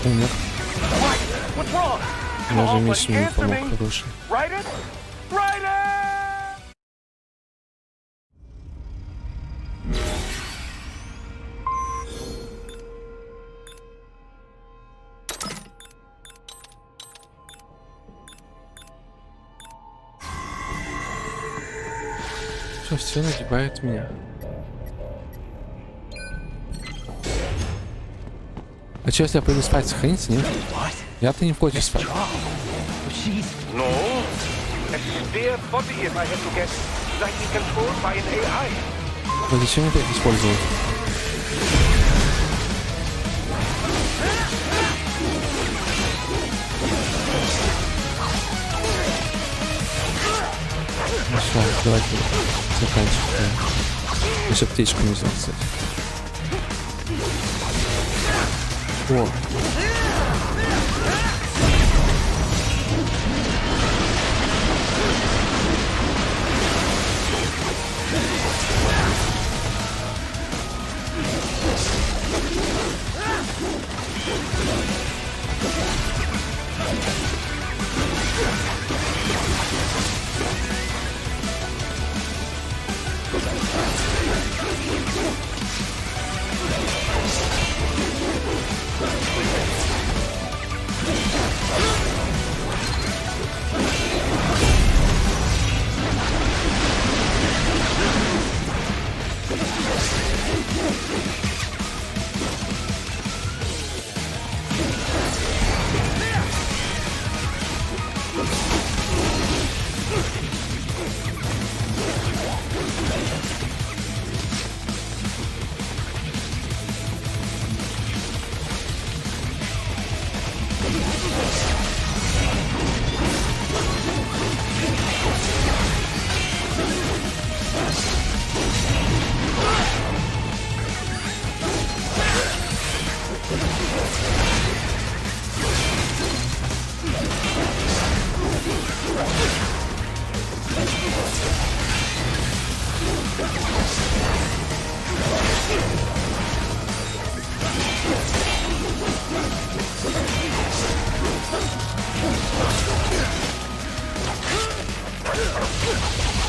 Умер. What's wrong? Даже меч мне не помог, хороший. Ride it? Ride it! Что, все нагибает меня. А что, если я пойду спать, сохранится, нет? Я-то не против спать. No. A spare body, if I had to guess. Likely controlled by an AI. Но зачем я это использовать? Ну что, давайте заканчиваем. Еще аптечку не взял, кстати. О!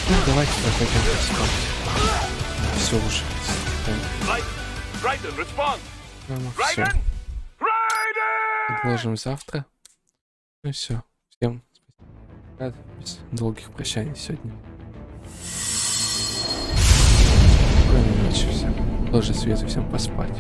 Ну, давайте проходим спать. Все уже. Все. Отложим завтра. Ну все. Всем спасибо. Без долгих прощаний сегодня. Спокойной ночи всем. Тоже свету всем поспать.